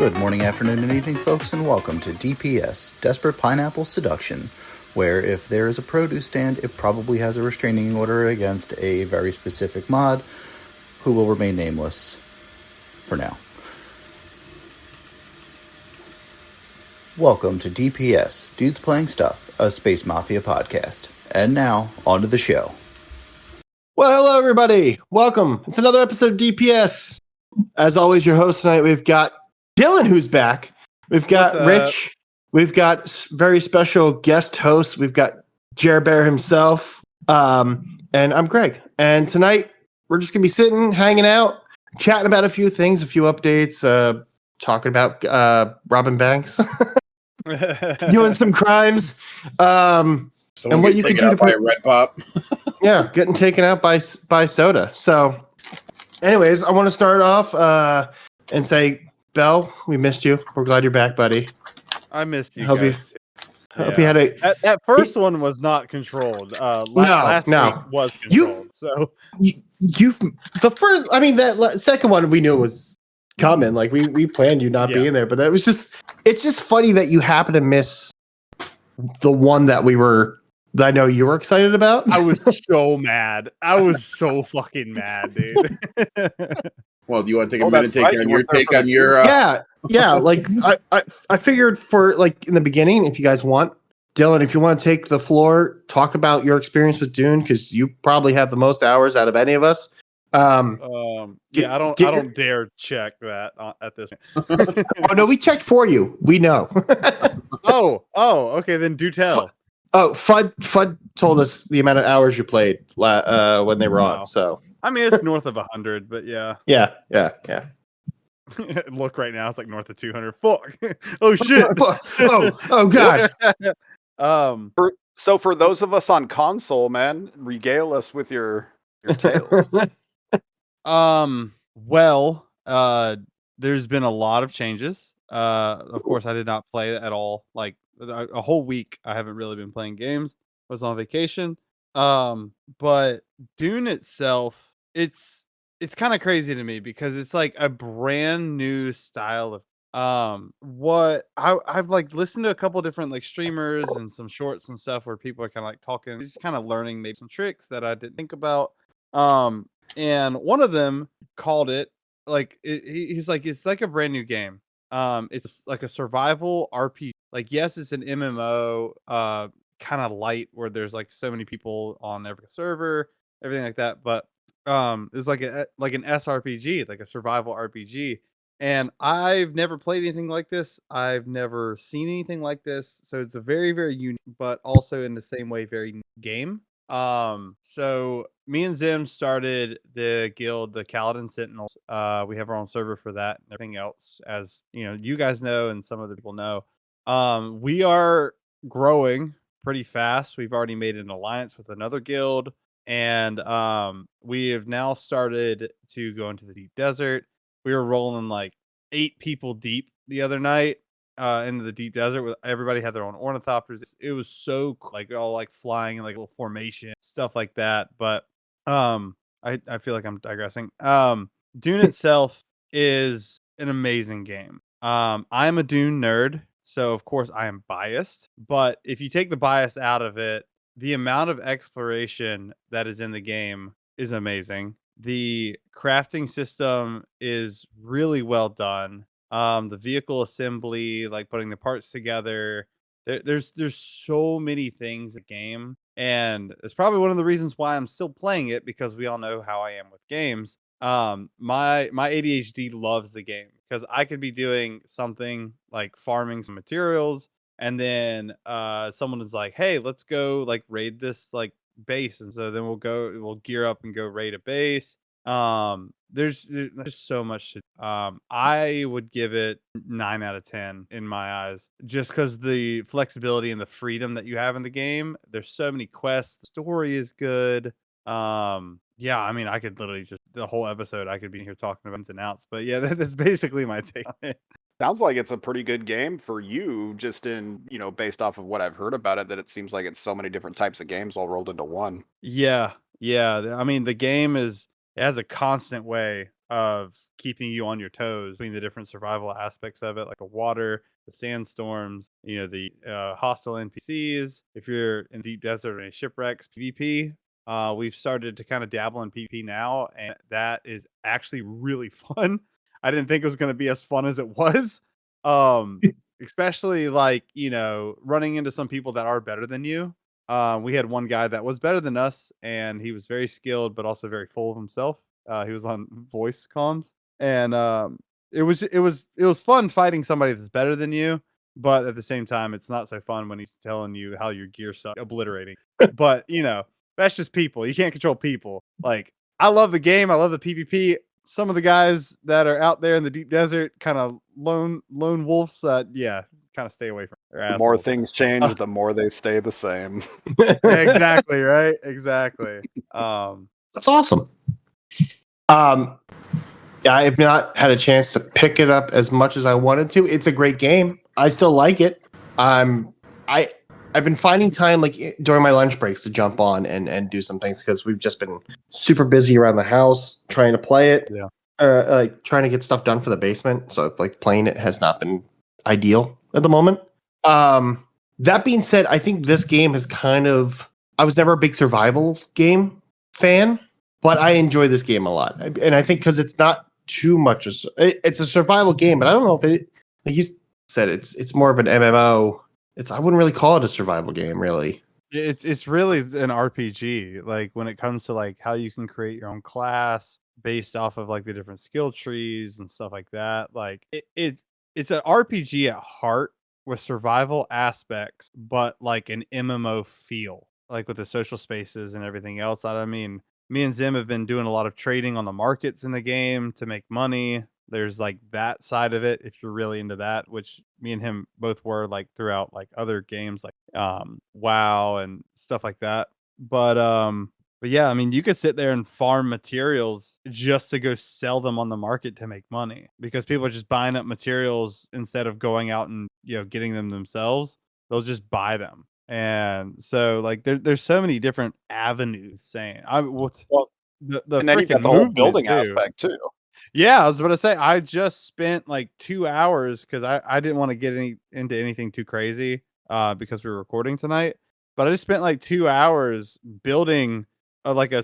Good morning, afternoon, and evening, folks, and welcome to DPS, Desperate Pineapple Seduction, where if there is a produce stand, it probably has a restraining order against a very specific mod who will remain nameless for now. Welcome to DPS, Dudes Playing Stuff, a Space Mafia podcast. And now, on to the show. Well, hello, everybody. Welcome. It's another episode of DPS. As always, your host tonight, we've got Dylan, who's back. We've got Rich. We've got very special guest host. We've got Jer Bear himself. And I'm Greg. And tonight, we're just going to be sitting, hanging out, chatting about a few things, a few updates, talking about robbing banks, doing some crimes. And what you can do to buy a red pop. Yeah, getting taken out by soda. So, anyways, I want to start off and say, Bell, we missed you. We're glad you're back, buddy. I missed you Hope guys. you had a. That first one was not controlled. Last week was controlled. You've the first. I mean, that second one we knew was coming. Like we planned you not being there, but that was just. It's just funny that you happen to miss the one that I know you were excited about. I was so mad. I was so fucking mad, dude. Well, do you want to take a minute and take on your Yeah. Like I figured for like in the beginning, if you guys want, Dylan, if you want to take the floor, talk about your experience with Dune, because you probably have the most hours out of any of us. I don't dare check that at this point. Oh no, we checked for you. We know. oh, okay, then do tell. Fudd told us the amount of hours you played when they were on. So I mean, it's north of 100, but yeah. Look right now, it's like north of 200. Fuck. Oh shit. oh god. So for those of us on console, man, regale us with your tales. Well, there's been a lot of changes. Of course, I did not play at all. Like a whole week, I haven't really been playing games. I was on vacation. But Dune itself, it's kind of crazy to me because it's like a brand new style of what I've like listened to a couple different like streamers and some shorts and stuff where people are kind of like talking, just kind of learning maybe some tricks that I didn't think about. And one of them called it like he's like it's like a brand new game. It's like a survival RPG. Like yes, it's an MMO, kind of light where there's like so many people on every server, everything like that. But it's like an SRPG, like a survival RPG. And I've never played anything like this. I've never seen anything like this. So it's a very, very unique, but also in the same way, very unique game. So me and Zim started the guild, the Kaladin Sentinels. We have our own server for that and everything else, as you know, you guys know, and some other people know. We are growing pretty fast. We've already made an alliance with another guild, and we have now started to go into the deep desert. We were rolling like 8 people deep the other night into the deep desert. With everybody had their own ornithopters. It was so cool, like all like flying in like little formation stuff like that. But I feel like I'm digressing. Dune itself is an amazing game. I'm a Dune nerd, so of course I am biased. But if you take the bias out of it, the amount of exploration that is in the game is amazing. The crafting system is really well done. The vehicle assembly, like putting the parts together, there's so many things in the game, and it's probably one of the reasons why I'm still playing it, because we all know how I am with games. My ADHD loves the game because I could be doing something like farming some materials, and then someone is like, hey, let's go like raid this like base, and so then we'll gear up and go raid a base. There's so much to I would give it 9 out of 10 in my eyes, just because the flexibility and the freedom that you have in the game. There's so many quests, the story is good. Yeah, I mean, I could literally just the whole episode I could be here talking about ins and outs, but yeah, that's basically my take on it. Sounds like it's a pretty good game for you, just in, based off of what I've heard about it, that it seems like it's so many different types of games all rolled into one. Yeah. I mean, the game has a constant way of keeping you on your toes between the different survival aspects of it, like the water, the sandstorms, the hostile NPCs. If you're in deep desert or any shipwrecks, PvP. We've started to kind of dabble in PvP now, and that is actually really fun. I didn't think it was going to be as fun as it was. Especially like, running into some people that are better than you. We had one guy that was better than us, and he was very skilled, but also very full of himself. He was on voice comms, and it was fun fighting somebody that's better than you. But at the same time, it's not so fun when he's telling you how your gear sucks, obliterating. But that's just people. You can't control people. Like, I love the game. I love the PvP. Some of the guys that are out there in the deep desert, kind of lone wolves, kind of stay away from. The more things change, the more they stay the same. Exactly, right? Exactly. That's awesome. I've not had a chance to pick it up as much as I wanted to. It's a great game. I still like it. I've been finding time like during my lunch breaks to jump on and do some things because we've just been super busy around the house trying to play it. Yeah. Like trying to get stuff done for the basement. So like playing it has not been ideal at the moment. That being said, I think this game is I was never a big survival game fan, but I enjoy this game a lot. And I think because it's not too much, it's a survival game, but I don't know if it, like you said, it's more of an MMO. I wouldn't really call it a survival game, really. It's really an RPG. Like when it comes to like how you can create your own class based off of like the different skill trees and stuff like that. Like it's an RPG at heart with survival aspects, but like an MMO feel, like with the social spaces and everything else. I mean, me and Zim have been doing a lot of trading on the markets in the game to make money. There's like that side of it if you're really into that, which me and him both were like throughout like other games like WoW and stuff like that. But yeah, I mean, you could sit there and farm materials just to go sell them on the market to make money because people are just buying up materials instead of going out and getting them themselves. They'll just buy them. And so like there's so many different avenues saying the and then you got the whole building aspect too. Yeah, I was about to say I just spent like 2 hours because I didn't want to get into anything too crazy because we were recording tonight. But I just spent like 2 hours building a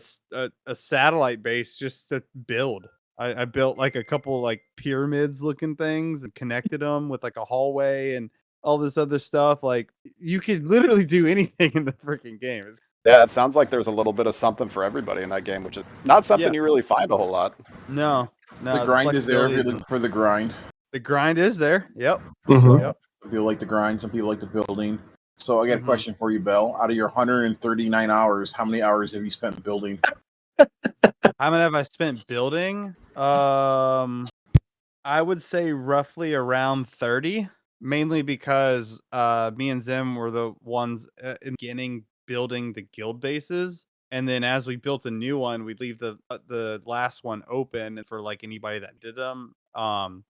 satellite base just to build. I built like a couple like pyramids looking things and connected them with like a hallway and all this other stuff. Like you could literally do anything in the freaking game. Yeah, it sounds like there's a little bit of something for everybody in that game, which is not something you really find a whole lot. No, the grind is there if you're looking for the grind. The grind is there. Yep. Mm-hmm. Yep. Some people like the grind. Some people like the building. So I got a question for you, Bell. Out of your 139 hours, how many hours have you spent building? How many have I spent building? I would say roughly around 30. Mainly because me and Zim were the ones in the beginning building the guild bases. And then as we built a new one, we'd leave the last one open for like anybody that did them.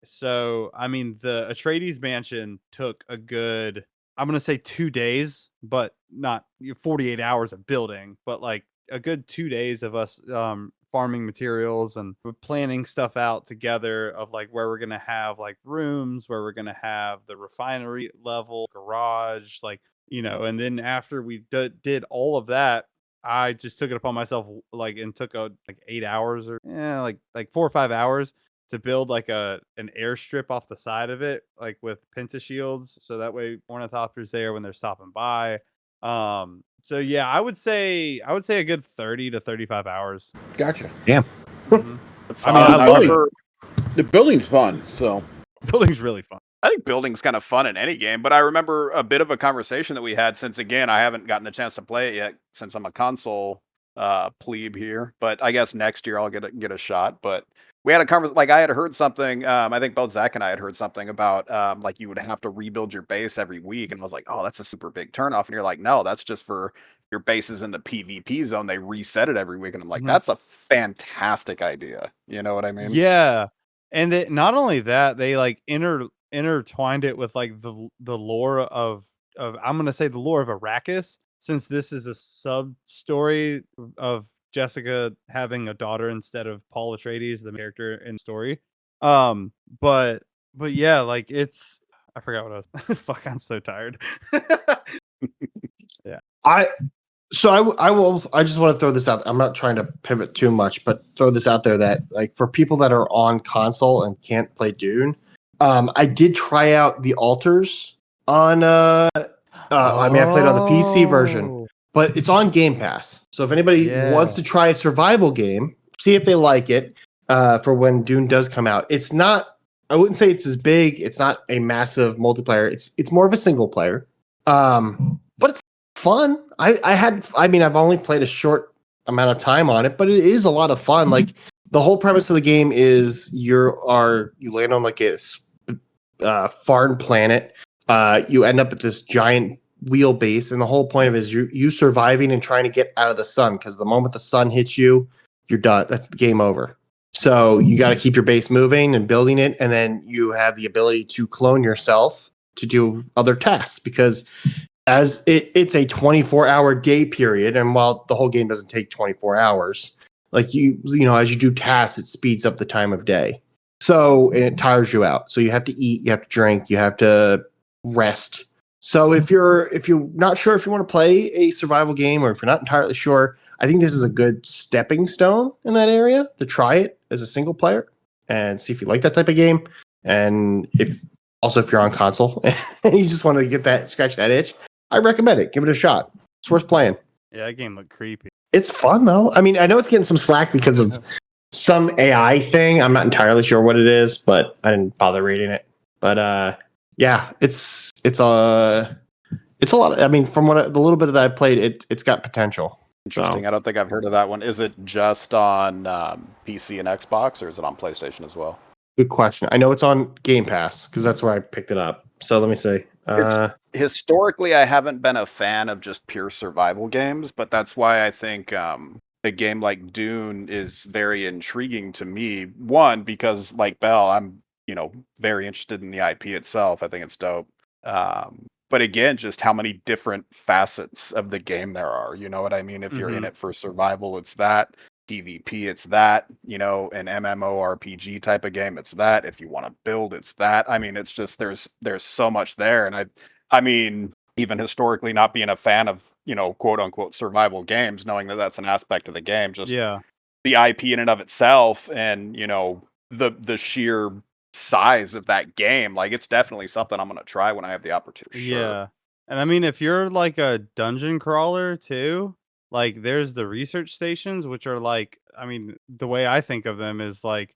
So I mean, the Atreides mansion took a good, I'm gonna say 2 days, but not 48 hours of building, but like a good 2 days of us farming materials and planning stuff out together of like where we're gonna have like rooms, where we're gonna have the refinery level, garage, like and then after we did all of that, I just took it upon myself like and took like 8 hours or like 4 or 5 hours to build like an airstrip off the side of it, like with pentashields, so that way ornithopters there when they're stopping by. So yeah, I would say a good 30 to 35 hours. Gotcha. Yeah. Mm-hmm. I mean, I remember the building's fun. So building's really fun. I think building's kind of fun in any game, but I remember a bit of a conversation that we had since, again, I haven't gotten a chance to play it yet since I'm a console plebe here, but I guess next year I'll get a shot. But we had a conversation, like I had heard something, I think both Zach and I had heard something about like you would have to rebuild your base every week. And I was like, oh, that's a super big turnoff. And you're like, no, that's just for your bases in the PvP zone. They reset it every week. And I'm like, that's a fantastic idea. You know what I mean? Yeah. And not only that, they like intertwined it with like the lore of I'm gonna say the lore of Arrakis, since this is a sub story of Jessica having a daughter instead of Paul Atreides, the character in the story. But yeah, like I forgot what I was. Fuck, I'm so tired. Yeah. I just want to throw this out. I'm not trying to pivot too much, but throw this out there that like for people that are on console and can't play Dune, I did try out the altars on I mean I played on the PC version, but it's on Game Pass. So if anybody wants to try a survival game, see if they like it for when Dune does come out. It's not, I wouldn't say it's as big, it's not a massive multiplayer. It's more of a single player. But it's fun. I've only played a short amount of time on it, but it is a lot of fun. Like the whole premise of the game is you land on like a foreign planet. You end up at this giant wheelbase, and the whole point of it is you surviving and trying to get out of the sun, because the moment the sun hits you, you're done. That's the game over. So you got to keep your base moving and building it, and then you have the ability to clone yourself to do other tasks, because as it's a 24-hour day period, and while the whole game doesn't take 24 hours, like you know, as you do tasks, it speeds up the time of day. So, and it tires you out. So you have to eat, you have to drink, you have to rest. So if you're not sure if you want to play a survival game, or if you're not entirely sure, I think this is a good stepping stone in that area to try it as a single player and see if you like that type of game. And if you're on console and you just want to scratch that itch, I recommend it. Give it a shot. It's worth playing. Yeah, that game looked creepy. It's fun though. I mean, I know it's getting some slack because of some AI thing. I'm not entirely sure what it is, but I didn't bother reading it. But yeah, it's a lot. I mean, from the little bit that I played, it's got potential. Interesting. So. I don't think I've heard of that one. Is it just on PC and Xbox, or is it on PlayStation as well? Good question. I know it's on Game Pass because that's where I picked it up. So let me see. Historically, I haven't been a fan of just pure survival games, but that's why I think a game like Dune is very intriguing to me. One, because like Bell, I'm very interested in the IP itself. I think it's dope. But again, just how many different facets of the game there are. You know what I mean? If you're in it for survival, it's that. PvP, it's that. An MMORPG type of game, it's that. If you want to build, it's that. I mean, it's just there's so much there. And I mean, even historically, not being a fan of quote unquote survival games, knowing that that's an aspect of the game, just the IP in and of itself, and the sheer size of that game, like it's definitely something I'm gonna try when I have the opportunity. Sure. Yeah, and I mean, if you're like a dungeon crawler too, like there's the research stations, which are like, I mean, the way I think of them is like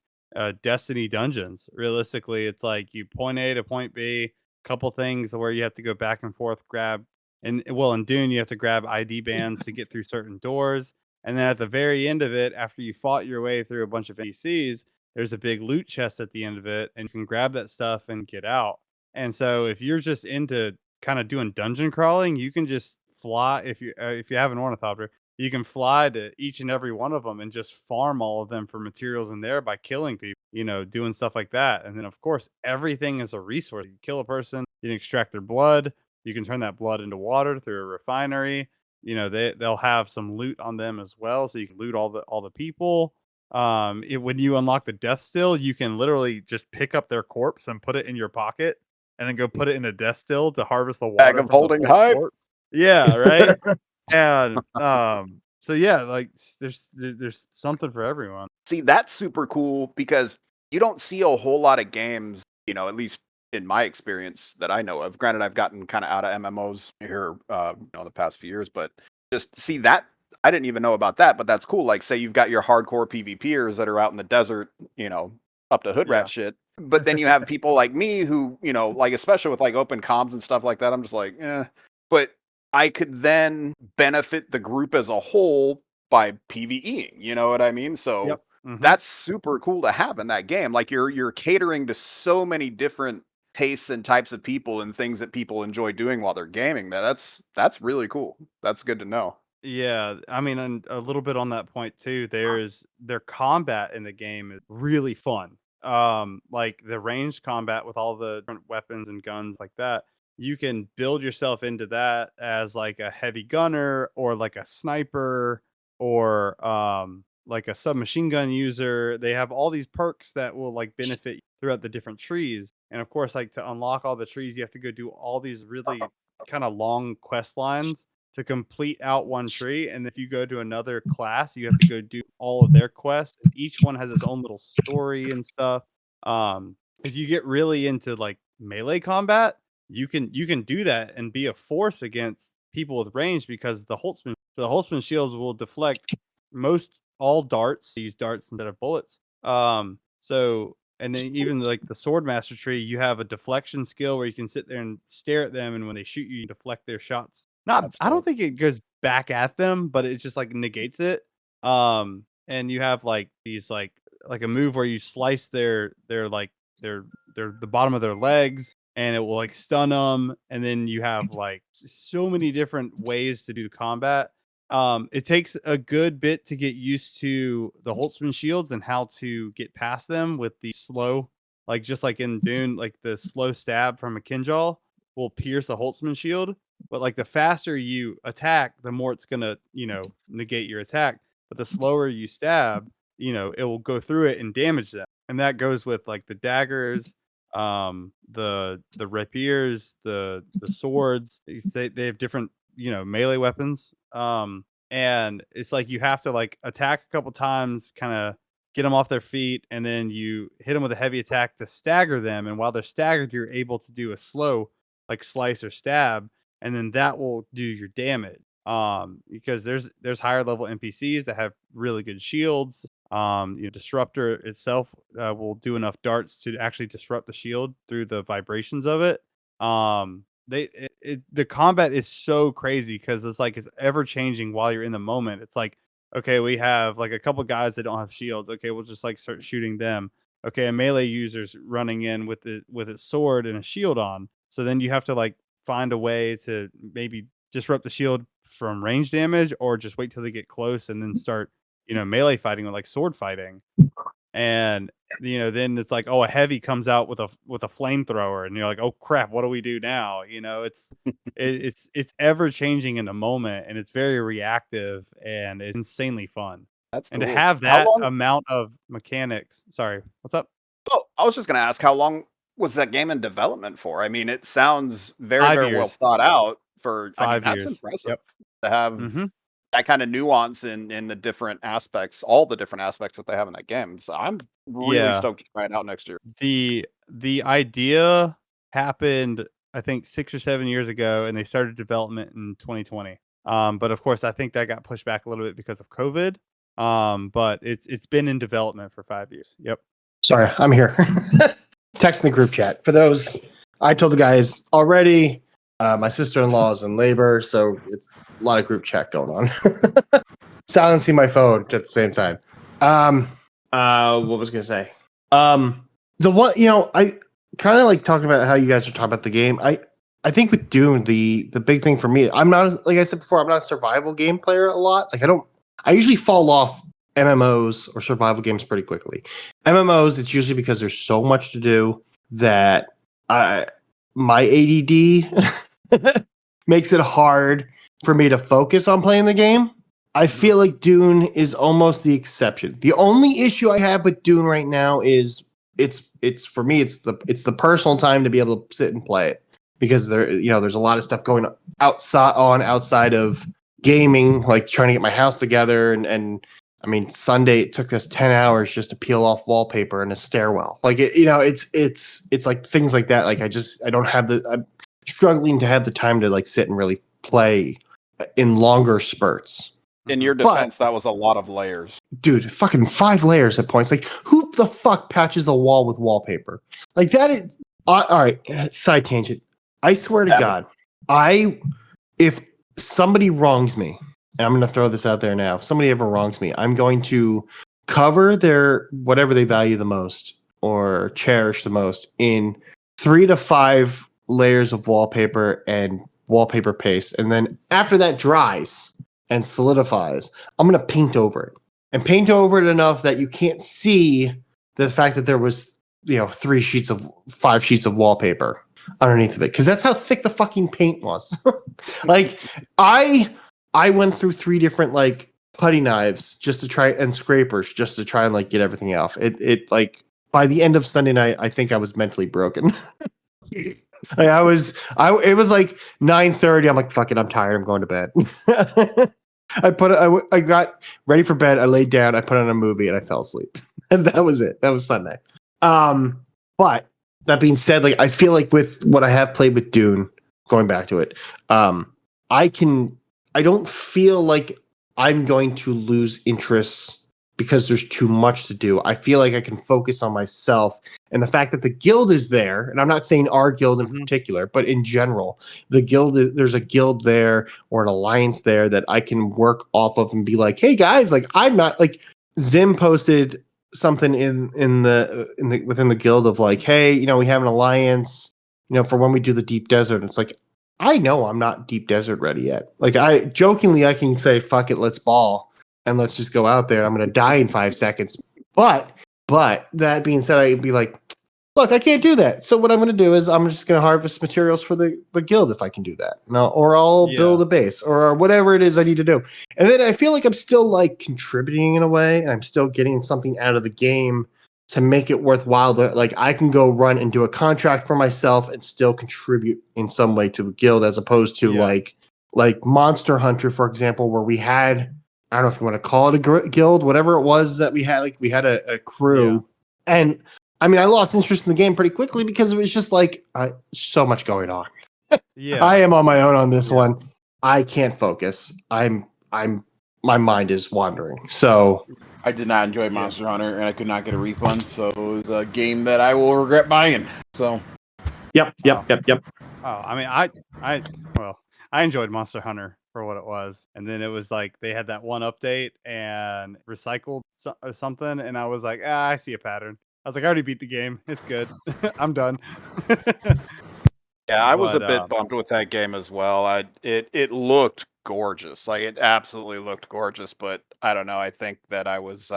Destiny dungeons. Realistically, it's like you point A to point B, couple things where you have to go back and forth, grab, and well, in Dune you have to grab ID bands to get through certain doors, and then at the very end of it, after you fought your way through a bunch of NPCs, there's a big loot chest at the end of it, and you can grab that stuff and get out. And so if you're just into kind of doing dungeon crawling, you can just fly. If you have an ornithopter, you can fly to each and every one of them and just farm all of them for materials in there by killing people, doing stuff like that. And then of course, everything is a resource. You kill a person, you can extract their blood, you can turn that blood into water through a refinery. They'll have some loot on them as well, so you can loot all the people. When you unlock the death still, you can literally just pick up their corpse and put it in your pocket, and then go put it in a death still to harvest the water. Bag of holding hype. Corpse. Yeah, right. And so yeah, like there's something for everyone. See, that's super cool because you don't see a whole lot of games, at least in my experience that I know of. Granted, I've gotten kind of out of MMOs here, the past few years, but just see that. I didn't even know about that, but that's cool. Like, say you've got your hardcore PvPers that are out in the desert, up to hood rat shit. But then you have people like me who, like, especially with like open comms and stuff like that, I'm just like, But I could then benefit the group as a whole by PvEing. You know what I mean? So that's super cool to have in that game. Like, you're catering to so many different tastes and types of people and things that people enjoy doing while they're gaming. That's really cool. That's good to know. Yeah, I mean, and a little bit on that point too. Their combat in the game is really fun. Like the ranged combat with all the different weapons and guns like that. You can build yourself into that as like a heavy gunner or like a sniper or like a submachine gun user. They have all these perks that will like benefit you throughout the different trees. And of course, like to unlock all the trees, you have to go do all these really kind of long quest lines to complete out one tree. And if you go to another class, you have to go do all of their quests. Each one has its own little story and stuff. If you get really into like melee combat, you can do that and be a force against people with range, because the Holtzman shields will deflect most all darts. They use darts instead of bullets. So, and then even like the sword master tree, you have a deflection skill where you can sit there and stare at them, and when they shoot you, you deflect their shots. I don't think it goes back at them, but it just like negates it. And you have like these like a move where you slice their the bottom of their legs, and it will like stun them. And then you have like so many different ways to do combat. It takes a good bit to get used to the Holtzman shields and how to get past them with the slow, like just like in Dune, like the slow stab from a Kinjal will pierce a Holtzman shield. But like the faster you attack, the more it's gonna, negate your attack. But the slower you stab, it will go through it and damage them. And that goes with like the daggers, the rapiers, the swords. They have different, melee weapons. And it's like you have to like attack a couple times, kind of get them off their feet, and then you hit them with a heavy attack to stagger them. And while they're staggered, you're able to do a slow like slice or stab, and then that will do your damage. Because there's higher level NPCs that have really good shields. Disruptor itself will do enough darts to actually disrupt the shield through the vibrations of it. The combat is so crazy because it's like it's ever changing while you're in the moment. It's like, okay, we have like a couple guys that don't have shields. Okay, we'll just like start shooting them. Okay, a melee user's running in with its sword and a shield on. So then you have to like find a way to maybe disrupt the shield from range damage, or just wait till they get close and then start, melee fighting or like sword fighting. And then it's like, oh, a heavy comes out with a flamethrower, and you're like, oh crap, what do we do now? It's ever changing in the moment, and it's very reactive, and it's insanely fun. That's and cool. to have that amount of mechanics. Sorry, what's up? Oh, I was just going to ask, how long was that game in development for? I mean, it sounds very, 5 very years. well thought out. For 5 that's years. impressive to have Mhm. that kind of nuance in the different aspects, all the different aspects that they have in that game. So I'm really stoked to try it out next year. The idea happened, I think, 6 or 7 years ago, and they started development in 2020. But of course, I think that got pushed back a little bit because of COVID. But it's been in development for 5 years. Yep. Sorry, I'm here. Text in the group chat. For those, I told the guys already. My sister-in-law is in labor, so it's a lot of group chat going on. Silencing my phone at the same time. What was I gonna say? The one, I kind of like talking about how you guys are talking about the game. I think with Dune, the big thing for me, I'm not, like I said before, I'm not a survival game player a lot. Like I usually fall off MMOs or survival games pretty quickly. MMOs, it's usually because there's so much to do that my ADD makes it hard for me to focus on playing the game. I feel like Dune is almost the exception. The only issue I have with Dune right now is it's for me it's the personal time to be able to sit and play it, because there's a lot of stuff going outside of gaming, like trying to get my house together, and I mean, Sunday it took us 10 hours just to peel off wallpaper in a stairwell. Like it's like things like that. Like I'm struggling to have the time to like sit and really play in longer spurts. In your defense, that was a lot of layers. Dude, fucking 5 layers at points. Like, who the fuck patches a wall with wallpaper? Like, that is... all right, side tangent. I swear to God, if somebody wrongs me, and I'm going to throw this out there now, if somebody ever wrongs me, I'm going to cover their whatever they value the most or cherish the most in 3 to 5 layers of wallpaper and wallpaper paste. And then after that dries and solidifies, I'm going to paint over it. And paint over it enough that you can't see the fact that there was, 5 sheets of wallpaper underneath of it. Because that's how thick the fucking paint was. Like, I went through 3 different, like, putty knives just to try and scrapers just to try and like get everything off. It like by the end of Sunday night, I think I was mentally broken. Like it was like 9:30. I'm like, fuck it, I'm tired. I'm going to bed. I got ready for bed. I laid down. I put on a movie and I fell asleep. And that was it. That was Sunday. But that being said, like I feel like with what I have played with Dune, going back to it, I don't feel like I'm going to lose interest because there's too much to do. I feel like I can focus on myself and the fact that the guild is there, and I'm not saying our guild in particular, but in general, the guild, there's a guild there or an alliance there that I can work off of and be like, hey guys, like I'm not like Zim posted something in the within the guild of like, hey, you know, we have an alliance, you know, for when we do the deep desert. And it's like, I know I'm not deep desert ready yet. Like I can say, fuck it, let's ball and let's just go out there. I'm going to die in 5 seconds. But that being said, I'd be like, look, I can't do that. So what I'm going to do is I'm just going to harvest materials for the guild if I can do that. No, or I'll build a base or whatever it is I need to do. And then I feel like I'm still like contributing in a way, and I'm still getting something out of the game to make it worthwhile. That like I can go run and do a contract for myself and still contribute in some way to the guild, as opposed to like Monster Hunter, for example, where we had, I don't know if you want to call it a guild, whatever it was that we had. Like we had a crew, and I mean, I lost interest in the game pretty quickly because it was just like so much going on. Yeah, I am on my own on this one. I can't focus. My mind is wandering. So I did not enjoy Monster Hunter, and I could not get a refund. So it was a game that I will regret buying. So, yep. Oh, I mean, I enjoyed Monster Hunter for what it was, and then it was like they had that one update and recycled or something, and I was like, I see a pattern. I was like, I already beat the game. It's good. I'm done. Yeah, I was a bit bummed with that game as well. It looked gorgeous. Like it absolutely looked gorgeous, but I don't know. I think that I was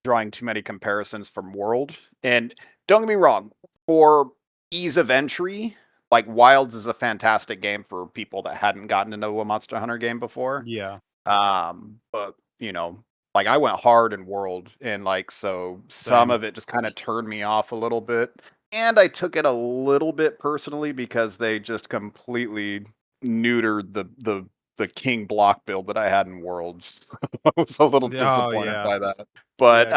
drawing too many comparisons from World. And don't get me wrong, for ease of entry, like Wilds is a fantastic game for people that hadn't gotten to know a Monster Hunter game before. Yeah. But you know, like I went hard in World, and like so some of it just kind of turned me off a little bit. And I took it a little bit personally because they just completely neutered the King block build that I had in Worlds. I was a little disappointed by that. But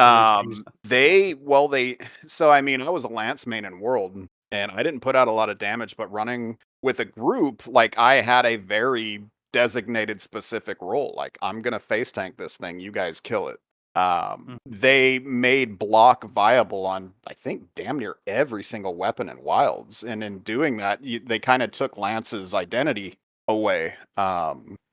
so I mean, I was a Lance main in World, and I didn't put out a lot of damage, but running with a group, like I had a very designated specific role. Like I'm gonna face tank this thing, you guys kill it. They made block viable on, I think, damn near every single weapon in Wilds, and in doing that, they kind of took Lance's identity away.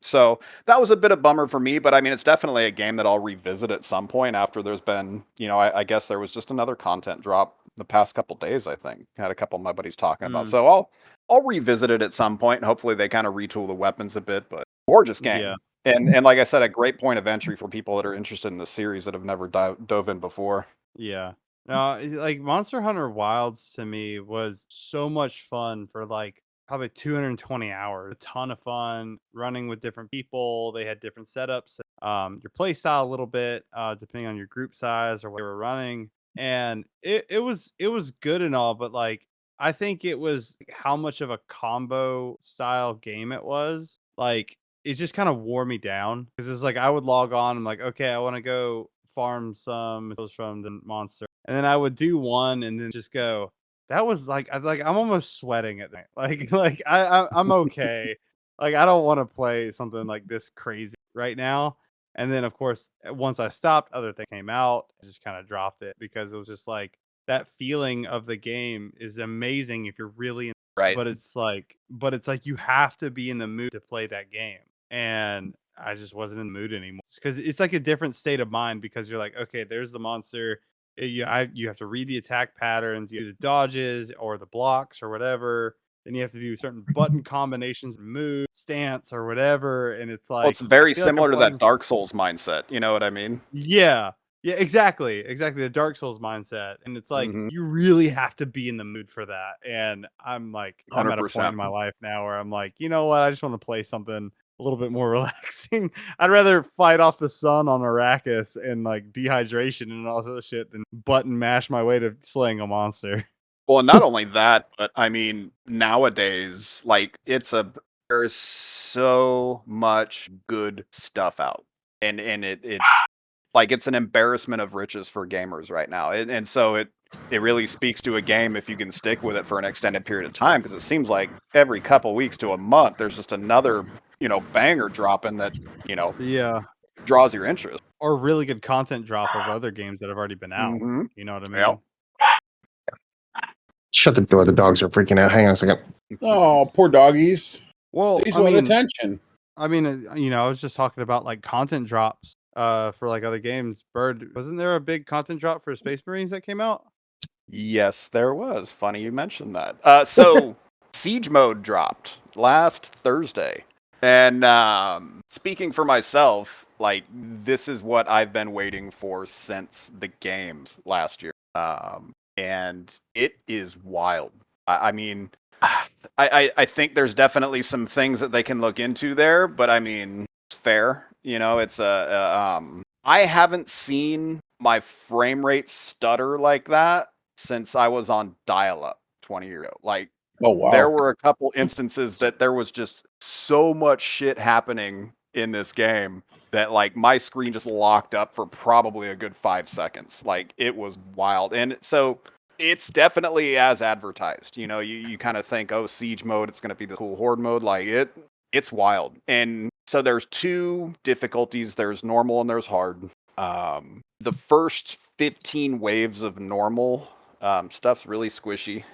So that was a bit of bummer for me, but I mean, it's definitely a game that I'll revisit at some point after there's been, you know, I guess there was just another content drop the past couple days. I think I had a couple of my buddies talking about, so I'll revisit it at some point, and hopefully they kind of retool the weapons a bit. But gorgeous game. Yeah. And like I said, a great point of entry for people that are interested in the series that have never dove in before. Yeah. No, like Monster Hunter Wilds to me was so much fun for like probably 220 hours. A ton of fun running with different people. They had different setups. Your play style a little bit, depending on your group size or what you were running. And it was good and all, but like I think it was how much of a combo style game it was. Like it just kind of wore me down because it's like I would log on. I'm like, okay, I want to go farm some from the monster, and then I would do one, and then just go. That was like I'm almost sweating at night. Like I'm okay. Like I don't want to play something like this crazy right now. And then of course once I stopped, other things came out. I just kind of dropped it because it was just like that feeling of the game is amazing if you're really in, right. But it's like you have to be in the mood to play that game. And I just wasn't in the mood anymore because it's like a different state of mind because you're like, okay, there's the monster. You have to read the attack patterns, you do the dodges or the blocks or whatever. Then you have to do certain button combinations, move, stance or whatever. And it's like, well, it's very similar to that Dark Souls mindset. You know what I mean? Yeah. Yeah, exactly. The Dark Souls mindset. And it's like, you really have to be in the mood for that. And I'm like, 100%. I'm at a point in my life now where I'm like, you know what? I just want to play something a little bit more relaxing. I'd rather fight off the sun on Arrakis and like dehydration and all this other shit than button mash my way to slaying a monster. Well, and not only that, but I mean, nowadays, like there's so much good stuff out, and it like it's an embarrassment of riches for gamers right now, and so it really speaks to a game if you can stick with it for an extended period of time, because it seems like every couple weeks to a month there's just another banger dropping that Yeah. draws your interest. Or really good content drop of other games that have already been out. Mhm. You know what I mean? Yep. Shut the door. The dogs are freaking out. Hang on a second. Oh, poor doggies. Well, These I want mean, attention. I was just talking about like content drops for like other games. Bird, wasn't there a big content drop for Space Marines that came out? Yes, there was. Funny you mentioned that. So Siege Mode dropped last Thursday. And speaking for myself, like this is what I've been waiting for since the game last year. And it is wild. I mean, I think there's definitely some things that they can look into there, but I mean, it's fair. It's I haven't seen my frame rate stutter like that since I was on dial-up 20 years ago. Like, Oh, wow. there were a couple instances that there was just so much shit happening in this game that like my screen just locked up for probably a good 5 seconds. Like it was wild. And so it's definitely as advertised. You kind of think, oh, Siege Mode, it's going to be the cool Horde mode. Like it's wild. And so there's two difficulties. There's normal and there's hard. The first 15 waves of normal stuff's really squishy.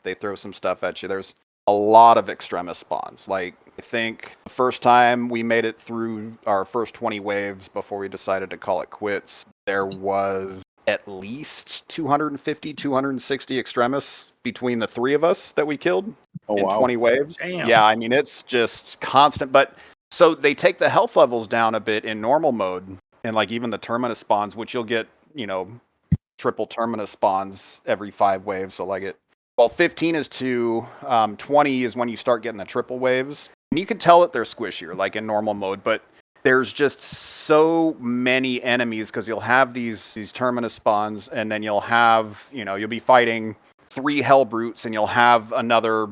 They throw some stuff at you. There's a lot of Extremis spawns. Like, I think the first time we made it through our first 20 waves before we decided to call it quits, there was at least 250, 260 Extremis between the three of us that we killed in 20 waves. Damn. Yeah, I mean, it's just constant. But so they take the health levels down a bit in normal mode, and like even the Terminus spawns, which you'll get, triple Terminus spawns every 5 waves. So like 15 is 2, 20 is when you start getting the triple waves. And you can tell that they're squishier, like in normal mode, but there's just so many enemies because you'll have these Terminus spawns, and then you'll have, you'll be fighting 3 Hell Brutes, and you'll have another,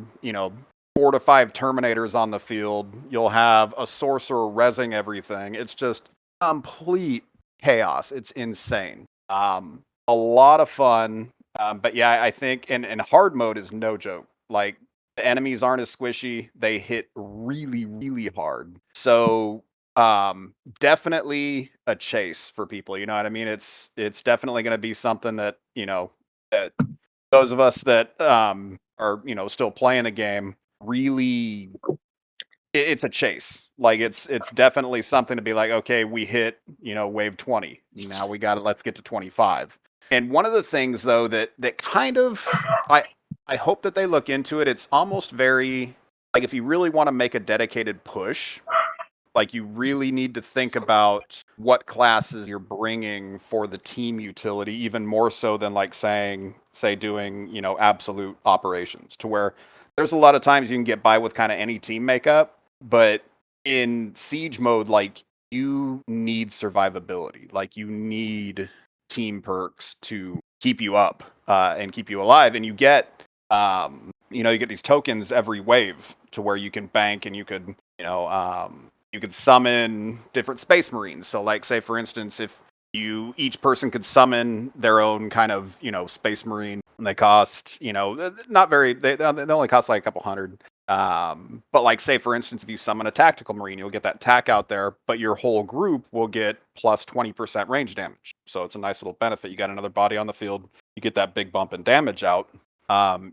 4 to 5 Terminators on the field. You'll have a Sorcerer rezzing everything. It's just complete chaos. It's insane. A lot of fun. But yeah, I think in hard mode is no joke. Like the enemies aren't as squishy. They hit really, really hard. So definitely a chase for people. You know what I mean? It's definitely going to be something that, that those of us that are, still playing the game really, it's a chase. Like it's definitely something to be like, okay, we hit, wave 20. Now let's get to 25. And one of the things though that kind of I hope that they look into it. It's almost very like if you really want to make a dedicated push, like you really need to think about what classes you're bringing for the team utility, even more so than like say doing, absolute operations, to where there's a lot of times you can get by with kind of any team makeup, but in Siege mode, like you need survivability. Like you need team perks to keep you up and keep you alive, and you get you get these tokens every wave to where you can bank, and you could you could summon different Space Marines. So like say for instance, if each person could summon their own kind of Space Marine, and they cost not very, they only cost like a couple hundred. But like say for instance, if you summon a tactical marine, you'll get that tack out there, but your whole group will get plus 20% range damage. So it's a nice little benefit. You got another body on the field, you get that big bump in damage out.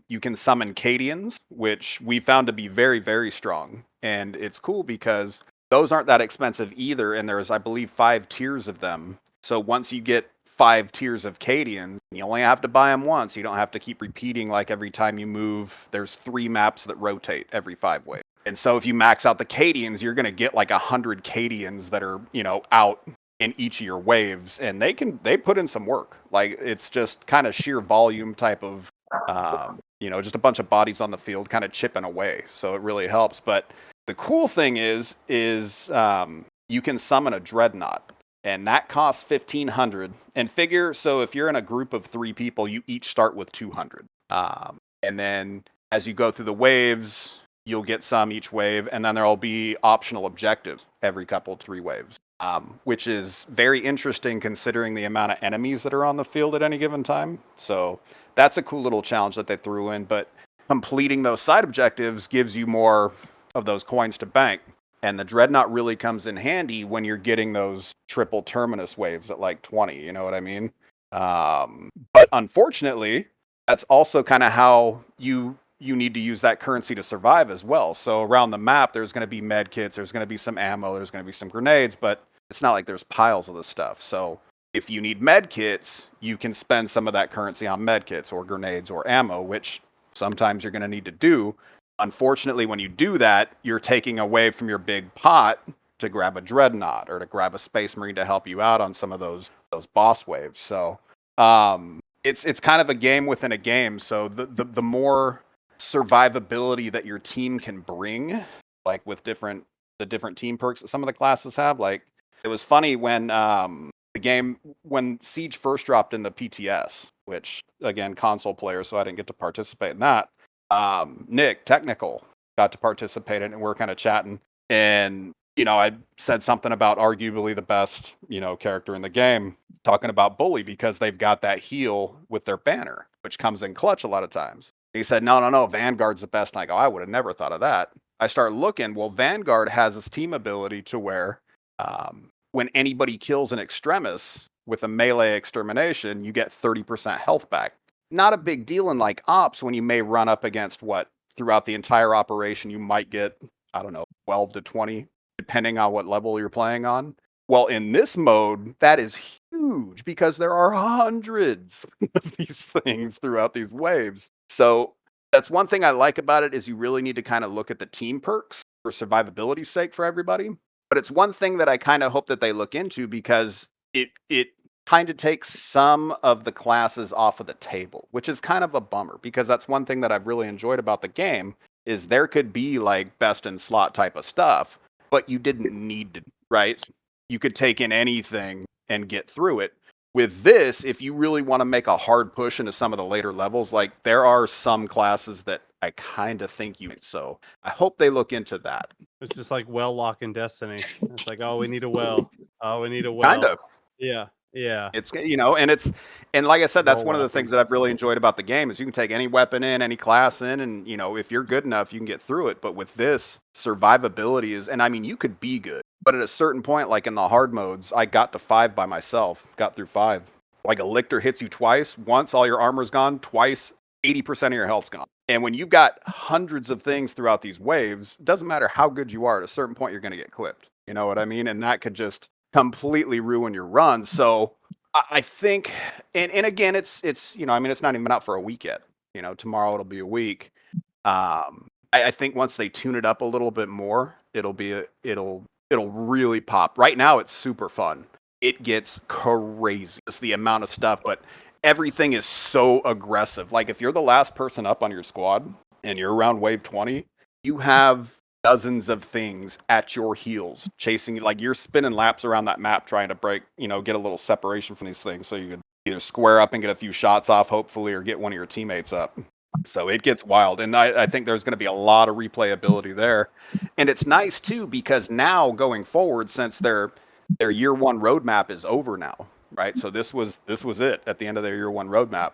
You can summon Cadians, which we found to be very, very strong. And it's cool because those aren't that expensive either. And there's, I believe, 5 tiers of them. So once you get 5 tiers of Cadians, you only have to buy them once. You don't have to keep repeating like every time you move. There's 3 maps that rotate every 5 waves. And so if you max out the Cadians, you're going to get like 100 Cadians that are, out in each of your waves. And they put in some work. Like it's just kind of sheer volume type of, just a bunch of bodies on the field kind of chipping away. So it really helps. But The cool thing is you can summon a dreadnought, and that costs 1,500. And figure, so if you're in a group of 3 people, you each start with 200. And then as you go through the waves, you'll get some each wave, and then there'll be optional objectives every couple 3 waves, which is very interesting considering the amount of enemies that are on the field at any given time. So that's a cool little challenge that they threw in. But completing those side objectives gives you more of those coins to bank. And the Dreadnought really comes in handy when you're getting those triple terminus waves at like 20, you know what I mean? But unfortunately, that's also kind of how you need to use that currency to survive as well. So around the map, there's going to be med kits, there's going to be some ammo, there's going to be some grenades, but it's not like there's piles of this stuff. So if you need med kits, you can spend some of that currency on med kits or grenades or ammo, which sometimes you're going to need to do. Unfortunately, when you do that, you're taking away from your big pot to grab a Dreadnought or to grab a Space Marine to help you out on some of those boss waves. So it's kind of a game within a game. So the more survivability that your team can bring, like with the different team perks that some of the classes have. Like it was funny when when Siege first dropped in the PTS, which again console player, so I didn't get to participate in that. Nick Technical got to participate in it, and we're kind of chatting, and I said something about arguably the best character in the game, talking about Bully because they've got that heal with their banner, which comes in clutch a lot of times. He said, no, Vanguard's the best. And I go, I would have never thought of that. I start looking, well, Vanguard has this team ability to where when anybody kills an extremis with a melee extermination, you get 30% health back. Not a big deal in like ops when you may run up against throughout the entire operation, you might get, 12 to 20, depending on what level you're playing on. Well, in this mode, that is huge because there are hundreds of these things throughout these waves. So that's one thing I like about it is you really need to kind of look at the team perks for survivability's sake for everybody. But it's one thing that I kind of hope that they look into because it kind of takes some of the classes off of the table, which is kind of a bummer because that's one thing that I've really enjoyed about the game is there could be like best in slot type of stuff, but you didn't need to, right? You could take in anything and get through it. With this, if you really want to make a hard push into some of the later levels, like there are some classes that I kind of think so I hope they look into that. It's just like well lock in Destiny. It's like, oh, we need a well. Oh, we need a well. Kind of. Yeah. It's and like I said, that's one of the things that I've really enjoyed about the game is you can take any weapon in, any class in, and if you're good enough, you can get through it. But with this, survivability is, and I mean, you could be good, but at a certain point, like in the hard modes, I got to 5 by myself, got through 5. Like a lictor hits you twice, once all your armor's gone, twice 80% of your health's gone. And when you've got hundreds of things throughout these waves, it doesn't matter how good you are, at a certain point you're going to get clipped. You know what I mean? And that could just completely ruin your run. So I think, and again, it's it's not even out for a week yet. Tomorrow it'll be a week. I think once they tune it up a little bit more, it'll really pop. Right now it's super fun. It gets crazy. It's the amount of stuff, but everything is so aggressive. Like if you're the last person up on your squad and you're around wave 20, you have dozens of things at your heels chasing you. Like you're spinning laps around that map trying to break, get a little separation from these things so you could either square up and get a few shots off, hopefully, or get one of your teammates up. So it gets wild. And I think there's going to be a lot of replayability there. And it's nice too, because now going forward, since their year 1 roadmap is over now, right? So this was it at the end of their year 1 roadmap.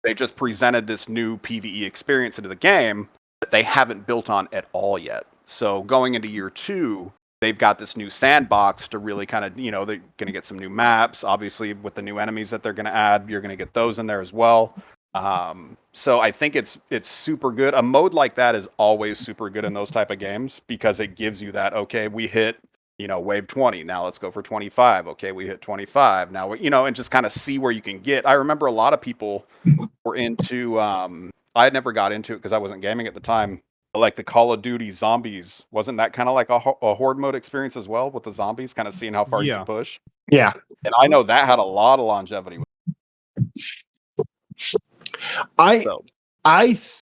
They just presented this new PvE experience into the game that they haven't built on at all yet. So going into year 2, they've got this new sandbox to really kind of, they're going to get some new maps. Obviously, with the new enemies that they're going to add, you're going to get those in there as well. So I think it's super good. A mode like that is always super good in those type of games because it gives you that, okay, we hit, wave 20. Now let's go for 25. Okay, we hit 25. Now, and just kind of see where you can get. I remember a lot of people were into, I had never got into it because I wasn't gaming at the time. Like the Call of Duty zombies, wasn't that kind of like a horde mode experience as well with the zombies, kind of seeing how far you can push? Yeah. And I know that had a lot of longevity. I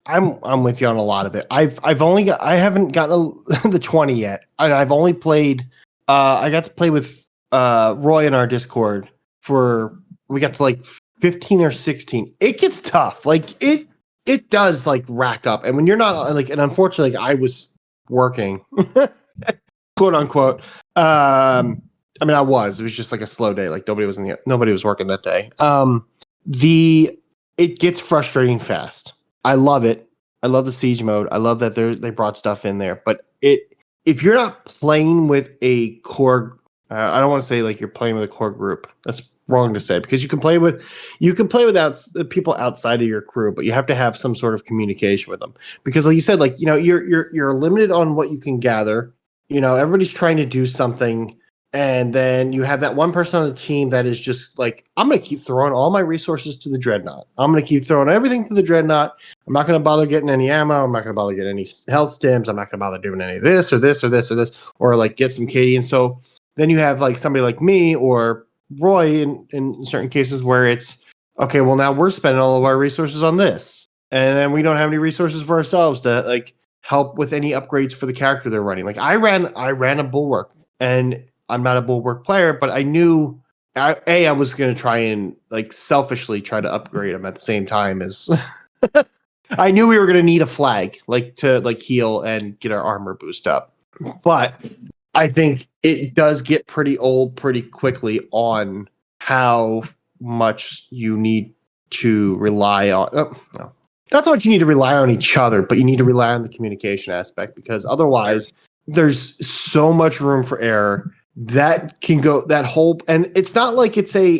I'm with you on a lot of it. I haven't gotten the 20 yet. I've only played. I got to play with Roy in our Discord we got to like 15 or 16. It gets tough. Like it does like rack up. And when you're not like, and unfortunately, like, I was working, quote unquote. I mean, I was. It was just like a slow day. Like nobody was working that day. It gets frustrating fast. I love it. I love the siege mode. I love that they brought stuff in there. But if you're not playing with a core, I don't want to say like you're playing with a core group. That's wrong to say, because you can play with people outside of your crew, but you have to have some sort of communication with them. Because like you said, like, you know, you're limited on what you can gather. You know, everybody's trying to do something. And then you have that one person on the team that is just like, I'm going to keep throwing all my resources to the Dreadnought. I'm going to keep throwing everything to the Dreadnought. I'm not going to bother getting any ammo. I'm not going to bother getting any health stims. I'm not going to bother doing any of this or this or this or this, or like get some KD. And so then you have like somebody like me or Roy in certain cases where it's, okay, well, now we're spending all of our resources on this. And then we don't have any resources for ourselves to like help with any upgrades for the character they're running. Like I ran a Bulwark, and I'm not a Bulwark player, but I knew I was going to try and like selfishly try to upgrade them at the same time as I knew we were going to need a flag like to like heal and get our armor boost up. But I think it does get pretty old pretty quickly on how much you need to rely on. No. Not so much you need to rely on each other, but you need to rely on the communication aspect, because otherwise there's so much room for error. That can go that whole, and it's not like it's not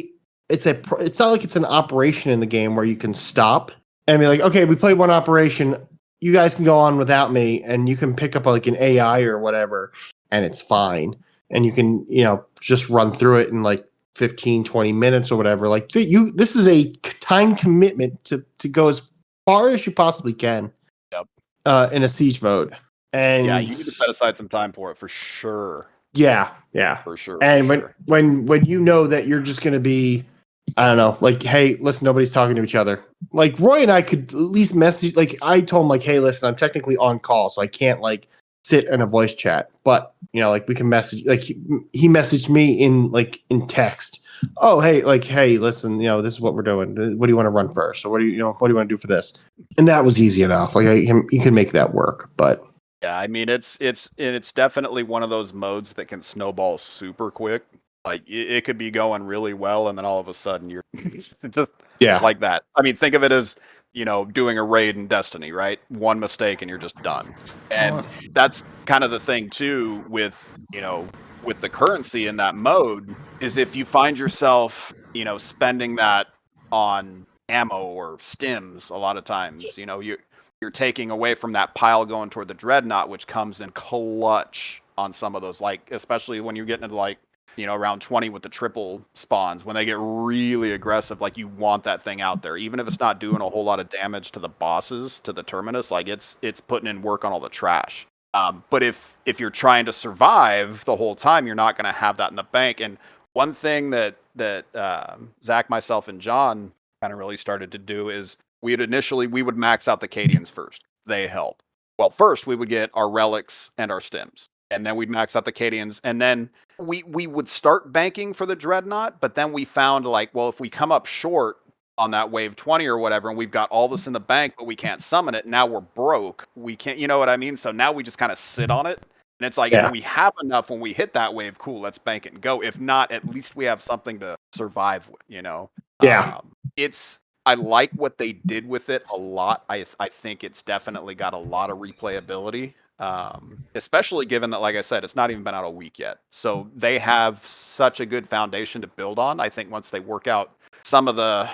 like it's an operation in the game where you can stop and be like, okay, we played one operation, you guys can go on without me, and you can pick up like an AI or whatever, and it's fine, and you can, you know, just run through it in like 15-20 minutes or whatever. Like this is a time commitment to go as far as you possibly can. Yep. In a siege mode, and yeah, you need to set aside some time for it for sure. Yeah, for sure. And when you know that you're just going to be, I don't know, like, hey, listen, nobody's talking to each other. Like Roy and I could at least message. Like I told him, like, hey, listen, I'm technically on call, so I can't like sit in a voice chat. But you know, like we can message. Like he messaged me in text. Oh, hey, listen, you know, this is what we're doing. What do you want to run first? Or what do you want to do for this? And that was easy enough. Like you can make that work, but. Yeah, I mean it's definitely one of those modes that can snowball super quick. Like it could be going really well, and then all of a sudden you're just like that. I mean, think of it as, you know, doing a raid in Destiny, right? One mistake and you're just done. And that's kind of the thing too with, you know, with the currency in that mode, is if you find yourself, you know, spending that on ammo or stims a lot of times, you know, you're taking away from that pile going toward the Dreadnought, which comes in clutch on some of those, like, especially when you're getting into like, you know, around 20 with the triple spawns, when they get really aggressive, like you want that thing out there, even if it's not doing a whole lot of damage to the bosses, to the terminus, like it's putting in work on all the trash. But if you're trying to survive the whole time, you're not going to have that in the bank. And one thing that Zach, myself, and John kind of really started to do is we would max out the Cadians first. They help. Well, first we would get our relics and our stims, and then we'd max out the Cadians, and then we would start banking for the Dreadnought. But then we found, like, well, if we come up short on that wave 20 or whatever, and we've got all this in the bank, but we can't summon it, now we're broke. We can't, you know what I mean? So now we just kind of sit on it. And it's like, if we have enough when we hit that wave, cool, let's bank it and go. If not, at least we have something to survive with, you know? Yeah. I like what they did with it a lot. I think it's definitely got a lot of replayability, especially given that, like I said, it's not even been out a week yet. So they have such a good foundation to build on. I think once they work out some of the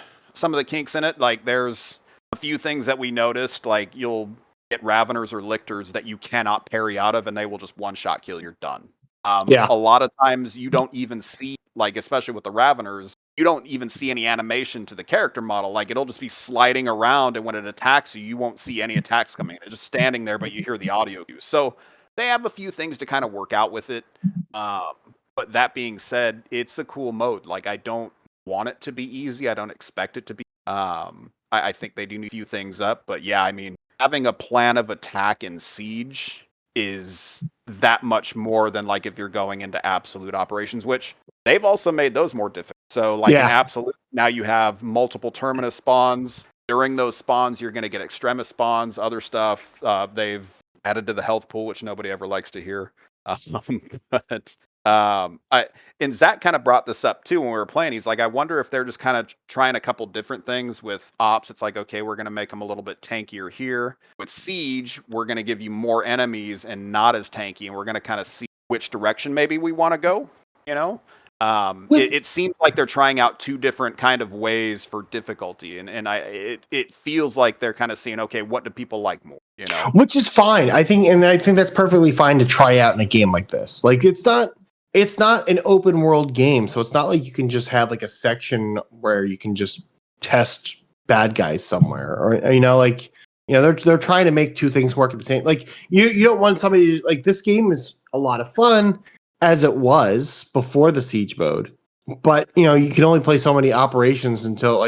kinks in it, like there's a few things that we noticed, like you'll get Raveners or Lictors that you cannot parry out of, and they will just one-shot kill, you're done. A lot of times you don't even see, like, especially with the Raveners, you don't even see any animation to the character model. Like, it'll just be sliding around, and when it attacks you, you won't see any attacks coming in. It's just standing there, but you hear the audio cues. So they have a few things to kind of work out with it. But that being said, it's a cool mode. Like, I don't want it to be easy. I don't expect it to be. I think they do need a few things up. But yeah, I mean, having a plan of attack in Siege is that much more than like if you're going into Absolute operations, which they've also made those more difficult. So like in Absolute, now you have multiple terminus spawns. During those spawns, you're going to get extremis spawns, other stuff. They've added to the health pool, which nobody ever likes to hear. But and Zach kind of brought this up too when we were playing. He's like, I wonder if they're just kind of trying a couple different things with Ops. It's like, okay, we're going to make them a little bit tankier here. With Siege, we're going to give you more enemies and not as tanky, and we're going to kind of see which direction maybe we want to go. You know, it seems like they're trying out two different kind of ways for difficulty, and it feels like they're kind of seeing, okay, what do people like more? You know, which is fine. I think that's perfectly fine to try out in a game like this. Like it's not an open world game, so it's not like you can just have like a section where you can just test bad guys somewhere, or they're trying to make two things work at the same. Like you don't want somebody to, like, this game is a lot of fun as it was before the Siege mode, but you can only play so many operations until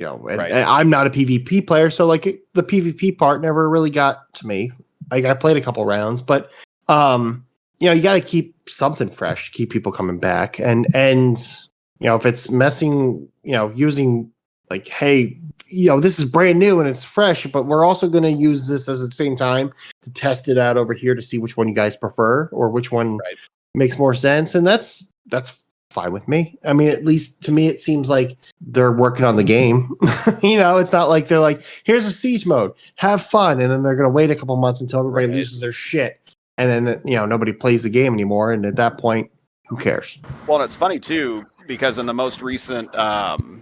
and I'm not a PvP player, so like the PvP part never really got to me. Like I played a couple rounds, but you got to keep something fresh, keep people coming back, and if it's messing, using like, hey, this is brand new and it's fresh, but we're also going to use this as at the same time to test it out over here to see which one you guys prefer or which one makes more sense, and that's fine with me. I mean, at least to me, it seems like they're working on the game. It's not like they're like, here's a Siege mode, have fun, and then they're going to wait a couple months until everybody loses their shit, and then nobody plays the game anymore, and at that point, who cares? Well, and it's funny too because in the most recent,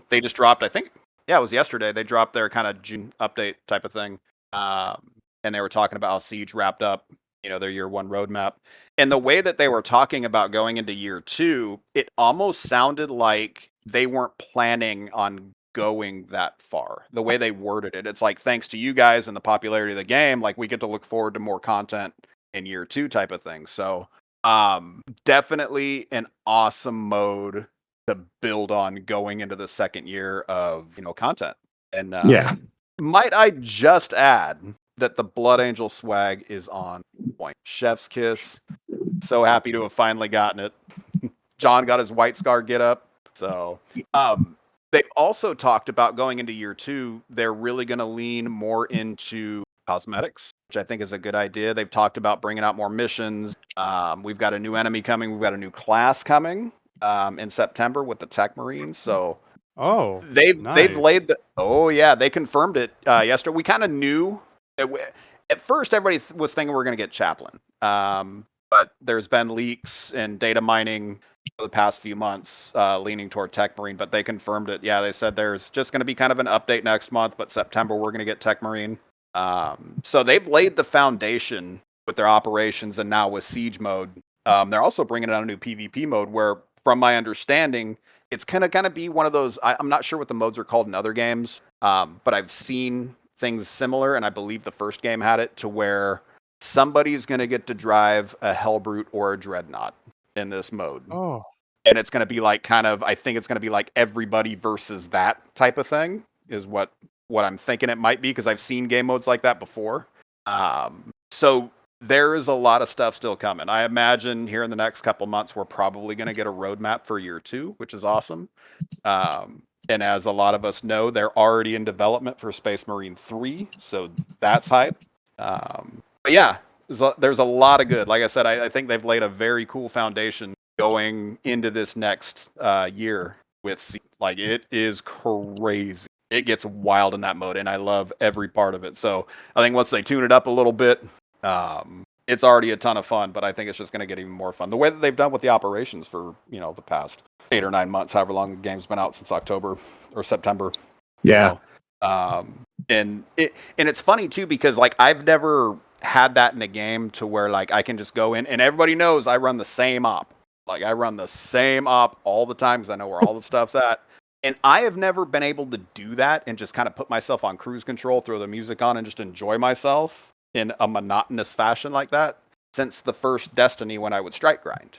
they just dropped, I think, it was yesterday. They dropped their kind of June update type of thing, and they were talking about how Siege wrapped up, their year one roadmap. And the way that they were talking about going into year two, it almost sounded like they weren't planning on going that far. The way they worded it, it's like, thanks to you guys and the popularity of the game, like we get to look forward to more content in year two type of thing. So definitely an awesome mode to build on going into the second year of content. And might I just add that the Blood Angel swag is on point. Chef's kiss. So happy to have finally gotten it. John got his White Scar get up. So they've also talked about going into year two, they're really going to lean more into cosmetics, which I think is a good idea. They've talked about bringing out more missions. We've got a new enemy coming. We've got a new class coming in September with the Tech Marines. So they've laid they confirmed it yesterday. We kind of knew. At first, everybody was thinking we're going to get Chaplain, but there's been leaks and data mining for the past few months leaning toward Tech Marine, but they confirmed it. Yeah, they said there's just going to be kind of an update next month, but September we're going to get Tech Marine. So they've laid the foundation with their operations, and now with Siege mode, they're also bringing out a new PvP mode where, from my understanding, it's going to kind of be one of those, I'm not sure what the modes are called in other games, but I've seen things similar, and I believe the first game had it, to where somebody's going to get to drive a Hellbrute or a Dreadnought in this mode. Oh. And it's going to be like I think it's going to be like everybody versus that type of thing is what I'm thinking it might be, because I've seen game modes like that before. So there is a lot of stuff still coming. I imagine here in the next couple months, we're probably going to get a roadmap for year two, which is awesome. And as a lot of us know, they're already in development for Space Marine 3, so that's hype. But yeah, there's a lot of good. Like I said, I think they've laid a very cool foundation going into this next year with, like, it is crazy. It gets wild in that mode, and I love every part of it. So I think once they tune it up a little bit, it's already a ton of fun, but I think it's just going to get even more fun. The way that they've done with the operations for, the past 8 or 9 months, however long the game's been out, since October or September. Yeah. And it's funny too, because like I've never had that in a game to where like I can just go in, and everybody knows I run the same op. Like I run the same op all the time because I know where all the stuff's at. And I have never been able to do that and just kind of put myself on cruise control, throw the music on, and just enjoy myself in a monotonous fashion like that since the first Destiny, when I would strike grind,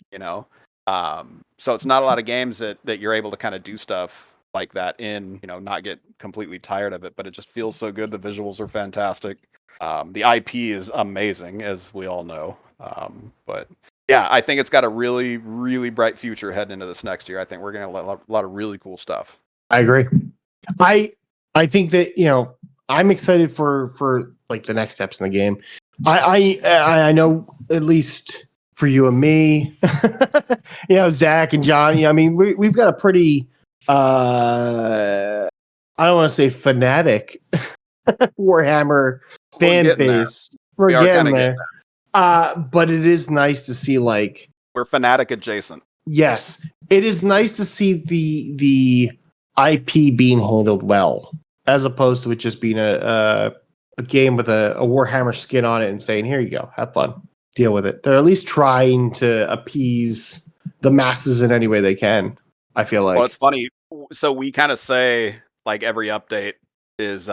So it's not a lot of games that you're able to kind of do stuff like that in, not get completely tired of it, but it just feels so good. The visuals are fantastic. The IP is amazing, as we all know. But yeah, I think it's got a really, really bright future heading into this next year. I think we're going to have a lot of really cool stuff. I agree. I think that, I'm excited for like the next steps in the game. I know, at least for you and me, Zach and John, I mean, we've got a pretty, I don't want to say fanatic Warhammer fan base. We're getting there. But it is nice to see, like, we're fanatic adjacent. Yes, it is nice to see the IP being handled well, as opposed to it just being a game with a Warhammer skin on it and saying, "Here you go, have fun, deal with it." They're at least trying to appease the masses in any way they can. I feel like. Well, it's funny. So we kind of say, like, every update is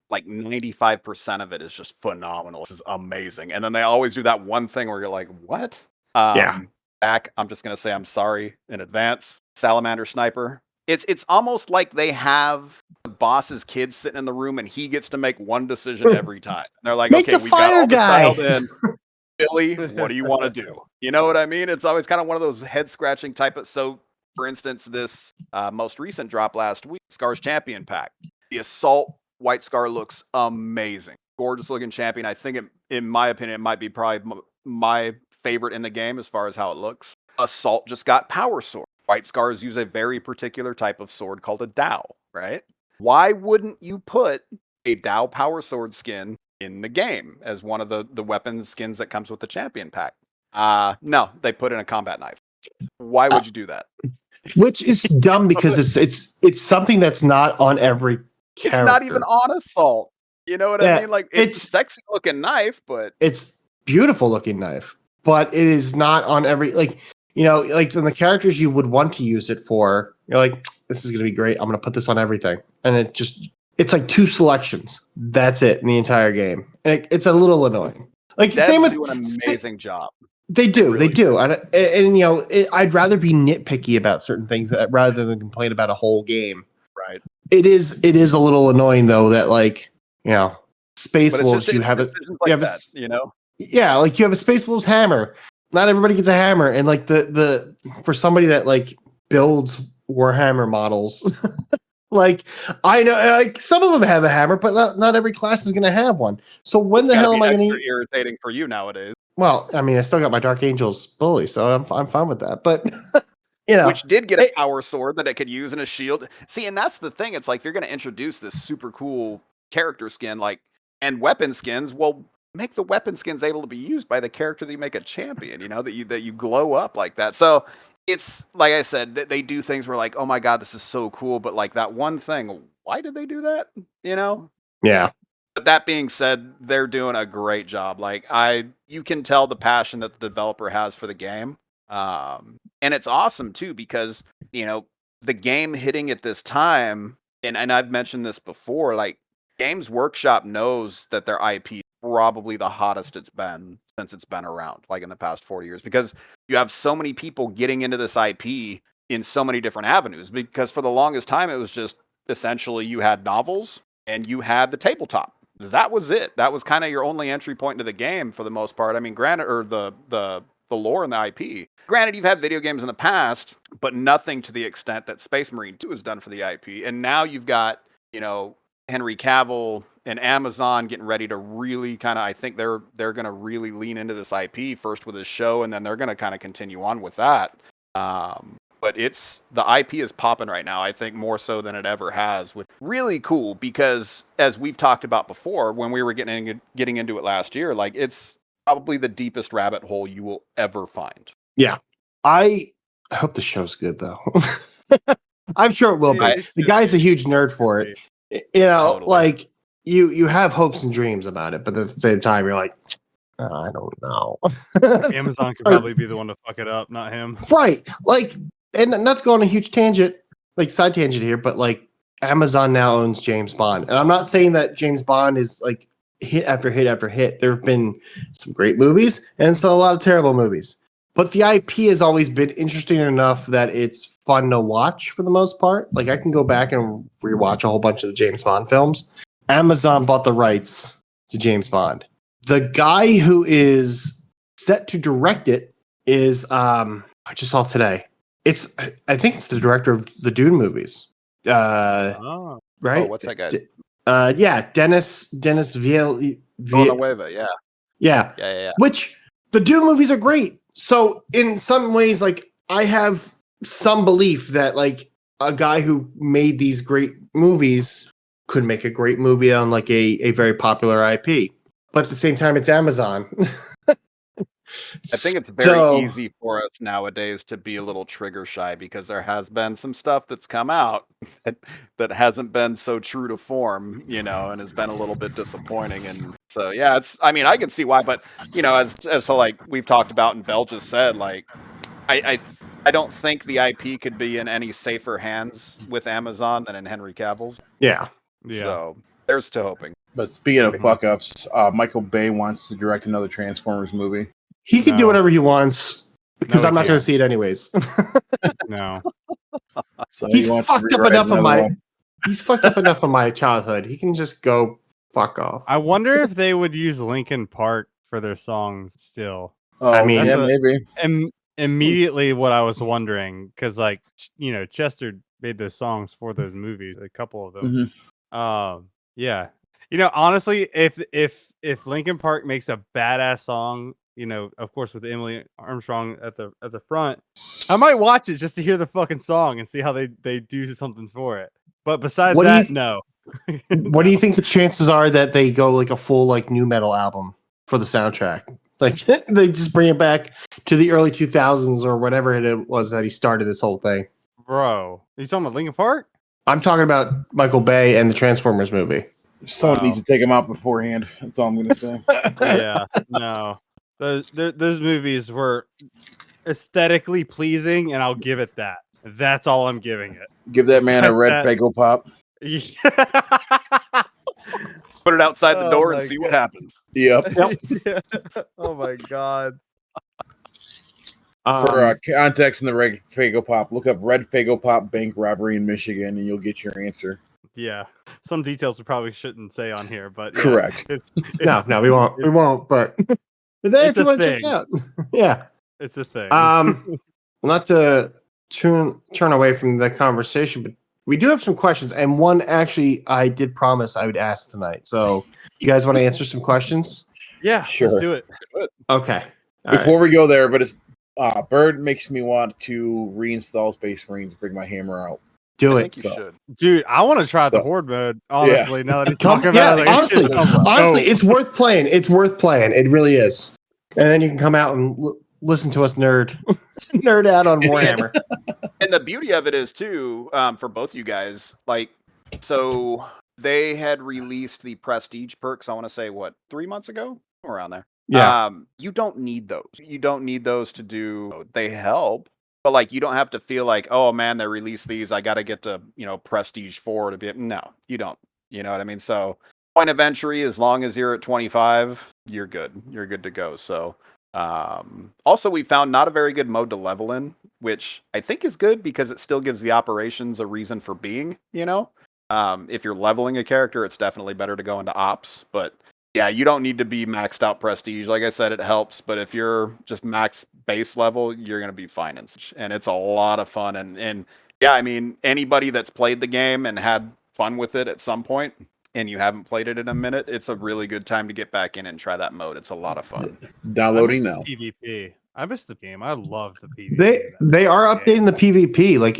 like 95% of it is just phenomenal. This is amazing. And then they always do that one thing where you're like, what? Back, I'm just going to say I'm sorry in advance. Salamander Sniper. It's almost like they have the boss's kids sitting in the room and he gets to make one decision every time. And they're like, okay, we got all the dialed in. Billy, what do you want to do? You know what I mean? It's always kind of one of those head scratching type of. So, for instance, this most recent drop last week, Scar's Champion Pack. The Assault White Scar looks amazing. Gorgeous looking champion. I think, in my opinion, it might be probably my favorite in the game as far as how it looks. Assault just got Power Sword. White Scars use a very particular type of sword called a Dao, right? Why wouldn't you put a Dao Power Sword skin in the game as one of the weapon skins that comes with the champion pack? No, they put in a combat knife. Why would you do that? Which is dumb because it's something that's not on every character. It's not even on Assault. You know what I mean? Like, it's a sexy looking knife, but it's beautiful looking knife, but it is not on every, like, like in the characters you would want to use it for, you're like, this is going to be great. I'm going to put this on everything. And it's like 2 selections. That's it in the entire game. And it's a little annoying. Like, Devs same with do an amazing job. They do. And I'd rather be nitpicky about certain things rather than complain about a whole game. Right. It is a little annoying though that, like, Space Wolves, you have Yeah, like you have a Space Wolves hammer. Not everybody gets a hammer, and like the for somebody that like builds Warhammer models, like, I know, like, some of them have a hammer, but not every class is going to have one. So when the hell am I going to? Irritating for you nowadays. Well, I mean, I still got my Dark Angels bully, so I'm fine with that. But which did get a power sword that it could use in a shield. See, and that's the thing. It's like, if you're going to introduce this super cool character skin, like, and weapon skins, well, make the weapon skins able to be used by the character that you make a champion. That you glow up like that. So it's like I said, they do things where, like, oh my god, this is so cool, but like that one thing, why did they do that? Yeah. But that being said, they're doing a great job. Like, you can tell the passion that the developer has for the game. And it's awesome too, because, the game hitting at this time, and I've mentioned this before, like, Games Workshop knows that their IP is probably the hottest it's been since it's been around, like in the past 40 years, because you have so many people getting into this IP in so many different avenues. Because for the longest time, it was just essentially you had novels and you had the tabletop. That was it. That was kind of your only entry point into the game for the most part. I mean, granted, or the lore and the IP. Granted, you've had video games in the past, but nothing to the extent that Space Marine 2 has done for the IP. And now you've got, Henry Cavill and Amazon getting ready to really kind of, I think they're going to really lean into this IP first with his show, and then they're going to kind of continue on with that. But the IP is popping right now, I think, more so than it ever has, which is really cool, because as we've talked about before, when we were getting into it last year, like, it's probably the deepest rabbit hole you will ever find. Yeah. I hope the show's good, though. I'm sure it will be. The guy's a huge nerd for it. Totally. Like, you have hopes and dreams about it, but at the same time, you're like, I don't know. Amazon could probably be the one to fuck it up, not him. Right. Like, and not to go on a huge tangent, like side tangent here, but like, Amazon now owns James Bond. And I'm not saying that James Bond is like hit after hit after hit. There have been some great movies and still a lot of terrible movies. but the IP has always been interesting enough that it's fun to watch for the most part. Like I can go back and rewatch a whole bunch of the James Bond films. Amazon bought the rights to James Bond. The guy who is set to direct it is I just saw today. I think it's the director of the Dune movies. Right? Oh, what's that guy? Yeah, Dennis Villanueva. Yeah. Yeah. Which the Dune movies are great. So in some ways, like I have some belief that like a guy who made these great movies could make a great movie on like a very popular IP. But at the same time, it's Amazon. I think it's very easy for us nowadays to be a little trigger shy because there has been some stuff that's come out that hasn't been so true to form, and has been a little bit disappointing. And so, yeah, I mean, I can see why, but as like we've talked about and Bell just said, like, I don't think the IP could be in any safer hands with Amazon than in Henry Cavill's. Yeah. So there's to hoping. But speaking of fuck ups, Michael Bay wants to direct another Transformers movie. He can do whatever he wants because I'm not going to see it anyways. No. So He's fucked up enough of my childhood. He can just go fuck off. I wonder if they would use Linkin Park for their songs still. Oh, I mean, yeah, maybe. And immediately what I was wondering, because like Chester made those songs for those movies, a couple of them. Mm-hmm. Yeah. Honestly, if Linkin Park makes a badass song, of course with Emily Armstrong at the front, I might watch it just to hear the fucking song and see how they do something for it. But besides no. What do you think the chances are that they go like a full like new metal album for the soundtrack? Like they just bring it back to the early 2000s or whatever it was that he started this whole thing. Bro, are you talking about Linkin Park? I'm talking about Michael Bay and the Transformers movie. Someone needs to take him out beforehand. That's all I'm going to say. Yeah, no. Those movies were aesthetically pleasing, and I'll give it that. That's all I'm giving it. Give that man a red Fago Pop. Put it outside the door and see what happens. Yep. Oh my god. For context in the red Fago Pop, look up red Fago Pop bank robbery in Michigan, and you'll get your answer. Yeah, some details we probably shouldn't say on here, but yeah, correct. No, we won't. But if you want to check it out, yeah, it's a thing. Not to turn away from the conversation, but we do have some questions, and one actually I did promise I would ask tonight. So, you guys want to answer some questions? Yeah, sure. Let's do it. Okay. Before we go there, but it's Bird makes me want to reinstall Space Marines, bring my hammer out. Do I it. think you should. Dude, I want to try the Horde mode, honestly, now that he's talking about it. Honestly, it's worth playing. It's worth playing. It really is. And then you can come out and listen to us nerd out on Warhammer. And the beauty of it is, too, for both you guys, like, so they had released the Prestige perks, I want to say, 3 months ago? Around there. Yeah. You don't need those. You don't need those to do, they help. But like, you don't have to feel like, oh man, they released these. I got to get to, Prestige 4 to be. No, you don't. You know what I mean? So point of entry, as long as you're at 25, you're good. You're good to go. So also we found not a very good mode to level in, which I think is good because it still gives the operations a reason for being, if you're leveling a character, it's definitely better to go into ops, but yeah, you don't need to be maxed out prestige. Like I said, it helps, but if you're just max base level, you're going to be fine. And it's a lot of fun. And yeah, I mean, anybody that's played the game and had fun with it at some point, and you haven't played it in a minute, it's a really good time to get back in and try that mode. It's a lot of fun. Downloading now. PvP. I missed the game. I love the PvP. They are updating the PvP. Like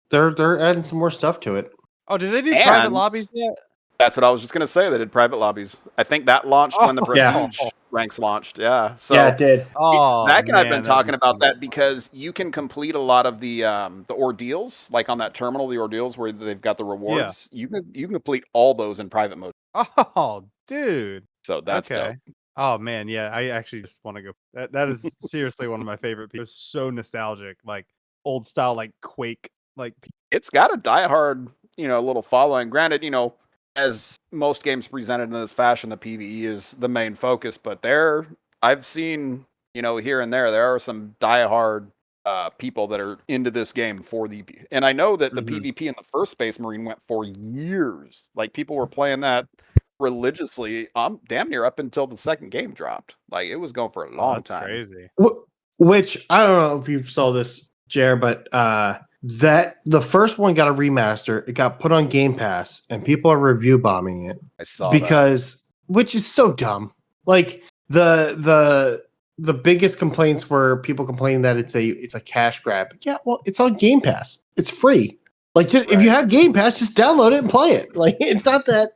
they're adding some more stuff to it. Oh, did they do private lobbies yet? That's what I was just going to say. They did private lobbies. I think that launched when the Prestige ranks launched. Yeah. So yeah, it did. Zach and I've been talking about that because you can complete a lot of the ordeals, like on that terminal, the ordeals where they've got the rewards. Yeah. You can complete all those in private mode. Oh, dude. So that's okay. Dope. Oh man, yeah. I actually just want to go. That is seriously one of my favorite people. It's so nostalgic, like old style, like Quake. Like it's got a diehard, little following. Granted, as most games presented in this fashion, the PvE is the main focus, but I've seen here and there are some diehard people that are into this game for the, and I know that the PvP in the first Space Marine went for years. Like people were playing that religiously, damn near up until the second game dropped. Like it was going for a long time. Crazy. Which I don't know if you saw this, Jer, but that the first one got a remaster. It got put on Game Pass, and people are review bombing it. I saw because which is so dumb. Like the biggest complaints were people complaining that it's a cash grab. Yeah, well, it's on Game Pass. It's free. Like, just if you have Game Pass, just download it and play it. Like, it's not that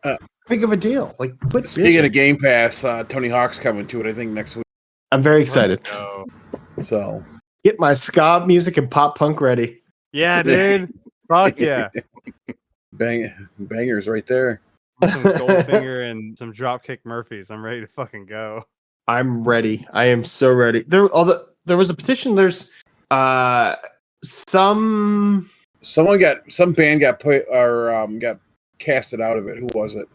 big of a deal. Like, quit speaking bitching. of Game Pass, Tony Hawk's coming to it, I think, next week. I'm very excited. So get my ska music and pop punk ready. Yeah, dude. Fuck yeah. Bangers right there. Some Goldfinger and some Dropkick Murphys. I'm ready to fucking go. I'm ready. I am so ready. There was a petition. There's some band got put or got casted out of it. Who was it?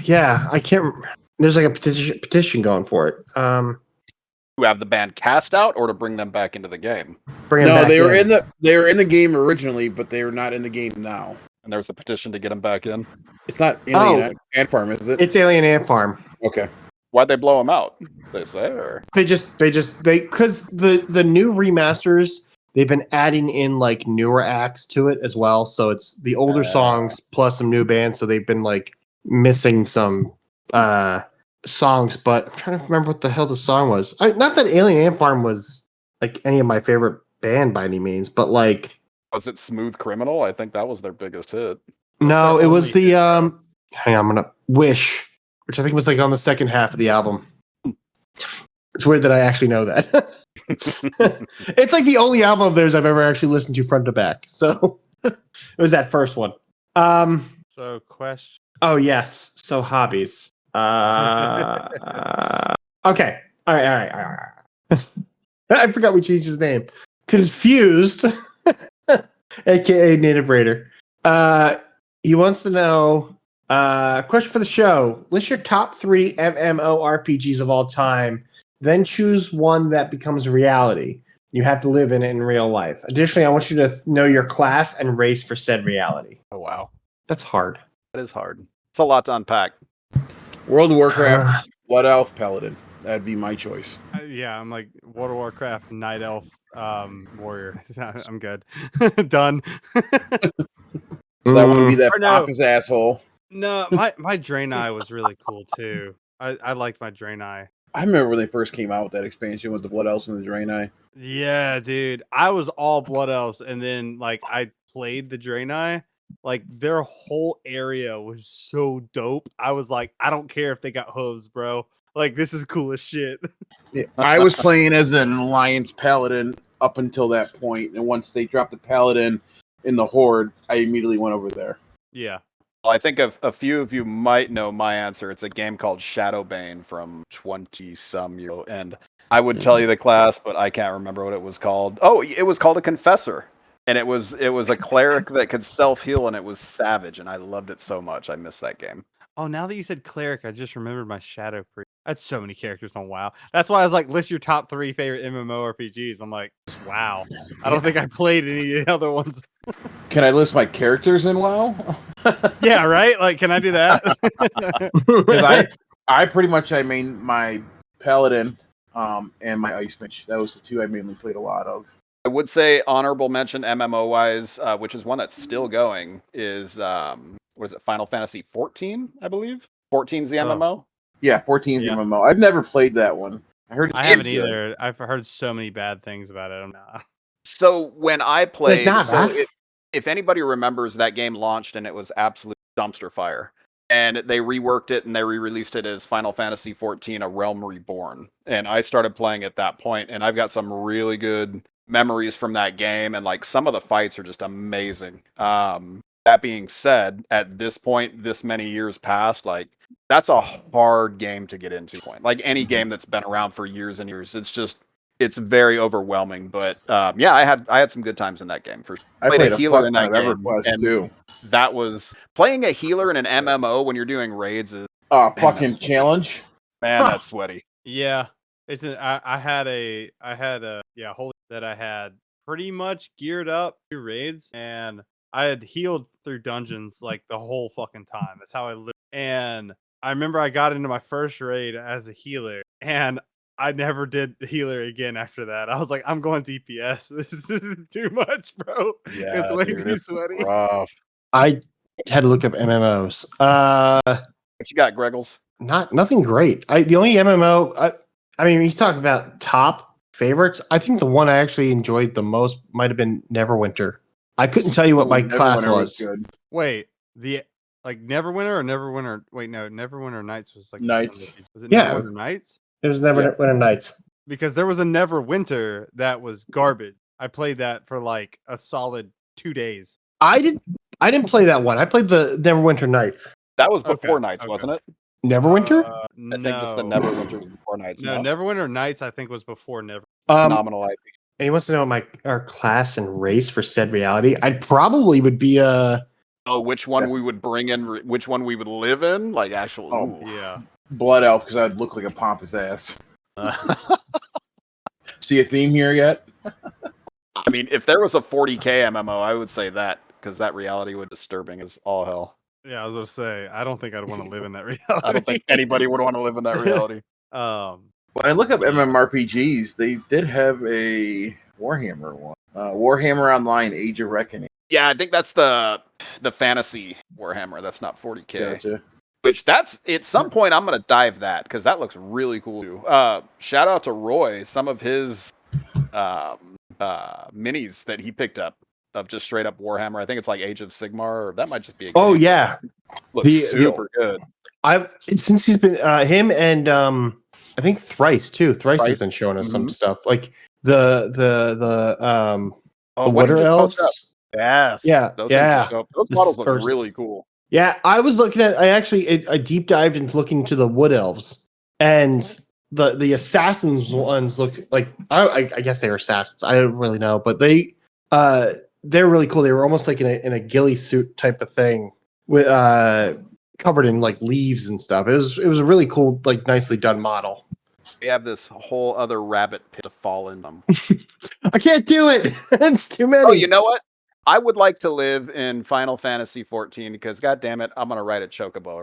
Yeah, I can't remember. There's like a petition going for it. To have the band cast out or to bring them back into the game? They were in the game originally, but they are not in the game now. And there's a petition to get them back in. It's not Alien Ant Farm, is it? It's Alien Ant Farm. Okay. Why'd they blow them out? They say, or they because the new remasters, they've been adding in like newer acts to it as well. So it's the older songs plus some new bands. So they've been like missing some songs, but I'm trying to remember what the hell the song was. Not that Alien Ant Farm was like any of my favorite band by any means, but like, was it Smooth Criminal? I think that was their biggest hit. No, it was the hang on, I'm gonna Wish, which I think was like on the second half of the album. It's weird that I actually know that. It's like the only album of theirs I've ever actually listened to front to back. So it was that first one. So question. Oh yes. So hobbies. Okay. All right. I forgot we changed his name. Confused, aka Native Raider. He wants to know. Question for the show: list your top 3 MMORPGs of all time. Then choose one that becomes reality. You have to live in it in real life. Additionally, I want you to know your class and race for said reality. Oh wow, that's hard. That is hard. It's a lot to unpack. World of Warcraft, Blood Elf, Paladin. That'd be my choice. Yeah, I'm like World of Warcraft, Night Elf, Warrior. I'm good. Done. I want to be that pompous asshole. No, my Draenei was really cool too. I liked my Draenei. I remember when they first came out with that expansion with the Blood Elves and the Draenei. Yeah, dude. I was all Blood Elves, and then like I played the Draenei. Like their whole area was so dope. I was like, I don't care if they got hooves, bro. Like this is cool as shit. Yeah, I was playing as an Alliance Paladin up until that point, and once they dropped the Paladin in the Horde, I immediately went over there. Yeah. Well, I think a few of you might know my answer. It's a game called Shadowbane from 20-some years ago, and I would tell you the class, but I can't remember what it was called. Oh, it was called a Confessor, and it was a cleric that could self-heal, and it was savage, and I loved it so much. I missed that game. Oh, now that you said cleric, I just remembered my Shadow Priest. That's so many characters on WoW. That's why I was like, list your top 3 favorite MMORPGs. I'm like, WoW. I don't think I played any of the other ones. Can I list my characters in WoW? Yeah, right? Like, can I do that? I pretty much, my Paladin and my Ice Mage. That was the 2 I mainly played a lot of. I would say honorable mention MMO-wise, which is one that's still going, is, what is it, Final Fantasy 14, I believe? 14's the MMO? Yeah, 14's the MMO. I've never played that one. I haven't either. I've heard so many bad things about it. So when I played, if anybody remembers, that game launched and it was absolute dumpster fire. And they reworked it and they re-released it as Final Fantasy 14, A Realm Reborn. And I started playing at that point, and I've got some really good memories from that game, and like some of the fights are just amazing. That being said, at this point, this many years past, like that's a hard game to get into. Like any game that's been around for years and years, it's very overwhelming. But yeah, I had some good times in that game. I played a healer in that game, and too. That was playing a healer in an MMO when you're doing raids is fucking challenge. Man, that's sweaty. Yeah. I had a holy that I had pretty much geared up to raids, and I had healed through dungeons like the whole fucking time. That's how I lived. And I remember I got into my first raid as a healer, and I never did healer again after that. I was like, I'm going DPS. This is too much, bro. Yeah, It's way dude, too it's sweaty. rough. I had to look up MMOs. What you got, Greggles? Nothing great. The only MMO. I mean, you talk about top favorites. I think the one I actually enjoyed the most might have been Neverwinter. I couldn't tell you what my class was. Good. Wait, the like Neverwinter or Neverwinter? Wait, no, Neverwinter Nights was like Nights. Was it Yeah. Neverwinter Nights? It was Neverwinter Nights. Because there was a Neverwinter that was garbage. I played that for like a solid 2 days. I didn't play that one. I played the Neverwinter Nights. That was before Okay, Nights, okay. wasn't it? Neverwinter? I think just the Neverwinter was before Nights. No, Neverwinter Nights I think was before Never. Phenomenal IP. And he wants to know our class and race for said reality. I probably would be Which one we would bring in? Which one we would live in? Like actual. Oh, ooh. Yeah. Blood Elf, because I'd look like a pompous ass. See a theme here yet? I mean, if there was a 40k MMO, I would say that because that reality would disturbing as all hell. Yeah, I was gonna say I don't think I'd want to live in that reality. I don't think anybody would want to live in that reality. When I look up MMORPGs, they did have a Warhammer one. Warhammer Online: Age of Reckoning. Yeah, I think that's the fantasy Warhammer. That's not 40k. Gotcha. Which at some point I'm gonna dive that because that looks really cool too. Shout out to Roy, some of his minis that he picked up of just straight up Warhammer. I think it's like Age of Sigmar, or that might just be a game. Oh yeah. Looks super good. Since he's been him and I think Thrice too. Thrice has been showing us some Mhm. stuff. Like the what Water he just posted up. Elves. Yes. Yeah, Those yeah. things those This models look first- really cool. Yeah, I was looking at. I deep dived into looking into the Wood Elves, and the assassins ones look like. I guess they were assassins. I don't really know, but they're really cool. They were almost like in a ghillie suit type of thing, with covered in like leaves and stuff. It was a really cool, like nicely done model. We have this whole other rabbit pit to fall in them. I can't do it. It's too many. Oh, you know what? I would like to live in Final Fantasy 14 because, god damn it, I'm gonna ride a chocobo.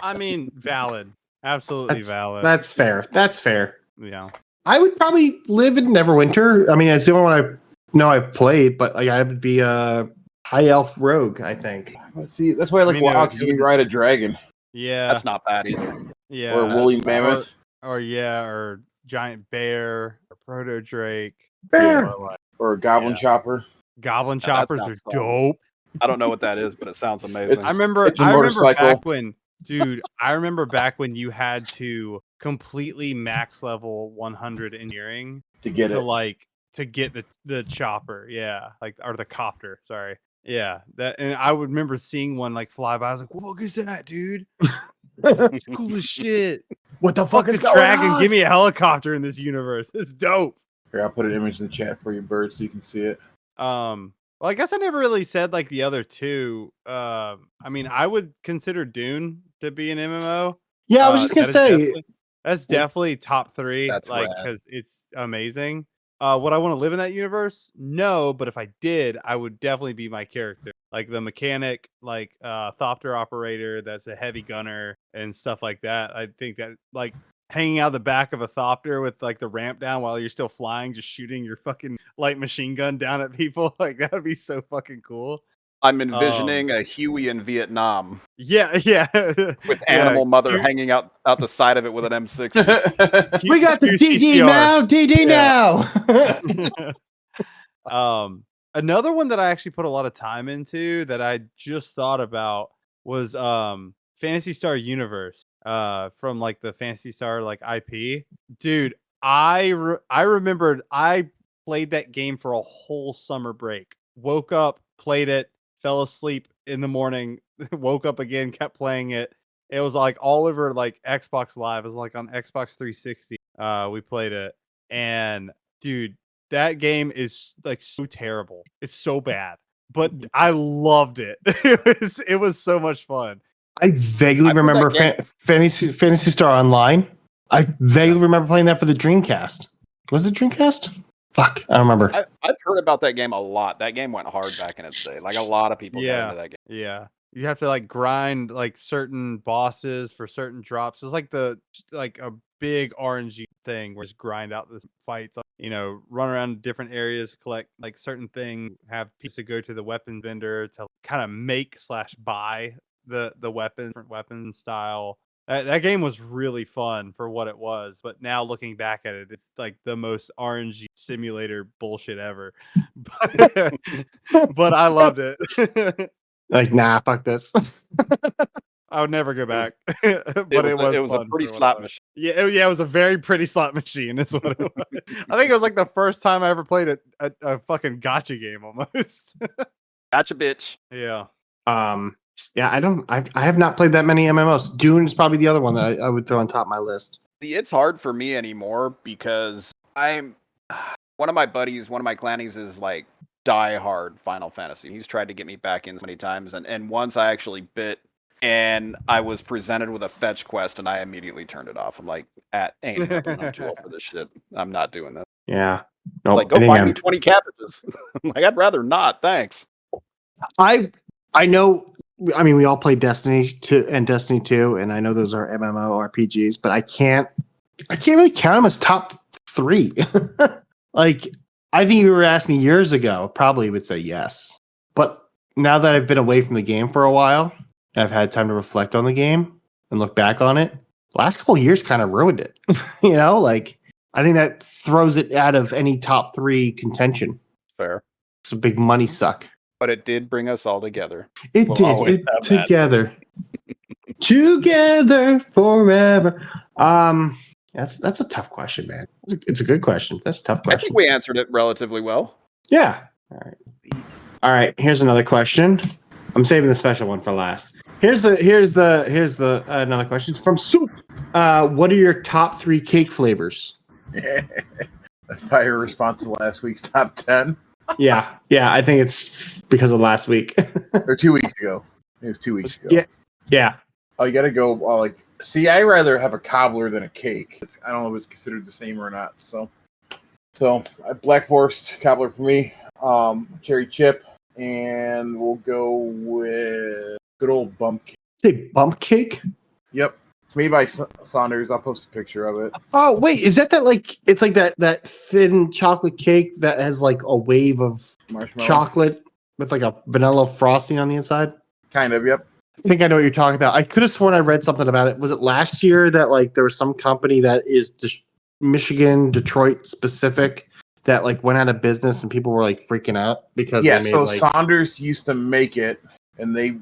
I mean, valid, absolutely valid. That's fair. That's fair. Yeah. I would probably live in Neverwinter. I mean, it's the only one I've played, but like, I would be a high elf rogue, I think. See, that's why I like mean, WoW, because you can ride a dragon Yeah. That's not bad either. yeah. or a woolly mammoth. or giant bear or proto drake. Bear. Or a goblin Yeah. chopper. Goblin That choppers are sounds fun. dope. I don't know what that is, but it sounds amazing. I remember It's a I remember motorcycle. back when I remember back when you had to completely max level 100 engineering To get it. to get the chopper, yeah, like or the copter, sorry. Yeah, that and I would remember seeing one like fly by. I was like, "What the fuck is that, dude? It's cool as shit. What the Fuck fuck is the going dragon. on? Give me a helicopter in this universe. It's dope." Here, I'll put an image in the chat for you, Bird, so you can see it. Well, I guess I never really said like the other two. I mean, I would consider Dune to be an MMO. Yeah, I was just gonna say. That's definitely top 3. That's like rad. because it's amazing. Would I want to live in that universe? No, but if I did, I would definitely be my character, like the mechanic, like Thopter operator. That's a heavy gunner and stuff like that. I think that like hanging out the back of a Thopter with like the ramp down while you're still flying, just shooting your fucking light machine gun down at people, like that would be so fucking cool. I'm envisioning a Huey in Vietnam Yeah, yeah. with Yeah, Animal Mother Huey- hanging out the side of it with an M60. We got the DD QCCR. now. DD now. Another one that I actually put a lot of time into that I just thought about was Phantasy Star Universe from like the Phantasy Star like IP. Dude, I remembered I played that game for a whole summer break. Woke up, played it, fell asleep in the morning, woke up again, kept playing it. It was like all over like Xbox Live. It was like on Xbox 360. We played it, and dude, that game is like so terrible. It's so bad, but I loved it. It was so much fun. I vaguely I put remember that Fantasy Star Online. I vaguely remember playing that for the Dreamcast. Was it Dreamcast? Fuck, I don't remember. I've heard about that game a lot. That game went hard back in its day. Like a lot of people got into that game. Yeah. You have to like grind like certain bosses for certain drops. It's like a big RNG thing where it's grind out the fights, run around different areas, collect like certain things, have pieces to go to the weapon vendor to kind of make/buy the weapon, different weapon style. That game was really fun for what it was, but now looking back at it, it's like the most RNG simulator bullshit ever. But I loved it. Like, nah, fuck this. I would never go back. But it was a pretty slot machine. Yeah, it was a very pretty slot machine. Is what it was. I think it was like the first time I ever played a fucking gotcha game almost. Gotcha, bitch. Yeah. Yeah, I have not played that many MMOs. Dune is probably the other one that I would throw on top of my list. See, it's hard for me anymore because one of my clannies is like die-hard Final Fantasy. He's tried to get me back in so many times, and once I actually bit, and I was presented with a fetch quest, and I immediately turned it off. I'm like, ain't happening. I'm too old for this shit. I'm not doing this. Yeah. Nope, like, go find me 20 cabbages. Like, I'd rather not. Thanks. I know. I mean, we all play Destiny 2 and Destiny 2, and I know those are MMORPGs, but I can't really count them as top 3. Like, I think if you were asking me years ago, probably would say yes. But now that I've been away from the game for a while, and I've had time to reflect on the game and look back on it, the last couple of years kind of ruined it. Like, I think that throws it out of any top 3 contention. Fair. It's a big money suck. But it did bring us all together. It did. Together. Together forever. That's a tough question, man. It's a good question. That's a tough question. I think we answered it relatively well. Yeah. All right. Here's another question. I'm saving the special one for last. Here's the another question from Soup. What are your top 3 cake flavors? That's probably your response to last week's top 10. Yeah, I think it's because of last week. Or 2 weeks ago. It was 2 weeks ago. Yeah. Oh, you got to go. See, I rather have a cobbler than a cake. I don't know if it's considered the same or not. So Black Forest cobbler for me. Cherry chip, and we'll go with good old bump cake. Say bump cake. Yep. It's made by Saunders. I'll post a picture of it. Oh, wait. Is that like, it's like that thin chocolate cake that has like a wave of Marshmallow chocolate with like a vanilla frosting on the inside? Kind of, yep. I think I know what you're talking about. I could have sworn I read something about it. Was it last year that like there was some company that is Michigan, Detroit specific that like went out of business and people were like freaking out because they made, so Saunders used to make it and they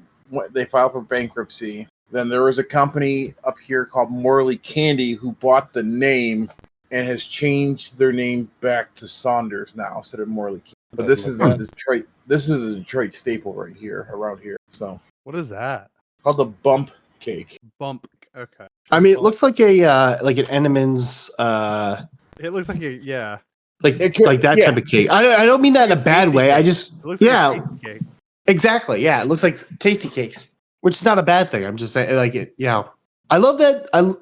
filed for bankruptcy. Then there was a company up here called Morley Candy who bought the name and has changed their name back to Saunders now instead of Morley Candy. But this is a Detroit. This is a Detroit staple right here, around here. So what is that? Called the bump cake. Bump. Okay. I mean, it looks like like an Entenmann's. It looks like like that type of cake. I don't mean that in a bad way. I just like a cake. Exactly. Yeah, it looks like tasty cakes, which is not a bad thing. I'm just saying, like it. I love that. I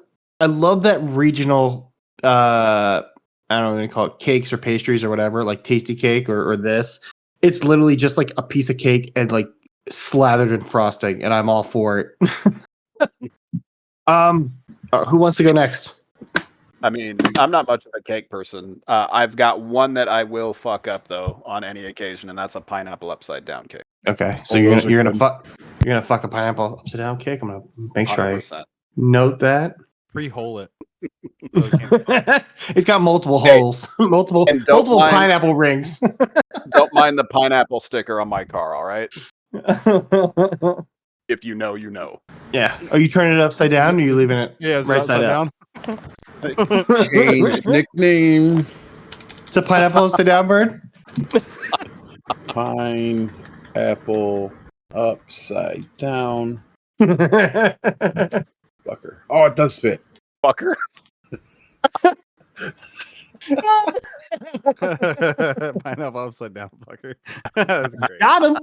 love that regional. I don't know what they call it, cakes or pastries or whatever, like tasty cake or this. It's literally just like a piece of cake and like slathered in frosting, and I'm all for it. Who wants to go next? I mean, I'm not much of a cake person. I've got one that I will fuck up though on any occasion, and that's a pineapple upside down cake. Okay, so you're gonna fuck a pineapple upside down cake. I'm gonna make sure 100%. I note that. Pre-hole it. It's got multiple holes, multiple pineapple rings. Don't mind the pineapple sticker on my car, all right? If you know, you know. Yeah. Are you turning it upside down or are you leaving it right side down? Change nickname. It's a pineapple upside down bird? Pineapple upside down. Fucker. Fucker. Oh, it does fit. Fucker. Pineapple upside down, fucker. That's great. Got him.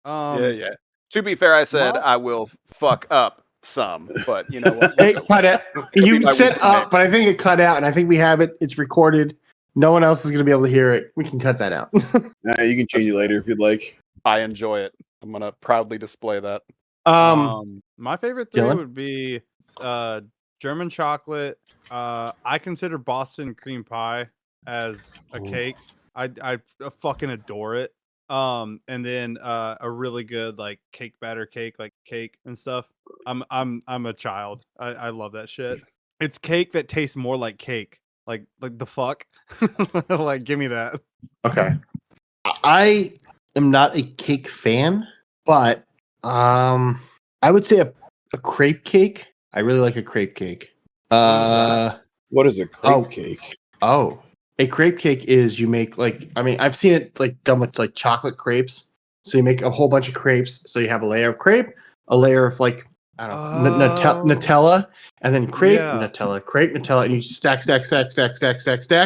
Yeah. To be fair, I said I will fuck up some, but you know what? It cut out. be You my said weekend up, but I think it cut out, and I think we have it. It's recorded. No one else is going to be able to hear it. We can cut that out. Nah, you can change it later if you'd like. I enjoy it. I'm gonna proudly display that. My favorite three Dylan? would be German chocolate. I consider Boston cream pie as a cake. I fucking adore it. And then a really good like cake batter cake, like cake and stuff. I'm a child. I love that shit. It's cake that tastes more like cake. Like the fuck. Like give me that. Okay. I am not a cake fan, but I would say a crepe cake. I really like a crepe cake. What is a crepe Oh. cake? Oh, a crepe cake is you make like, I mean, I've seen it like done with like chocolate crepes. So you make a whole bunch of crepes. So you have a layer of crepe, a layer of like, I don't know, Nutella, and then crepe, Yeah. Nutella, and you just stack,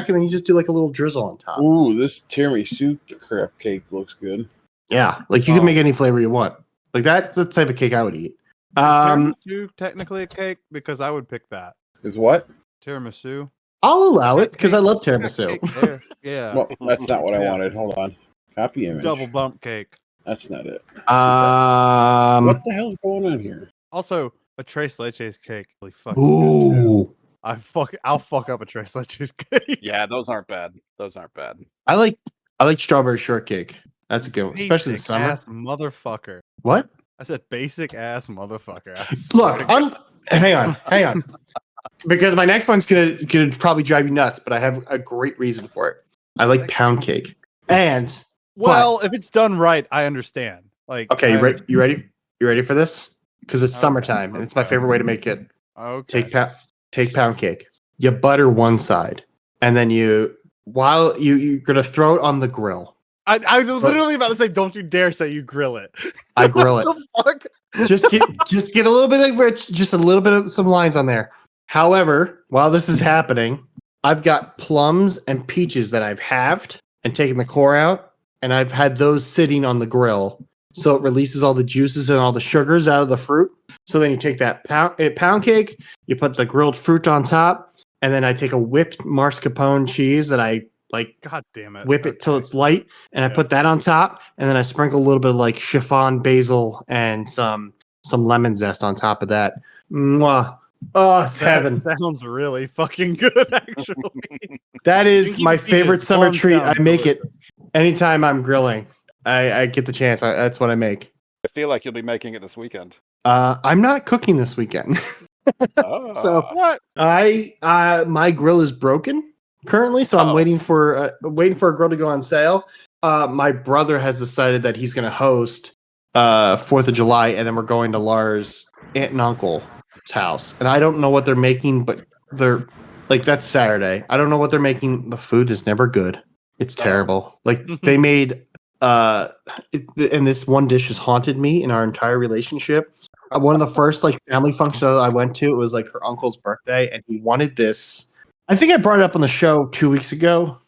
and then you just do like a little drizzle on top. Ooh, this tiramisu crepe cake looks good. Yeah, like you can make any flavor you want. Like that's the type of cake I would eat. Is tiramisu technically a cake? Because I would pick that. Is what? Tiramisu. I'll allow it because I love Cake tiramisu. there. Yeah. Well, that's not what I Yeah. wanted. Hold on. Copy image. Double bump cake. That's not it. Um, What the hell is going on here? Also, a tres leches cake. Really fucking good too. ooh, I'll fuck up a tres leches cake. Yeah, those aren't bad. Those aren't bad. I like strawberry shortcake. That's a good one, especially in the Basic summer. ass motherfucker. What? I said basic ass motherfucker. I swear Look, to God. hang on, because my next one's gonna probably drive you nuts, but I have a great reason for it. I like pound cake, and Well, if it's done right, I understand. Like, okay, I you ready? You ready for this? Because it's Okay, summertime, and it's my okay. favorite way to make it. Okay. Take pound cake. You butter one side, and then you're gonna throw it on the grill. I was literally about to say, don't you dare say you grill it. I grill it. What the fuck? just get a little bit of rich, just a little bit of some lines on there. However, while this is happening, I've got plums and peaches that I've halved and taken the core out, and I've had those sitting on the grill, so it releases all the juices and all the sugars out of the fruit. So then you take that pound cake, you put the grilled fruit on top, and then I take a whipped mascarpone cheese that I like God damn it. whip it till Okay. it's light, and I Yeah. put that on top, and then I sprinkle a little bit of like chiffon basil and some lemon zest on top of that. Mwah. Oh, it's That heaven. sounds really fucking good, actually. That is You my can eat favorite it. summer Plum treat. I sounds make it delicious. anytime I'm grilling. I get the chance. That's what I make. I feel like you'll be making it this weekend. I'm not cooking this weekend. Oh. So What? my grill is broken currently, so I'm Oh. waiting for a grill to go on sale. My brother has decided that he's going to host 4th of July, and then we're going to Lars' aunt and uncle's house. And I don't know what they're making, but they're like that's Saturday. I don't know what they're making. The food is never good. It's terrible. Like they made and this one dish has haunted me in our entire relationship. One of the first like family functions I went to, it was like her uncle's birthday, and he wanted this. I think I brought it up on the show 3 weeks ago,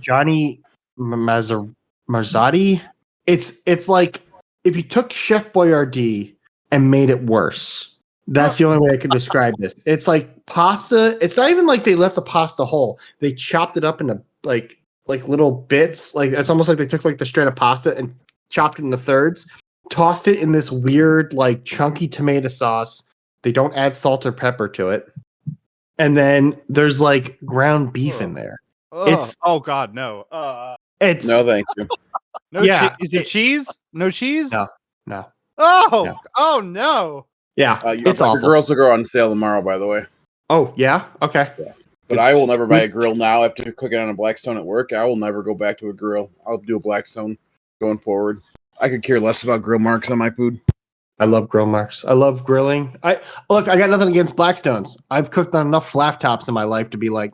Johnny Marzotti. It's like if you took Chef Boyardee and made it worse. That's the only way I can describe this. It's like pasta. It's not even like they left the pasta whole. They chopped it up into like little bits. Like it's almost like they took like the strand of pasta and chopped it into thirds, tossed it in this weird like chunky tomato sauce. They don't add salt or pepper to it. And then there's like ground beef in there. It's- oh god, no. It's No, thank you. No. Yeah, Is it cheese? No cheese? No. No. Oh. No. Oh no. Yeah, it's the awful. grills will go on sale tomorrow, by the way. Oh yeah, okay. But I will never buy a grill now after cooking on a Blackstone at work. I will never go back to a grill. I'll do a Blackstone going forward. I could care less about grill marks on my food. I love grill marks. I love grilling. I got nothing against Blackstones. I've cooked on enough flat tops in my life to be like,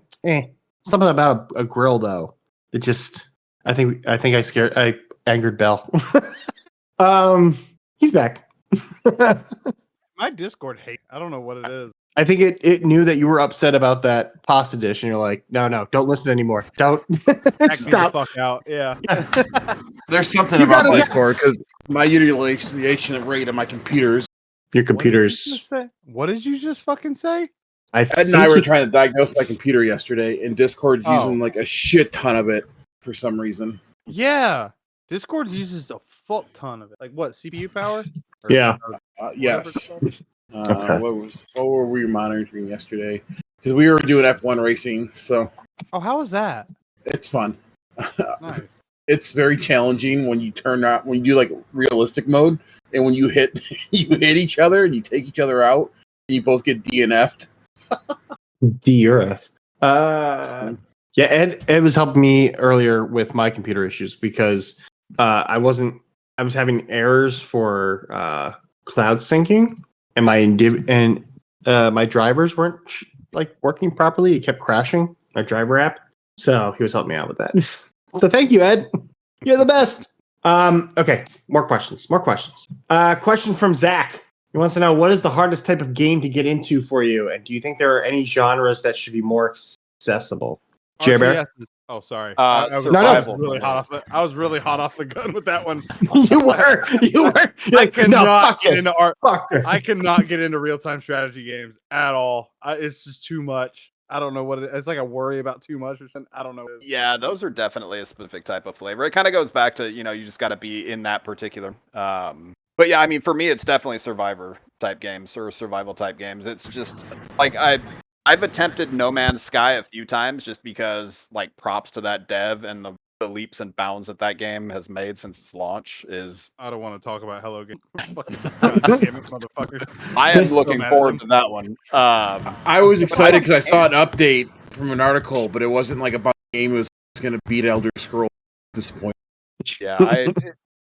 something about a grill though. It just, I think I angered Bell. He's back. My Discord hate. I don't know what it is. I think it knew that you were upset about that pasta dish, and you're like, no, don't listen anymore. Don't Back me the stop. fuck out. Yeah. There's something You about gotta- Discord because my utilization rate of my computer is Your computer's. What did you just fucking say? I Ed and I were think trying to diagnose my computer yesterday, and Discord's Oh. using like a shit ton of it for some reason. Yeah, Discord uses a fuck ton of it. Like what, CPU power? Or- Yeah. or Yes. whatever it's called? Okay. What were we monitoring yesterday? Because we were doing F1 racing, so Oh, how was that? it's fun. Nice. It's very challenging when you do like realistic mode, and when you hit each other and you take each other out, and you both get DNF'd. Diura. Yeah, Ed was helping me earlier with my computer issues because I was having errors for cloud syncing, and my drivers weren't like working properly. It kept crashing my driver app. So he was helping me out with that. So thank you, Ed. You're the best. Okay, more questions. Question from Zach. He wants to know, what is the hardest type of game to get into for you, and do you think there are any genres that should be more accessible? Jer-Bear? RTS. Oh, sorry. Survival. I was really hot off the gun with that one. You were. You're I like, no, cannot fuck get this. into art. Fuck this. I cannot get into real-time strategy games at all. It's just too much. I don't know what it is. It's like I worry about too much or something. I don't know. Yeah, those are definitely a specific type of flavor. It kind of goes back to, you just got to be in that particular. But yeah, I mean, for me, it's definitely survivor type games or survival type games. It's just like I've attempted No Man's Sky a few times just because, like, props to that dev and the leaps and bounds that game has made since its launch is. I don't want to talk about Hello Game. God damn it, motherfuckers. I am So looking mad at forward them. to that one. I was excited because I saw an update from an article, but it wasn't like about the game. It was going to beat Elder Scrolls. Disappointing. Yeah,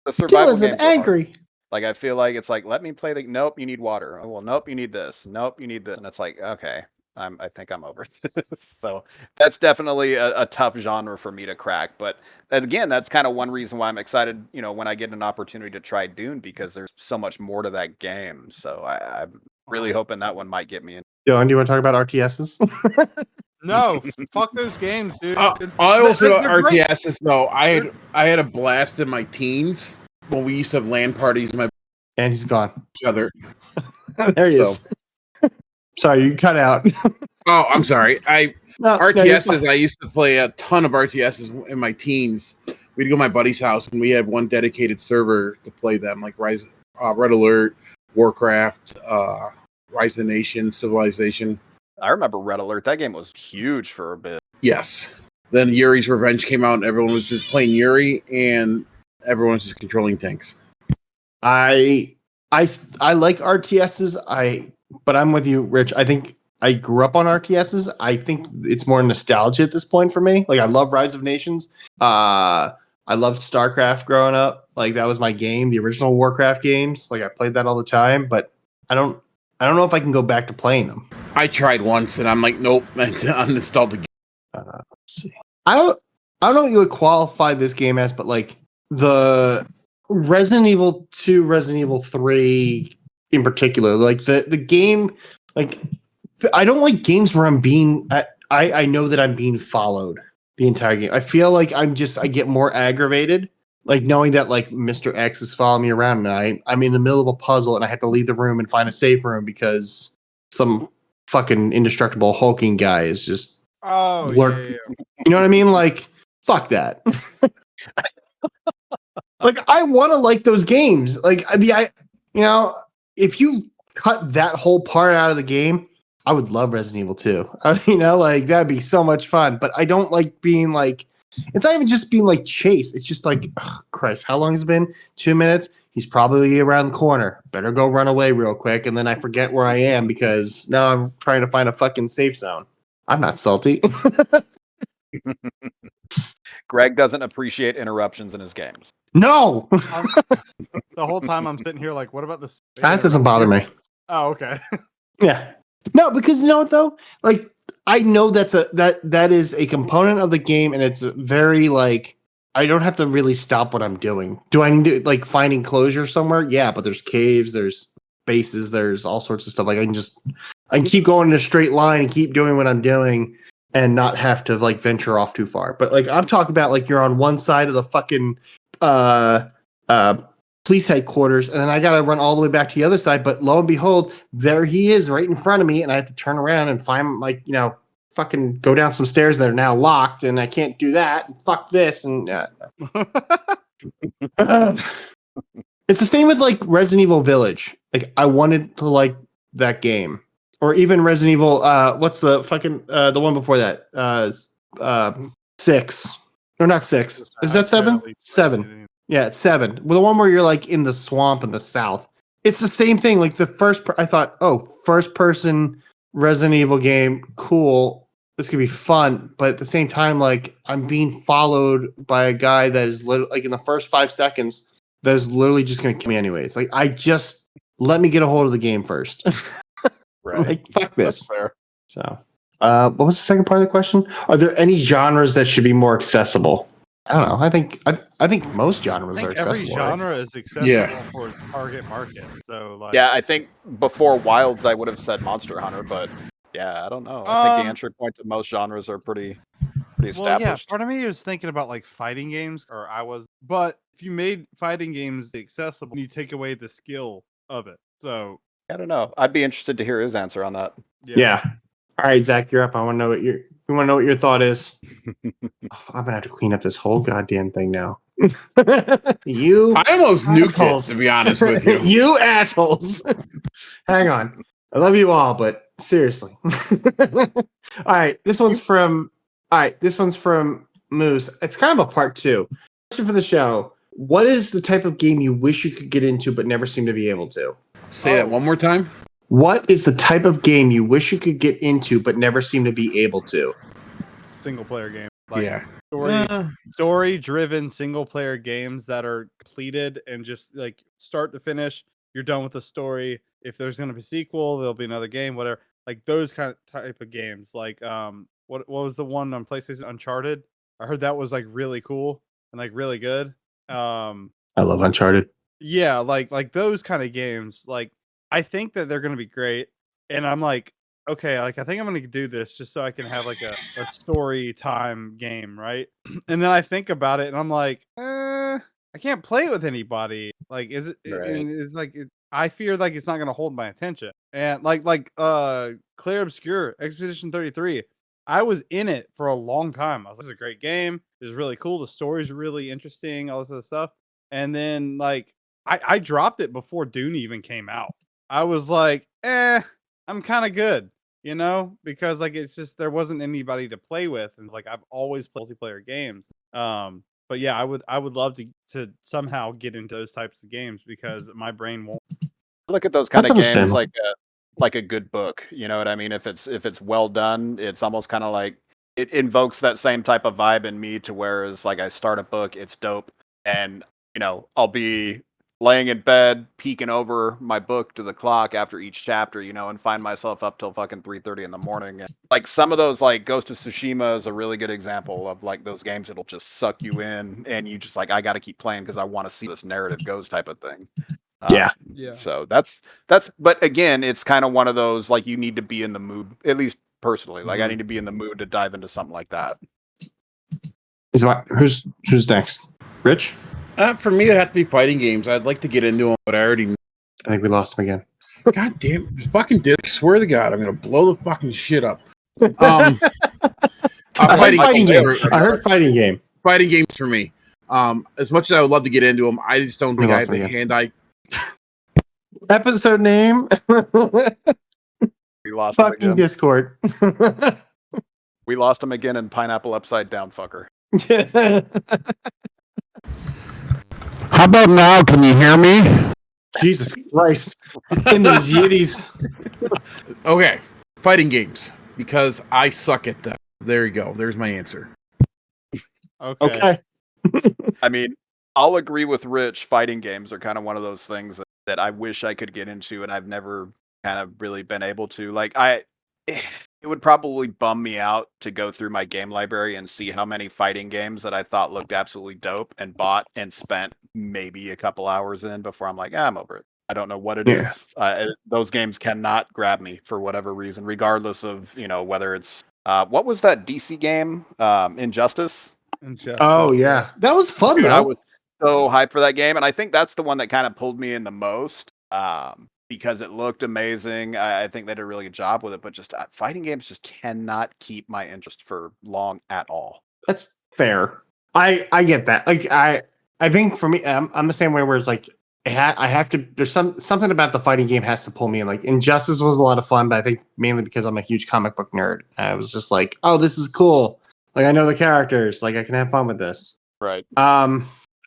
the survival Dylan's games are hard. angry. Like, I feel like it's like, let me play nope, you need water. Oh, well, nope, you need this. Nope, you need this. And it's like, okay, I think I'm over this. So that's definitely a tough genre for me to crack. But again, that's kind of one reason why I'm excited, when I get an opportunity to try Dune, because there's so much more to that game. So I'm really hoping that one might get me in. Dylan, do you want to talk about RTSs? No, fuck those games, dude. I will say about They're great. RTSs though. I had a blast in my teens when we used to have LAN parties. And And he's gone. each other. There he is. Sorry, you cut out. Oh, I'm sorry. No, RTSs. I used to play a ton of RTSs in my teens. We'd go to my buddy's house and we had one dedicated server to play them, like Red Alert, Warcraft, Rise of the Nation, Civilization. I remember Red Alert. That game was huge for a bit. Yes. Then Yuri's Revenge came out and everyone was just playing Yuri and everyone was just controlling tanks. I like RTSs. But I'm with you, Rich. I think I grew up on RTSs. I think it's more nostalgia at this point for me. Like, I love Rise of Nations. I loved StarCraft growing up. Like, that was my game, the original Warcraft games. Like, I played that all the time, but I don't know if I can go back to playing them. I tried once and I'm like, nope, I uninstalled the game. Let's see. I don't know what you would qualify this game as, but like the Resident Evil 2, Resident Evil 3 in particular, like the game, like I don't like games where I'm being I know that I'm being followed the entire game. I feel like I get more aggravated, like knowing that like Mr. X is following me around and I'm in the middle of a puzzle and I have to leave the room and find a safe room because some fucking indestructible hulking guy is just Yeah. You know what I mean? Like, fuck that. Like, I want to like those games. Like, if you cut that whole part out of the game, I would love Resident Evil 2. Like, that'd be so much fun. But I don't like being like, it's not even just being like chased. It's just like, oh, Christ, how long has it been? 2 minutes? He's probably around the corner. Better go run away real quick. And then I forget where I am because now I'm trying to find a fucking safe zone. I'm not salty. Greg doesn't appreciate interruptions in his games. No! The whole time I'm sitting here like, what about this? That doesn't bother me. Oh, okay. Yeah. No, because you know what though? Like, I know that is a component of the game, and it's very like I don't have to really stop what I'm doing. Do I need to like find enclosure somewhere? Yeah, but there's caves, there's bases, there's all sorts of stuff. Like I can keep going in a straight line and keep doing what I'm doing and not have to like venture off too far. But like I'm talking about like you're on one side of the fucking police headquarters, and then I got to run all the way back to the other side. But lo and behold, there he is right in front of me, and I have to turn around and find, like, fucking go down some stairs that are now locked, and I can't do that. And fuck this. And it's the same with like Resident Evil Village. Like, I wanted to like that game, or even Resident Evil. What's the fucking the one before that? 6. No, not 6. Is that 7? 7. Yeah, it's 7. Well, the one where you're like in the swamp in the south. It's the same thing. Like the I thought, first person Resident Evil game, cool. This could be fun, but at the same time, like, I'm being followed by a guy that is like in the first 5 seconds that is literally just going to kill me anyways. Like, let me get a hold of the game first. Right. Like, fuck this. That's fair. So, what was the second part of the question? Are there any genres that should be more accessible? I don't know. I think most genres are accessible. Every genre is accessible for its target market. So, like, Yeah, I think before Wilds, I would have said Monster Hunter, but yeah, I don't know. I think the entry point to most genres are pretty established. Well, yeah, part of me was thinking about like fighting games, but if you made fighting games accessible, you take away the skill of it. So I don't know. I'd be interested to hear his answer on that. Yeah. All right, Zach, you're up. I want to know what your thought is. I'm gonna have to clean up this whole goddamn thing now. I almost nuked assholes. it, to be honest with you. You assholes. Hang on. I love you all, but seriously. All right, this one's from Moose. It's kind of a part 2. Question for the show. What is the type of game you wish you could get into but never seem to be able to? Say that one more time. What is the type of game you wish you could get into but never seem to be able to? single player game. Like, Yeah. Story driven single player games that are completed and just like start to finish, you're done with the story. If there's going to be a sequel, there'll be another game, whatever. Like those kind of type of games. Like what was the one on PlayStation, Uncharted? I heard that was like really cool and like really good. I love Uncharted. Yeah, like those kind of games. Like I think that they're going to be great, and I'm like, okay, like I think I'm going to do this just so I can have like a story time game, right? And then I think about it, and I'm like, I can't play it with anybody. Like, is it? Right. It's like I fear like it's not going to hold my attention. And like Clair Obscur Expedition 33. I was in it for a long time. I was like, this is a great game. It was really cool. The story's really interesting, all this other stuff. And then like I dropped it before Dune even came out. I was like, I'm kind of good, you know, because like it's just there wasn't anybody to play with, and like I've always played multiplayer games. But yeah, I would love to somehow get into those types of games because my brain won't. Look at those kind That's of games understandable. like a good book. You know what I mean? If it's well done, it's almost kind of like it invokes that same type of vibe in me to whereas like I start a book, it's dope, and you know I'll be laying in bed, peeking over my book to the clock after each chapter, you know, and find myself up till fucking 3:30 in the morning. And like some of those, like Ghost of Tsushima is a really good example of like those games that'll just suck you in, and you just like I got to keep playing because I want to see this narrative goes type of thing. Yeah. So that's but again, it's kind of one of those like you need to be in the mood, at least personally. Like I need to be in the mood to dive into something like that. Who's next? Rich? For me, it has to be fighting games. I'd like to get into them, but I already. I think we lost him again. God damn, this fucking dick! I swear to God, I'm gonna blow the fucking shit up. Fighting game. I heard fighting game. Fighting games for me. As much as I would love to get into them, I just don't think I have the hand-eye. Episode name. We lost him Fucking again. Discord. We lost him again in Pineapple Upside Down, fucker. How about now? Can you hear me? Jesus Christ. In those Yiddies. Okay, fighting games because I suck at them. There you go. There's my answer. Okay. I mean, I'll agree with Rich. Fighting games are kind of one of those things that I wish I could get into, and I've never kind of really been able to. Like, it would probably bum me out to go through my game library and see how many fighting games that I thought looked absolutely dope and bought and spent maybe a couple hours in before I'm like, I'm over it. I don't know what it is. Those games cannot grab me for whatever reason, regardless of, you know, whether it's what was that DC game, Injustice? Oh yeah, that was fun Dude, though. so hyped for that game, and I think that's the one that kind of pulled me in the most. Because it looked amazing. I think they did a really good job with it, but just fighting games just cannot keep my interest for long at all. That's fair. I get that. Like I think for me, I'm the same way. Where it's like I have to. There's something about the fighting game has to pull me in. Like Injustice was a lot of fun, but I think mainly because I'm a huge comic book nerd. I was just like, oh, this is cool. Like I know the characters. Like I can have fun with this. Right. I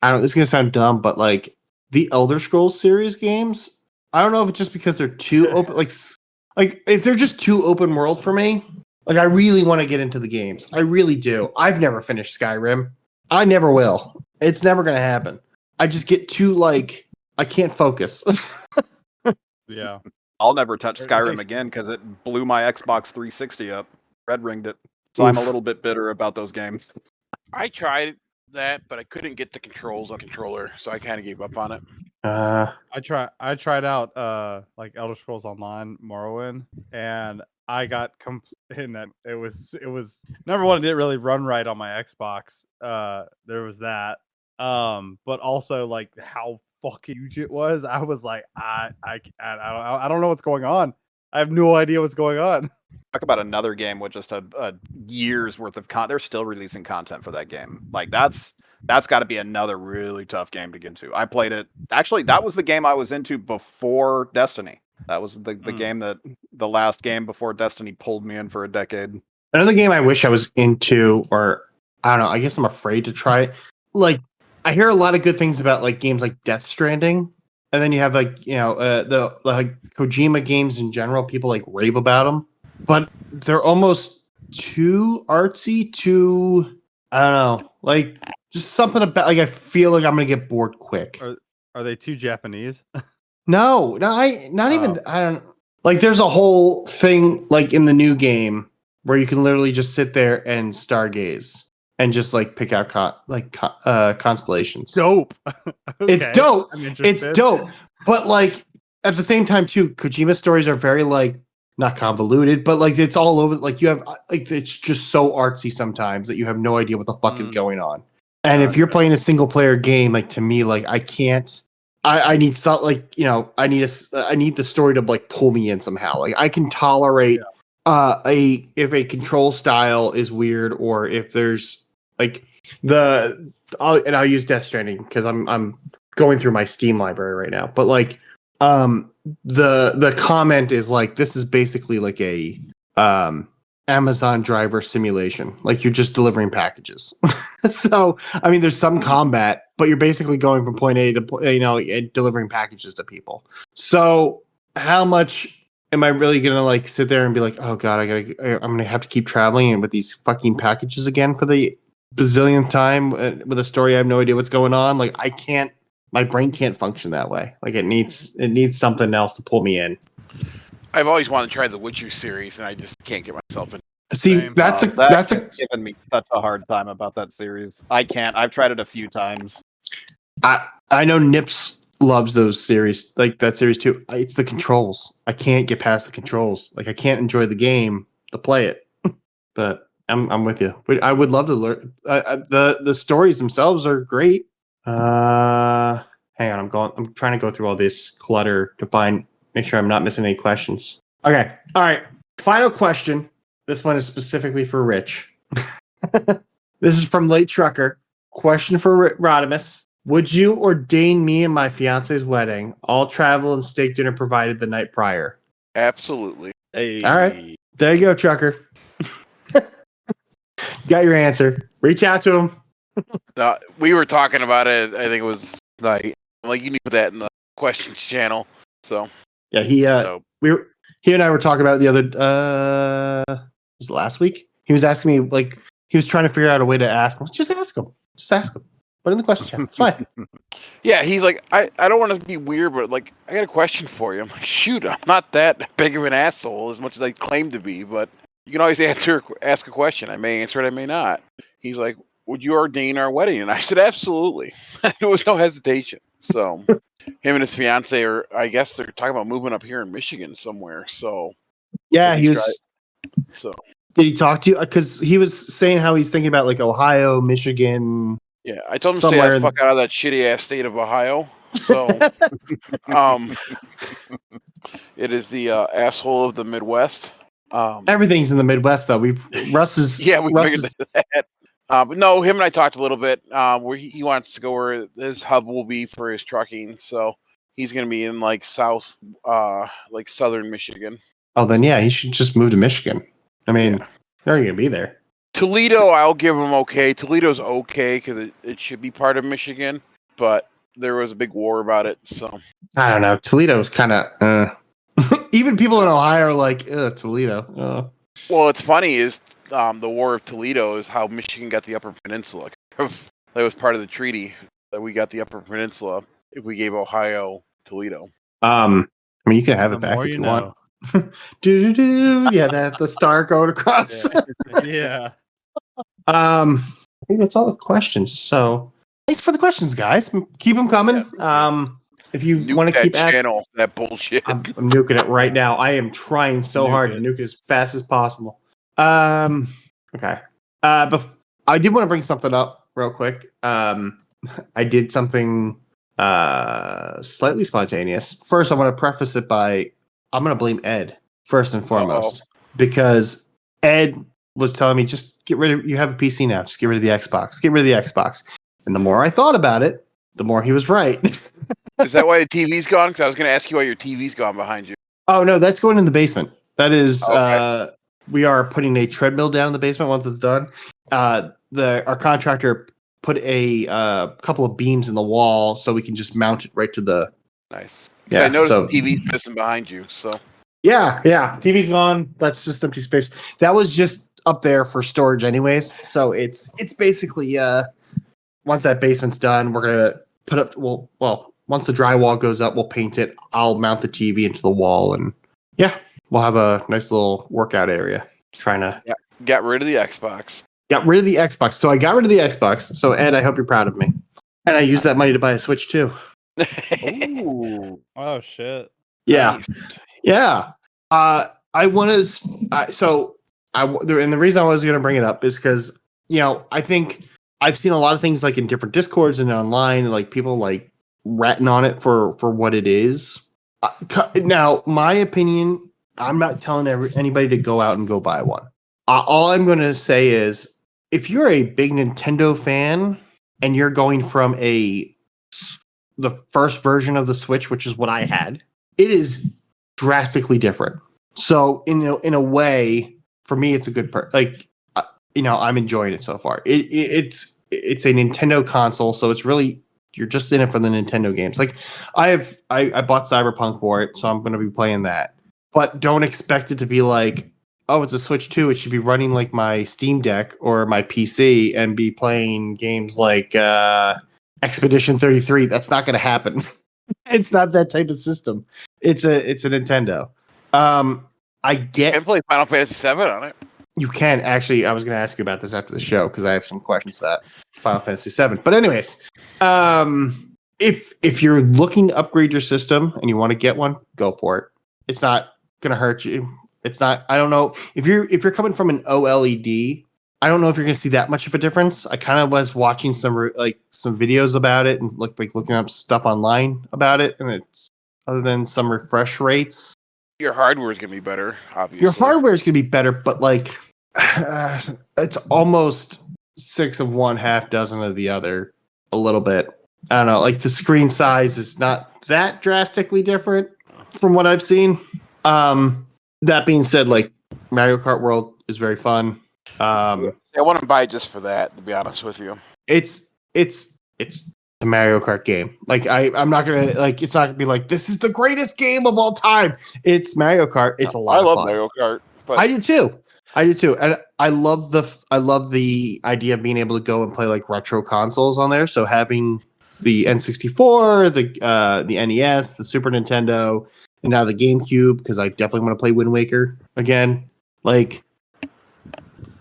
don't. This is gonna sound dumb, but like the Elder Scrolls series games. I don't know if it's just because they're too open. Like if they're just too open world for me. Like I really want to get into the games. I really do. I've never finished Skyrim. I never will. It's never gonna happen. I just get too like I can't focus. Yeah. I'll never touch Skyrim again because it blew my Xbox 360 up. Red ringed it. So I'm a little bit bitter about those games. I tried that, but I couldn't get the controls on controller, so I kind of gave up on it. I tried out like Elder Scrolls Online Morrowind, and I got in that it was number one, it didn't really run right on my Xbox. There was that. But also like how fucking huge it was. I was like, I don't know what's going on. I have no idea what's going on. Talk about another game with just a year's worth of content. They're still releasing content for that game. Like that's got to be another really tough game to get into. I played it. Actually, that was the game I was into before Destiny. That was the game the last game before Destiny pulled me in for a decade. Another game I wish I was into, or I don't know. I guess I'm afraid to try it. Like I hear a lot of good things about like games like Death Stranding, and then you have like the like Kojima games in general. People like rave about them, but they're almost too artsy. Too I don't know. Like just something about like I feel like I'm gonna get bored quick. Are they too Japanese? No, not even. I don't like. There's a whole thing like in the new game where you can literally just sit there and stargaze and just like pick out constellations. Dope. Okay, It's dope. I'm It's interested. dope. But like at the same time too, Kojima stories are very like not convoluted, but like it's all over. Like you have like it's just so artsy sometimes that you have no idea what the fuck is going on. And if you're playing a single player game, like to me, like I can't. I need some like I need the story to like pull me in somehow. Like I can tolerate if a control style is weird or if there's like I'll use Death Stranding because I'm going through my Steam library right now. But like the comment is like this is basically like a Amazon driver simulation. Like you're just delivering packages. So I mean, there's some combat, but you're basically going from point A to delivering packages to people. So how much am I really gonna like sit there and be like, oh god, I'm gonna have to keep traveling with these fucking packages again for the bazillionth time with a story I have no idea what's going on? Like I can't. My brain can't function that way. Like it needs something else to pull me in. I've always wanted to try the Witcher series, and I just can't get myself in. See, Same. that's given me such a hard time about that series. I can't. I've tried it a few times. I know Nips loves those series, like that series too. It's the controls. I can't get past the controls. Like I can't enjoy the game to play it. But I'm with you. I would love to learn. The stories themselves are great. Hang on, I'm trying to go through all this clutter to make sure I'm not missing any questions. Okay, all right. Final question. This one is specifically for Rich. This is from Late Trucker. Question for Rodimus. Would you ordain me and my fiance's wedding? All travel and steak dinner provided the night prior. Absolutely. Hey. All right. There you go, Trucker. Got your answer. Reach out to him. We were talking about it. I think it was like you need to put that in the questions channel. So yeah, he and I were talking about it the other was it last week? He was asking me like he was trying to figure out a way to ask him. Just ask him. Put in the question channel. It's fine. Yeah, he's like, I don't want to be weird, but like I got a question for you. I'm like, shoot, I'm not that big of an asshole as much as I claim to be, but you can always ask a question. I may answer it, I may not. He's like, would you ordain our wedding? And I said, absolutely. There was no hesitation. So him and his fiance are, I guess they're talking about moving up here in Michigan somewhere. So yeah, he was. So did he talk to you? Because he was saying how he's thinking about like Ohio, Michigan, Yeah, I told him to Somewhere stay in- the fuck out of that shitty ass state of Ohio. So, it is the asshole of the Midwest. Everything's in the Midwest, though. Russ is Russ figured that. But no, him and I talked a little bit. Where he wants to go where his hub will be for his trucking. So he's gonna be in like southern Michigan. Oh, then yeah, he should just move to Michigan. I mean, Yeah. they're gonna be there. Toledo, I'll give him okay. Toledo's okay because it should be part of Michigan, but there was a big war about it. So I don't know. Toledo's kind of. Even people in Ohio are like, Toledo. well, it's funny is the War of Toledo is how Michigan got the Upper Peninsula. That was part of the treaty that we got the Upper Peninsula if we gave Ohio Toledo. I mean, you can have The it back more if you you know. want. Do. Yeah, the star going across. Yeah. I think that's all the questions. So thanks for the questions, guys. Keep them coming. If you Nuke want to that keep asking, channel, that bullshit. I'm nuking it right now. I am trying so hard to nuke it as fast as possible. Okay. But I did want to bring something up real quick. I did something slightly spontaneous. First, I want to preface it by I'm going to blame Ed first and foremost because Ed was telling me just get rid of. You have a PC now. Just get rid of the Xbox. Get rid of the Xbox. And the more I thought about it, the more he was right. Is that why the TV's gone? Because I was going to ask you why your TV's gone behind you. Oh no, that's going in the basement. That is Okay. we are putting a treadmill down in the basement once it's done. Our contractor put a couple of beams in the wall so we can just mount it right to the Nice. Yeah, I noticed so- the TV's missing behind you. So Yeah. TV's gone. That's just empty space. That was just up there for storage anyways. So it's basically once that basement's done, we're gonna put up once the drywall goes up, we'll paint it. I'll mount the TV into the wall and we'll have a nice little workout area. Trying to got rid of the Xbox. got rid of the Xbox. So I got rid of the Xbox. So Ed, I hope you're proud of me. And I used that money to buy a Switch too. Ooh. Oh shit. Yeah. Nice. Yeah. I want to. And the reason I was going to bring it up is because I think I've seen a lot of things like in different Discords and online, like people like ratting on it for what it is. Now, my opinion, I'm not telling anybody to go out and go buy one. All I'm going to say is, if you're a big Nintendo fan and you're going from the first version of the Switch, which is what I had, it is drastically different. So in a way, for me, it's a good I'm enjoying it so far. It's a Nintendo console, so it's really you're just in it for the Nintendo games. Like I bought Cyberpunk for it, so I'm going to be playing that. But don't expect it to be like, oh, it's a Switch 2. It should be running like my Steam Deck or my PC and be playing games like Expedition 33. That's not going to happen. It's not that type of system. It's a Nintendo. I get. And play Final Fantasy VII on it. You can actually. I was going to ask you about this after the show because I have some questions about Final Fantasy VII. But anyways, if you're looking to upgrade your system and you want to get one, go for it. It's not going to hurt you. It's not. I don't know if you're coming from an OLED. I don't know if you're going to see that much of a difference. I kind of was watching some videos about it and looking up stuff online about it, and it's other than some refresh rates. Your hardware is going to be better, obviously. Your hardware is going to be better, but it's almost 6 of one, half dozen of the other. A little bit. I don't know. Like the screen size is not that drastically different from what I've seen. That being said, like Mario Kart World is very fun. I want to buy it just for that, to be honest with you. It's a Mario Kart game. Like I'm not gonna it's not gonna be like this is the greatest game of all time. It's Mario Kart. It's a lot of fun. I love Mario Kart, but I do too, and I love the idea of being able to go and play like retro consoles on there. So having the N64, the NES, the Super Nintendo, and now the GameCube, because I definitely want to play Wind Waker again. Like,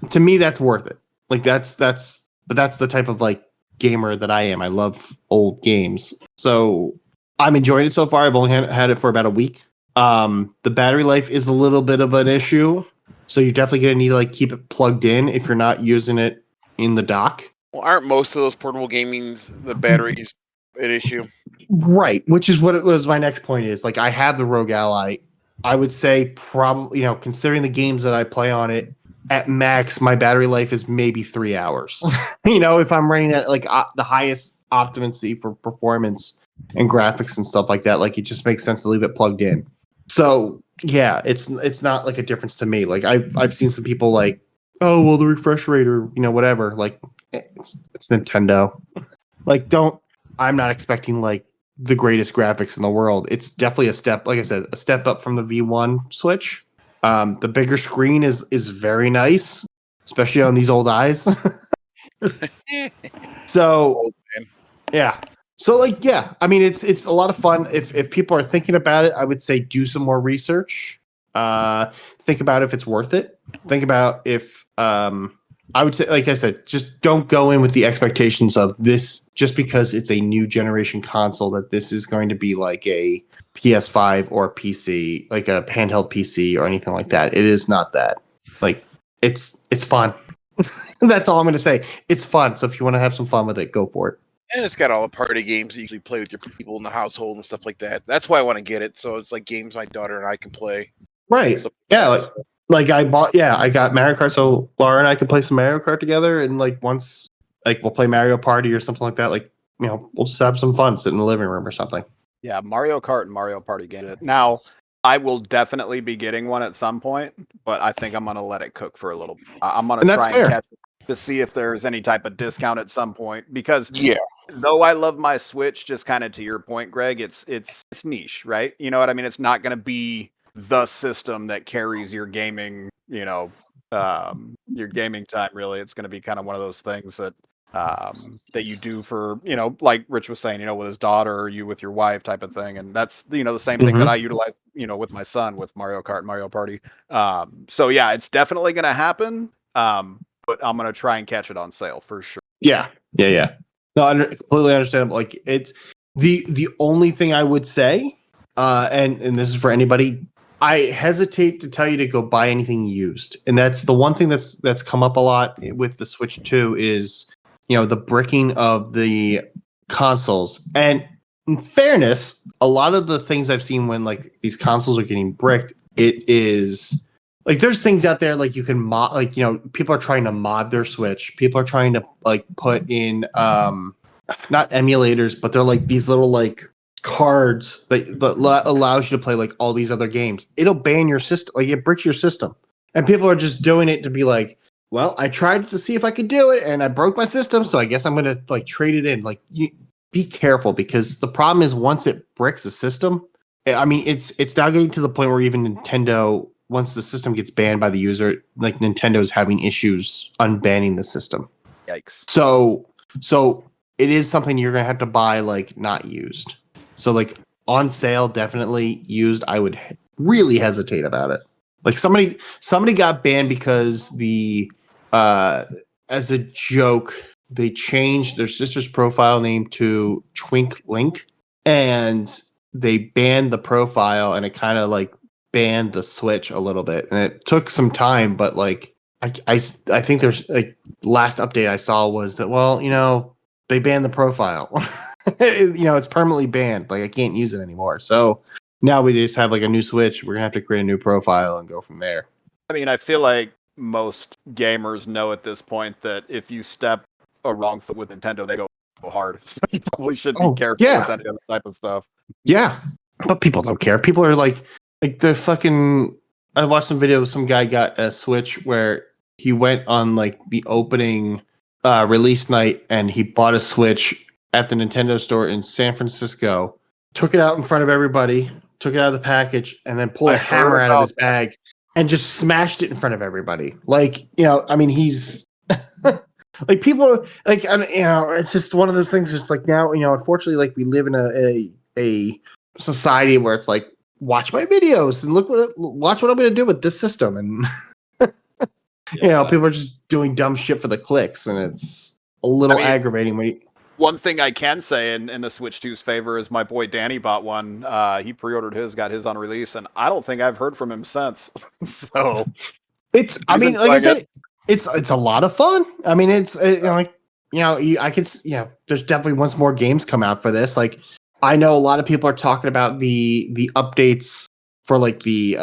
to me, that's worth it. Like that's the type of like gamer that I am. I love old games, so I'm enjoying it so far. I've only had it for about a week. The battery life is a little bit of an issue, so you're definitely gonna need to like keep it plugged in if you're not using it in the dock. Well, aren't most of those portable gamings the batteries an issue? Right, which is what it was. My next point is like I have the Rogue Ally. I would say probably considering the games that I play on it, at max my battery life is maybe 3 hours. If I'm running at like the highest optimacy for performance and graphics and stuff like that, like it just makes sense to leave it plugged in. So yeah, it's not like a difference to me. Like I've seen some people like, oh well, the refresh rate or whatever. Like it's Nintendo. Like I'm not expecting like the greatest graphics in the world. It's definitely a step, like I said, a step up from the V1 Switch. The bigger screen is very nice, especially on these old eyes. So yeah. So like yeah, I mean it's a lot of fun. If people are thinking about it, I would say do some more research. Think about if it's worth it. Think about if I would say, like I said, just don't go in with the expectations of this just because it's a new generation console that this is going to be like a PS5 or PC, like a handheld PC or anything like that. It is not that. Like it's fun. That's all I'm going to say. It's fun. So if you want to have some fun with it, go for it. And it's got all the party games that you usually play with your people in the household and stuff like that. That's why I want to get it. So it's like games my daughter and I can play. Right. So, yeah. Like I got Mario Kart, so Laura and I can play some Mario Kart together, and like once, like we'll play Mario Party or something like that. Like we'll just have some fun, sit in the living room or something. Yeah, Mario Kart and Mario Party game. Now, I will definitely be getting one at some point, but I think I'm gonna let it cook for a little bit. I'm gonna try and catch it to see if there's any type of discount at some point, because though I love my Switch, just kind of to your point, Greg, it's niche, right? You know what I mean? It's not gonna be the system that carries your gaming, your gaming time. Really, it's going to be kind of one of those things that that you do for, like Rich was saying, with his daughter or you with your wife type of thing. And that's, the same thing that I utilize, with my son with Mario Kart and Mario Party. So yeah, it's definitely going to happen. But I'm going to try and catch it on sale for sure. Yeah. No, completely understandable. Like it's the only thing I would say, and this is for anybody, I hesitate to tell you to go buy anything used. And that's the one thing that's come up a lot with the Switch 2 is, the bricking of the consoles. And in fairness, a lot of the things I've seen when like these consoles are getting bricked, it is like there's things out there like you can mod, like people are trying to mod their Switch. People are trying to like put in not emulators, but they're like these little like cards that allows you to play like all these other games. It'll ban your system, like it bricks your system, and people are just doing it to be like, well, I tried to see if I could do it and I broke my system, so I guess I'm gonna like trade it in. Like, be careful, because the problem is once it bricks a system, I mean it's now getting to the point where even Nintendo, once the system gets banned by the user, like Nintendo's having issues unbanning the system. Yikes. So it is something you're gonna have to buy like not used. So like on sale, definitely. Used, I would really hesitate about it. Like somebody got banned because the as a joke, they changed their sister's profile name to Twink Link, and they banned the profile, and it kind of like banned the Switch a little bit, and it took some time, but like I think there's like last update I saw was that, well, they banned the profile. It's permanently banned. Like I can't use it anymore. So now we just have like a new Switch. We're gonna have to create a new profile and go from there. I mean, I feel like most gamers know at this point that if you step a wrong foot with Nintendo, they go hard. So you probably should be careful with that type of stuff. Yeah, but people don't care. People are like the fucking. I watched some video. Some guy got a Switch where he went on like the opening release night and he bought a Switch at the Nintendo store in San Francisco, took it out in front of everybody, took it out of the package, and then pulled a hammer out of his bag and just smashed it in front of everybody. Like, I mean, he's like people like, it's just one of those things. It's like now, unfortunately, like we live in a society where it's like, watch my videos and watch what I'm going to do with this system. And, people are just doing dumb shit for the clicks, and it's a little aggravating when you. One thing I can say in the Switch 2's favor is my boy Danny bought one. He pre-ordered his, got his on release, and I don't think I've heard from him since. So it's, I mean, like I said, it's a lot of fun. I mean, it's like there's definitely once more games come out for this. Like, I know a lot of people are talking about the updates for like the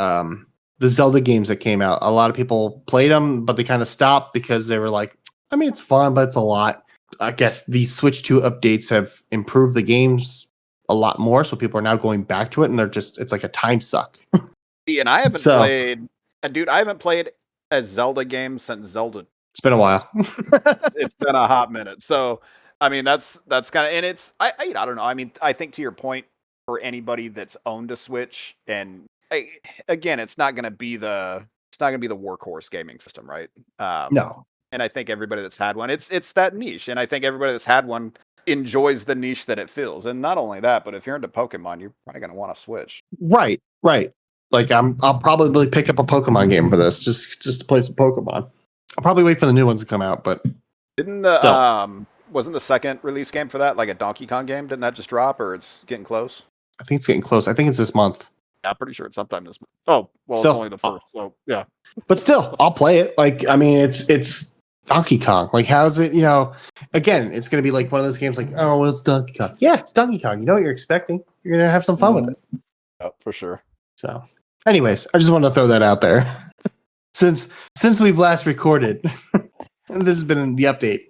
Zelda games that came out. A lot of people played them, but they kind of stopped because they were like, I mean, it's fun, but it's a lot. I guess these Switch 2 updates have improved the games a lot more, so people are now going back to it, and it's like a time suck. See, and I haven't So- played, dude. I haven't played a Zelda game since Zelda. It's been a while. It's been a hot minute. So, I mean, that's kind of, and it's I don't know. I mean, I think to your point, for anybody that's owned a Switch, and again, it's not going to be the workhorse gaming system, right? No. And I think everybody that's had one, it's that niche, and I think everybody that's had one enjoys the niche that it fills. And not only that, but if you're into Pokemon, you're probably going to want to Switch. Right. Like I'll probably pick up a Pokemon game for this, just to play some Pokemon. I'll probably wait for the new ones to come out, but Didn't wasn't the second release game for that like a Donkey Kong game? Didn't that just drop, or it's getting close? I think it's getting close. I think it's this month. Yeah, I'm pretty sure it's sometime this month. Oh, well, Still- it's only the first, so yeah. But still, I'll play it. Like, I mean, it's Donkey Kong. Like, how's it? Again, it's gonna be like one of those games. Like, oh, well, it's Donkey Kong. Yeah, it's Donkey Kong. You know what you're expecting. You're gonna have some fun with it. Oh, for sure. So, anyways, I just wanted to throw that out there. since we've last recorded, and this has been the update.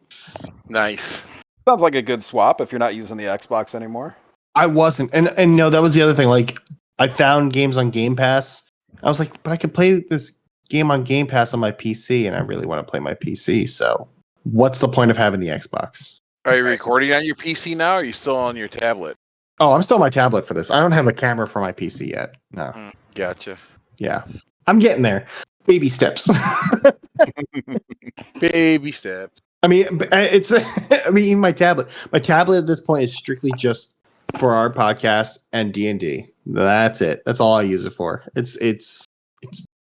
Nice. Sounds like a good swap if you're not using the Xbox anymore. I wasn't, and no, that was the other thing. Like, I found games on Game Pass. I was like, but I could play this game on Game Pass on my PC, and I really want to play my PC. So, what's the point of having the Xbox? Are you recording on your PC now, or are you still on your tablet? Oh, I'm still on my tablet for this. I don't have a camera for my PC yet. No. Gotcha. Yeah. I'm getting there. Baby steps. Baby step. I mean, even my tablet. My tablet at this point is strictly just for our podcast and D&D. That's it. That's all I use it for. It's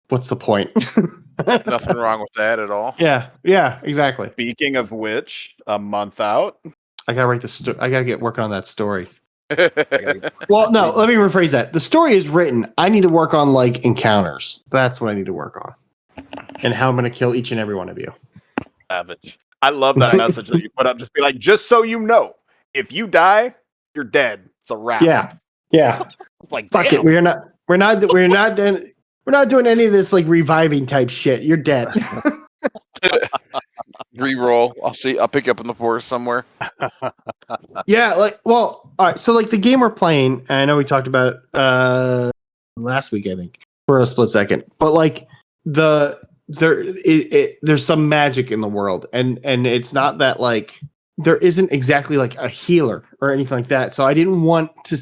what's the point? Nothing wrong with that at all. Yeah, exactly. Speaking of which, a month out. I gotta write the I gotta get working on that story. Well, no, let me rephrase that. The story is written. I need to work on like encounters. That's what I need to work on. And how I'm gonna kill each and every one of you. Savage. I love that message that you put up. Just be like, just so you know, if you die, you're dead. It's a wrap. Yeah. It's like, Fuck damn. it. We're not doing any of this like reviving type shit. You're dead. Reroll. I'll pick up in the forest somewhere. Yeah, all right. So like the game we're playing, I know we talked about it last week, I think, for a split second. But like there's some magic in the world, and it's not that like there isn't exactly like a healer or anything like that. So I didn't want to,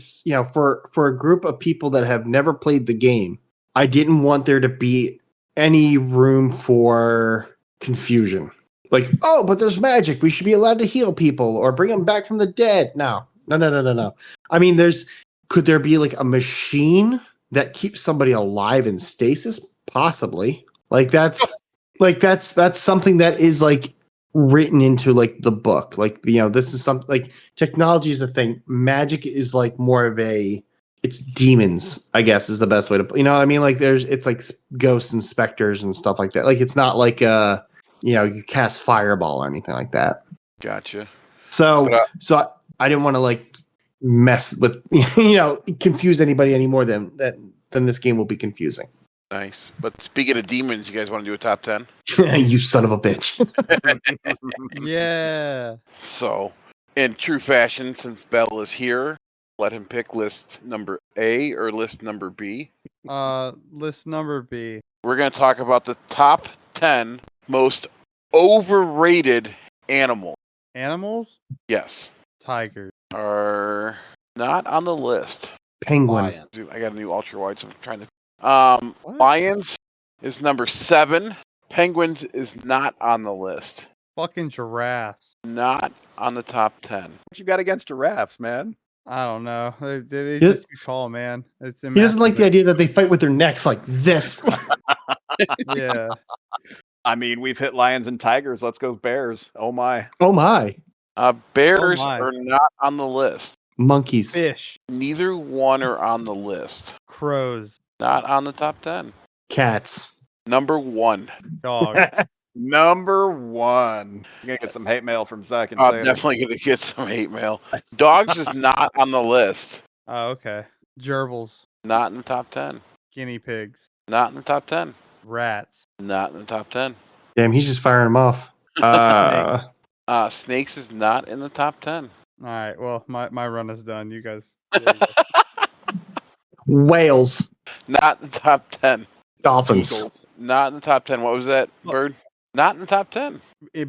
for a group of people that have never played the game, I didn't want there to be any room for confusion. Like, oh, but there's magic. We should be allowed to heal people or bring them back from the dead. No. I mean, could there be like a machine that keeps somebody alive in stasis? Possibly. That's something that is like written into like the book. Like, this is something like technology is a thing. Magic is like more of it's demons, I guess is the best way to, what I mean? Like it's like ghosts and specters and stuff like that. Like, it's not like, you cast fireball or anything like that. Gotcha. So I didn't want to like mess with, confuse anybody any more than this game will be confusing. Nice. But speaking of demons, you guys want to do a top 10? You son of a bitch. Yeah. So, in true fashion, since Bell is here, let him pick list number A or list number B. List number B. We're going to talk about the top 10 most overrated animals. Animals? Yes. Tigers. Are not on the list. Penguin. Lion. Dude, I got a new ultra wide, so I'm trying to. What? Lions is number 7. Penguins is not on the list. Fucking giraffes. Not on the top 10. What you got against giraffes, man? I don't know. They're He- just too tall, man. It's He doesn't like the idea that they fight with their necks like this. Yeah. I mean, we've hit lions and tigers. Let's go bears. Oh my. Oh my. Bears Oh my. are not on the list. Monkeys. Fish. Neither one are on the list. Crows. Not on the top 10. Cats. Number 1. Dogs. Number 1. You're gonna get some hate mail from Zach and I'm Taylor. definitely gonna get some hate mail. Dogs is not on the list. Oh, okay. Gerbils, Not in the top 10. guinea pigs, Not in the top 10. rats. Not in the top 10. Damn, he's just firing them off. Snakes is not in the top 10. All right. Well, my run is done. You guys. there you go. Whales, Not in the top 10. dolphins. Eagles. Not in the top 10. What was that Look. bird? Not in the top 10.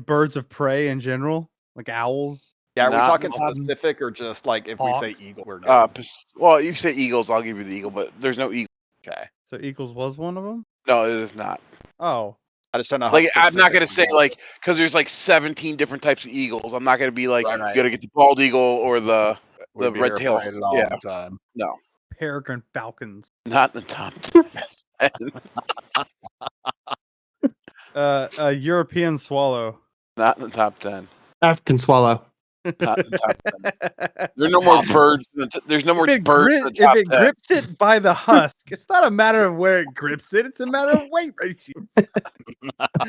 Birds of prey in general, like owls. Yeah, are we Not talking dolphins. specific or just like if we Hawks. say eagle, we're good? Well, if you say eagles, I'll give you the eagle, but there's no eagle. Okay. So eagles was one of them. No, it is not. Oh, I just don't know how Like, I'm not specific gonna say we like because there's like 17 different types of eagles. I'm not gonna be like Right. you gotta get the bald eagle or the We'd be red here tail. for a long Yeah. time. No, peregrine falcons. not in the top 10. A European swallow. Not in the top 10. African swallow. Not in the top 10. There's no more birds. There's no more If it, birds in grip, the top if it 10. grips it by the husk, it's not a matter of where it grips it. It's a matter of weight ratios.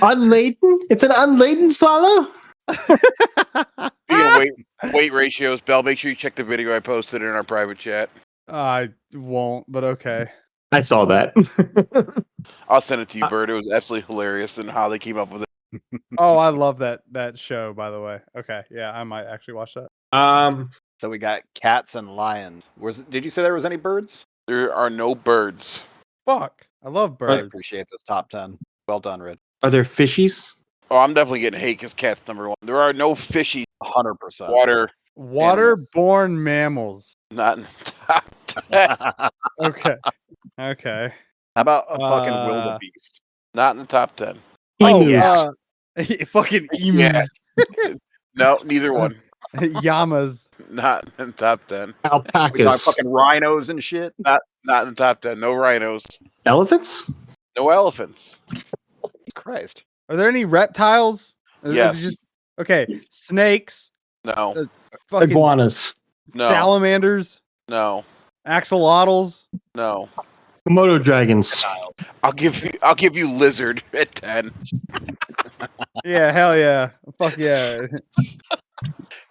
Unladen? It's an unladen swallow? Speaking of weight ratios, Bell, make sure you check the video I posted in our private chat. I won't, but okay. I saw that. I'll send it to you, Bird. It was absolutely hilarious and how they came up with it. Oh, I love that show, by the way. Okay, yeah, I might actually watch that. So we got cats and lions. Did you say there was any birds? There are no birds. Fuck, I love I birds. appreciate this top 10. Well done, Red. Are there fishies? Oh, I'm definitely getting hate because cat's number 1. There are no fishy 100%. water. Waterborne mammals. Not in the top 10. Okay, okay. How about a fucking wildebeest? Not in the top 10. Emus. Fucking emus. Yeah. No, neither one. Llamas. Not in the top 10. We got Alpacas. fucking rhinos and shit. Not in the top 10. No rhinos. Elephants? No elephants. Christ. Are there any reptiles? Are they Yes. Okay, snakes. No. Fucking Iguanas. No. salamanders. No. Axolotls. No. Komodo dragons. I'll give you lizard at 10. Yeah, hell yeah. Fuck yeah.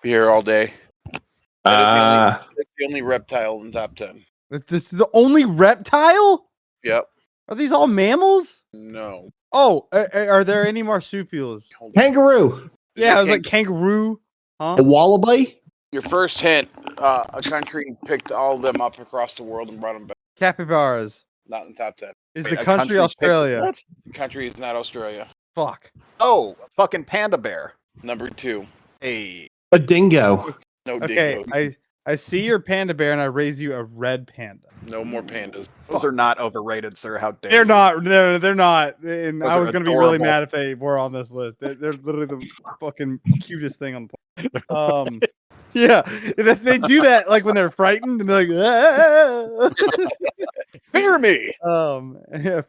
Be here all day. Uh, That's the only reptile in the top 10. This is the only reptile? Yep. Are these all mammals? No. Oh, are there any marsupials? kangaroo. Yeah, I was like kangaroo. Huh? A wallaby? Your first hint, a country picked all of them up across the world and brought them back. Capybaras. Not in the top 10. Is Wait, the a country picked- Australia? What? The country is not Australia. Fuck. Oh, fucking panda bear. Number 2. Hey. A dingo. No Okay, dingo. I see your panda bear and I raise you a red panda. No more pandas. Those are not overrated, sir. How dare They're you. not. They're not. And Those I are was gonna be really adorable. mad if they were on this list. They're literally the fucking cutest thing on the planet. Yeah, they do that like when they're frightened and they're like, Fear me.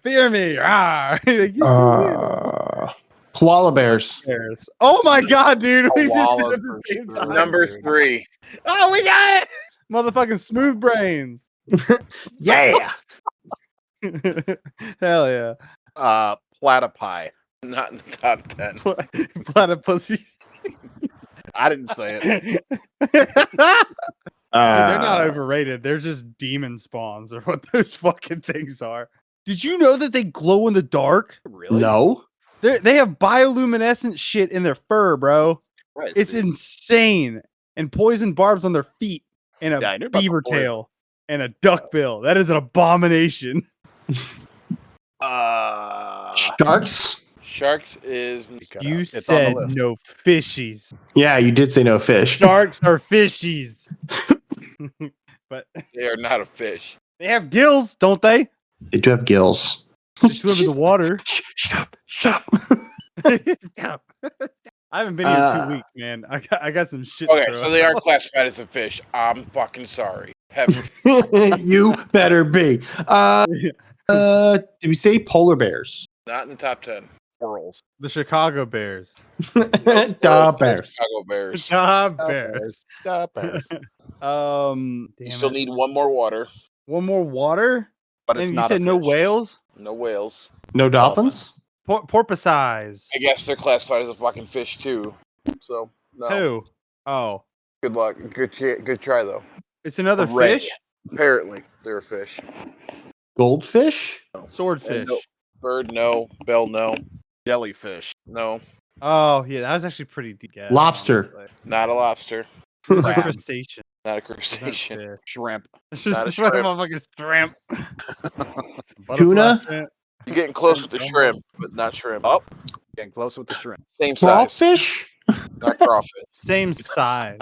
fear me. Rawr. Like, you see Koala bears. bears. Oh my god, dude! We just said Koalas at the for same sure. time. Number dude. 3. Oh, we got it! Motherfucking smooth brains. Yeah. Hell yeah. Platypi. Not in the top 10. Platypussy. I didn't say it. Dude, they're not overrated. They're just demon spawns, or what those fucking things are. Did you know that they glow in the dark? Really? No. They have bioluminescent shit in their fur, bro. Christ, It's dude. insane. And poison barbs on their feet, and a Yeah, I knew about the beaver poison. tail, and a duck bill. That is an abomination. Sharks? Sharks is You It's on the said list. no fishies. Yeah, you did say no fish. Sharks are fishies. But they are not a fish. they have gills, don't they? They do have gills. They swim in the water. Shut up. Shut up. I haven't been here 2 weeks, man. I got some shit. to Okay, throw so out. they are classified as a fish. I'm fucking sorry. Heaven. You better be. Did we say polar bears? Not in the top 10. Squirrels. The Chicago Bears. Duh, bears. Chicago Bears. Bears. Bears. Damn You still it. need one more water. One more water, But it's and you not said a no fish. whales. No whales. No dolphins? Porpoise. I guess they're classified as a fucking fish too. So no. Who? Oh, Good luck. Good try though. it's another Ray. fish. Apparently, they're a fish. Goldfish? Swordfish. No. Bird, no. Bell, no. Jellyfish. No. Oh, yeah, that was actually pretty deep. guess, Lobster. honestly. Not a lobster. It was a Crab. crustacean. Not a It's not crustacean. fish. Shrimp. It's just Not a a shrimp. motherfucking shrimp. Tuna? Butterfly shrimp. You're getting close with the shrimp, but not shrimp. Oh, getting close with the shrimp. Same size. Crawfish? Not crawfish. Same size.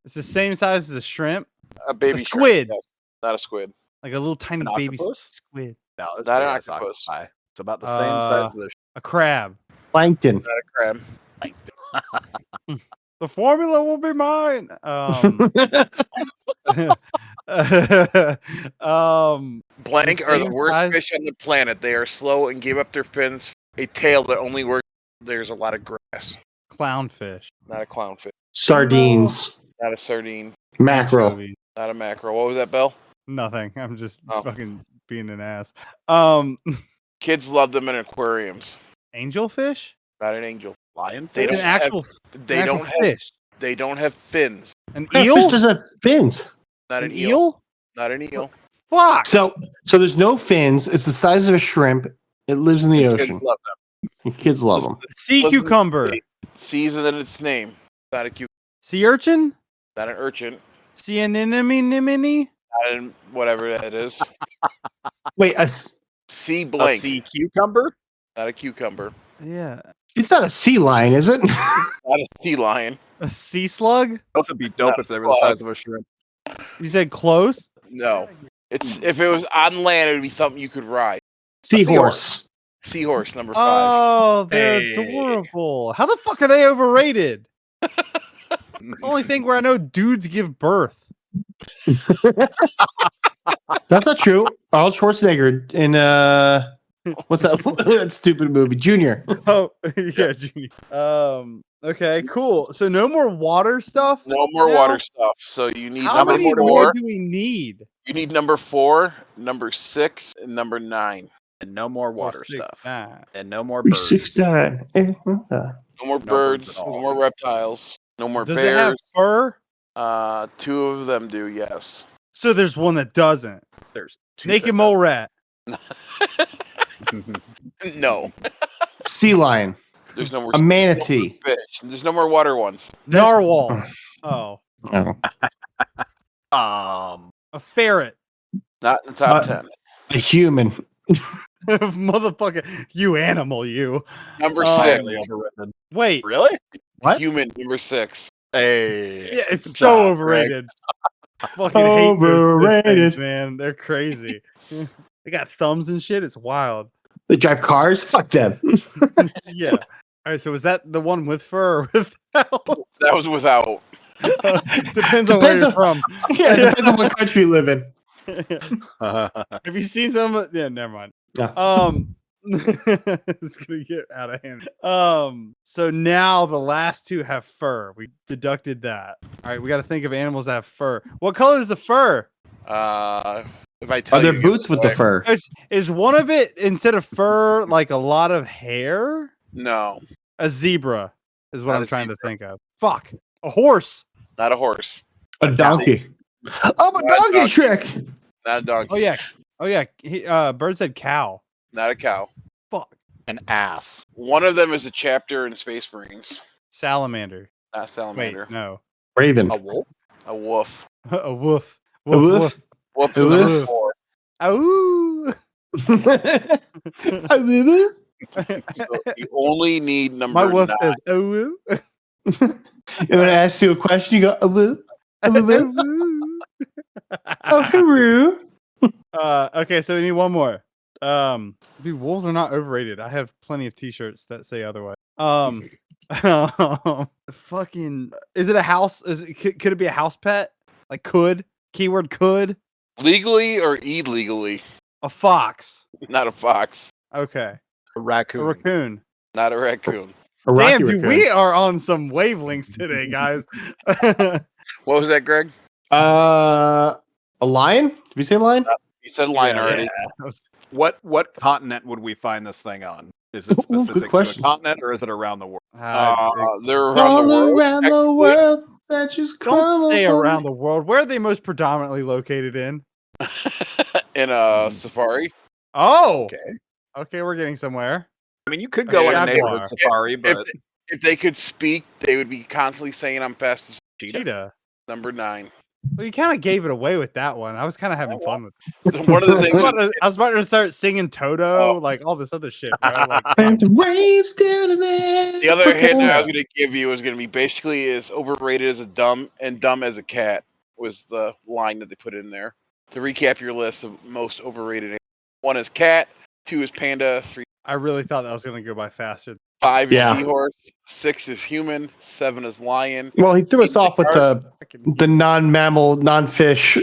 It's the same size as a shrimp. A baby A squid. shrimp. Yes. Not a squid. Like a little tiny An baby octopus? squid. No, it's Not an big as octopus. octopi. It's about the same size as a A crab. Plankton. Not a crab. shrimp. The formula will be mine. Blank are the same worst size- fish on the planet. They are slow and give up their fins. A tail that only works. There's a lot of grass. Clownfish. Not a clownfish. Sardines. Not a sardine. Mackerel. Anchovies. Not a mackerel. What was that, Bell? Nothing. I'm just Oh. fucking being an ass. Kids love them in aquariums. Angelfish? Not an angel. Lionfish. They It's don't an have- actual, They an don't actual have. fish. They don't have fins. An What kind eel? of fish does have fins? Not An an eel. eel? Not an eel. Fuck. So there's no fins. It's the size of a shrimp. It lives in the Kids ocean. love them. Kids love them. Sea Listen- cucumber. Seas in its name. Not a Sea urchin? Not an urchin. Sea anemone? Not an whatever that is. Wait, Sea A blank. sea cucumber. Not a cucumber. Yeah. it's not a sea lion, is it? Not a sea lion. A sea slug? Those would be dope Not if they were the frog. size of a shrimp. You said close? No. It's if it was on land, it would be something you could ride. Seahorse. Seahorse, number 5. Oh, they're Hey. adorable. How the fuck are they overrated? It's the only thing where I know dudes give birth. That's not true. Arnold Schwarzenegger in what's that, that stupid movie? Junior. Oh, yeah, Junior. Okay, cool. So no more water stuff? No more now? water stuff. So you need How number many 4. more do we need? You need number 4, number 6, and number 9. And no more water 4, 6, stuff. 9. And no more birds. 6'9". No more birds birds. at all. No more reptiles. No more Does it have bears. fur? 2 of them do. Yes. So there's one that doesn't. There's two Naked that mole rat. don't. No. Sea lion. There's no more A manatee. fish. There's no more water ones. Narwhal. Oh. Oh. A ferret. Not in the top Uh, 10. A human. Motherfucker. You animal, you. Number Oh, 6. Highly overrated. Wait. Really? What? Human. Number 6. Hey. Yeah, it's good so job, Greg. overrated. I fucking hate those Overrated. things, man. They're crazy. They got thumbs and shit. It's wild. They drive cars? Fuck them. Yeah. All right. So was that the one with fur or without? That was without. Depends on where Depends you're on- from. Yeah, it depends on what country you live in. Have you seen some? Yeah, never mind. Yeah. It's gonna get out of hand. So now the last 2 have fur. We deducted that. All right, we got to think of animals that have fur. What color is the fur? If I tell Are there you, boots with the fur? Is one of it instead of fur like a lot of hair? No, A zebra is what Not I'm a trying to think of. Fuck, a horse. not a horse. A donkey. Oh, a Not a donkey donkey. trick. Not a donkey. Oh yeah. Bird said cow. Not a cow. Fuck, An ass. One of them is a chapter in Space Marines. salamander. Not Wait, salamander. no, Raven. A wolf. A wolf. a woof. A wolf? Wolf A is number wolf? 4. Ooh. So you only need number My wolf 9. says ooh. And when I ask you a question, you go, woo. Ooh. Oh, hooroo. Okay, so we need one more. Dude, wolves are not overrated. I have plenty of t-shirts that say otherwise. Fucking, is it a house? Could it be a house pet? Like keyword could. Legally or illegally? A fox. Not a fox. Okay. A A raccoon. raccoon. Not a raccoon. A rocky Damn, dude, raccoon. we are on some wavelengths today, guys. What was that, Greg? A lion? Did we say lion? You said lion Yeah, already. What continent would we find this thing on? Is it Ooh, good specific to a question. continent or is it around the world? They're around All the world. around the Actually, world. That just Don't say around the world. Where are they most predominantly located in? in Safari. Oh, Okay. okay, we're getting somewhere. I mean, you could go on a Jaguar. neighborhood safari, but If they could speak, they would be constantly saying I'm fast as Cheetah. number 9. Well, you kind of gave it away with that one. I was kind of having fun with it. One of the things I was about to start singing Toto, like all this other shit, bro. Like, And the rain's down in there. the other hint I was going to give you was going to be basically as overrated as a dumb and dumb as a cat was the line that they put in there. To recap your list of most overrated, 1 is cat, 2 is panda, 3, I really thought that was going to go by faster. 5 Yeah. is seahorse, 6 is human, 7 is lion, Well, he threw us off with the non-mammal, non-fish.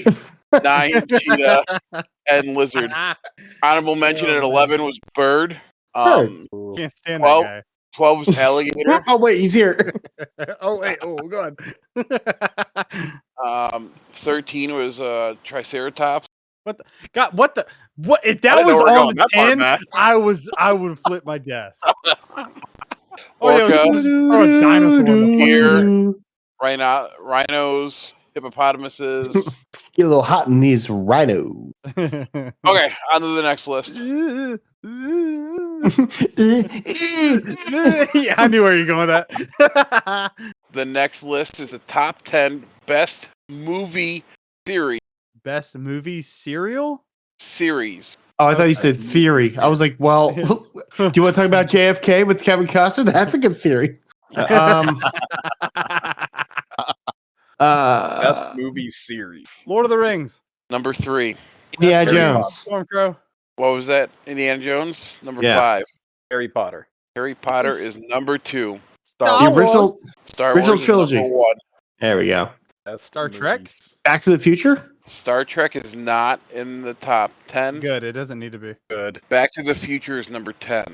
9 cheetah, and lizard. Honorable mention at 11 was bird. Can't stand Well, that 12 was alligator. Oh wait, he's here. guy. Oh wait, oh god. 13 was triceratops. God, what the what? If I that didn't know was we were on going the that far 10, back. I would flip my desk. Oh, Orca. yeah, let's just throw a dinosaur in the Here. Rhinos, hippopotamuses. Get a little hot in these rhinos. Okay, on to the next list. Yeah, I knew where you're going with that. The next list is a top 10 best movie series. Best movie serial? Series. Oh, I thought you said theory. I was like, well, do you want to talk about JFK with Kevin Costner? That's a good theory. best movie series. Lord of the Rings. Number 3. Indiana Harry Jones. Stormcrow. What was that? Indiana Jones. Number Yeah. 5. Harry Potter. Harry Potter is number 2. Star The Wars. original. Star Original Wars trilogy. is number 1. There we go. Best Star Trek? movies. Back to the Future. Star Trek is not in the top 10. Good. It doesn't need to be. Good. Back to the Future is number 10.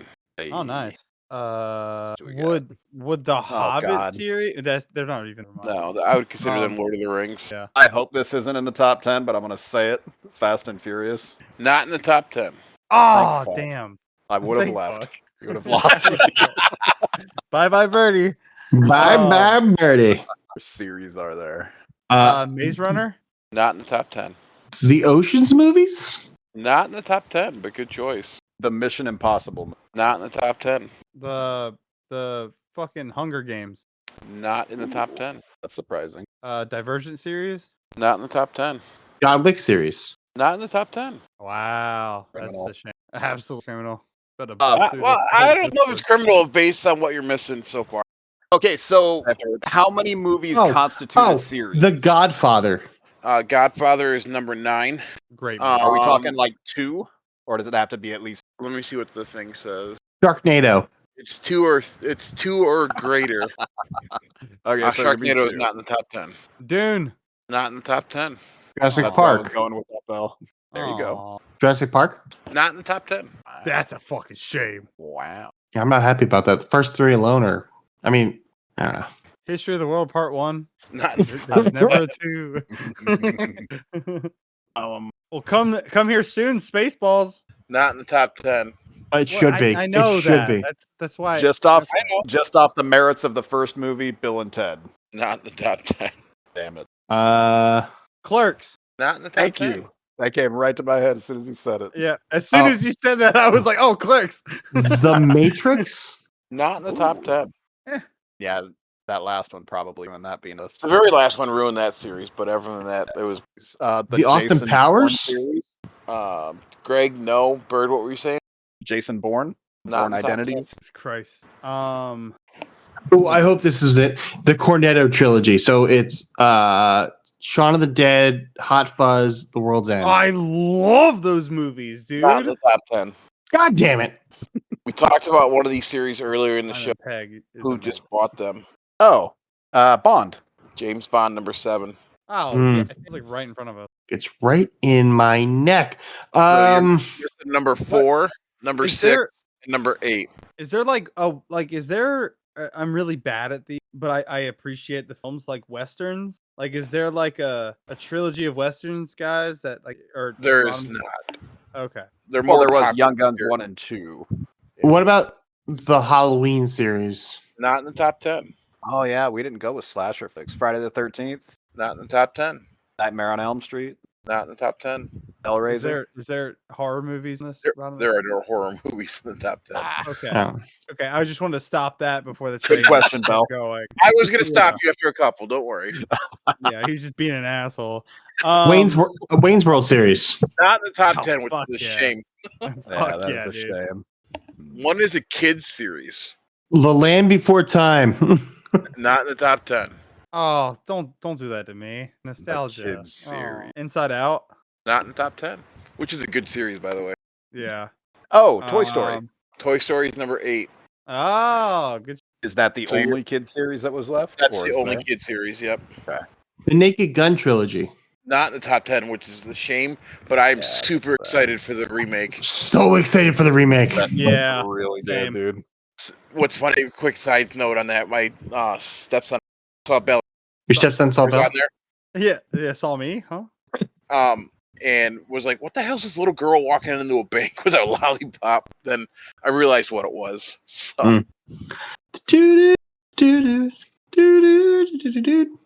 Oh, nice. do we got? Would the Hobbit God. series? They're not even. No, I would consider them Lord of the Rings. Yeah. I hope this isn't in the top 10, but I'm going to say it. Fast and Furious. Not in the top 10. Oh fuck. damn! I would have Thank left. fuck. You would have lost me. Bye bye Birdie. Bye bye, Birdie. What series are there? Maze Runner. Not in the top 10. The Ocean's movies. Not in the top 10, but good choice. The Mission Impossible. Not in the top 10. The fucking Hunger Games. Not in the top 10. That's surprising. Divergent series. Not in the top 10. John Wick series. Not in the top 10. Wow, Criminal. that's a shame. Absolute criminal. But I don't know if it's criminal based on what you're missing so far. Okay, so how many movies constitute a series? The Godfather. Godfather is number 9. Great. Are we talking like 2? Or does it have to be at least? Let me see what the thing says. Sharknado. It's 2 or greater. Okay, so it'd be Sharknado is 2. not in the top 10. Dune. Not in the top 10. Jurassic That's why I was Park. going with that bell. There you go. Aw, Jurassic Park. Not in the top 10. That's a fucking shame. Wow. I'm not happy about that. The first 3 alone are. I mean, I don't know. History of the World Part 1. Not There's never a 2. Well, come here soon, Spaceballs. Not in the top 10. It should be. I know it should that. be. That's why. just off I know. the merits of the first movie, Bill and Ted. Not in the top 10. Damn it. Clerks. Not in the top Thank 10. you. That came right to my head as soon as you said it. Yeah. As soon as you said that, I was like, "Oh, Clerks." The Matrix. Not in the top 10. Yeah, that last one probably when that being a The very last one ruined that series, but other than that, it was The Austin Jason Powers? Bourne series. Greg, no. Bird, what were you saying? Jason Bourne. Not Bourne in the top Identities. Jesus Christ. Oh, I hope this is it. The Cornetto trilogy. So it's Shaun of the Dead, Hot Fuzz, The World's End. I love those movies, dude. Not in the top 10. God damn it. We talked about one of these series earlier in the show. Simon Pegg is Who a- just bought them? Oh, Bond. James Bond, number 7. Oh, Mm. yeah, it's like right in front of us. It's right in my neck. You're at number 4, number Is 6, there- and number 8. Is there is there? I'm really bad at but I appreciate the films like westerns. Like, is there like a trilogy of westerns, guys? That like or There is not. Okay. They're Well, more there was popular Young Guns here. 1 and 2. What about the Halloween series? Not in the top 10. Oh yeah, we didn't go with slasher flicks. Friday the 13th, Not in the top 10. Nightmare on Elm Street, Not in the top 10. Hellraiser. Is there horror movies in this? There are no horror movies in the top 10. Okay. Oh. Okay. I just wanted to stop that before the Good train question, Bell. going. I was going to stop you after a couple. Don't worry. Yeah, he's just being an asshole. Wayne's World series. Not in the top Oh, 10, which fuck is a yeah. shame. Yeah, Fuck that yeah, is a dude. shame. One is a kids series. The Land Before Time. Not in the top 10. Oh, don't do that to me. Nostalgia. kids Oh, series. Inside Out. Not in the top 10. Which is a good series, by the way. Yeah. Oh, Toy Story. Toy Story is number 8. Oh, good. Is that the So you're- only kid series that was left? That's or the is only there- kid series, yep. The Naked Gun trilogy. Not in the top 10, which is the shame, but I'm Yeah, super excited for the remake. So excited for the remake. That Yeah, looks really same. good, dude. What's funny, quick side note on that, my stepson saw Bella Your stepson saw on Bell? there, Yeah, saw me, huh? and was like, what the hell's this little girl walking into a bank with a lollipop? Then I realized what it was. So, Mm. Doo-doo, doo-doo, doo-doo, doo-doo-doo.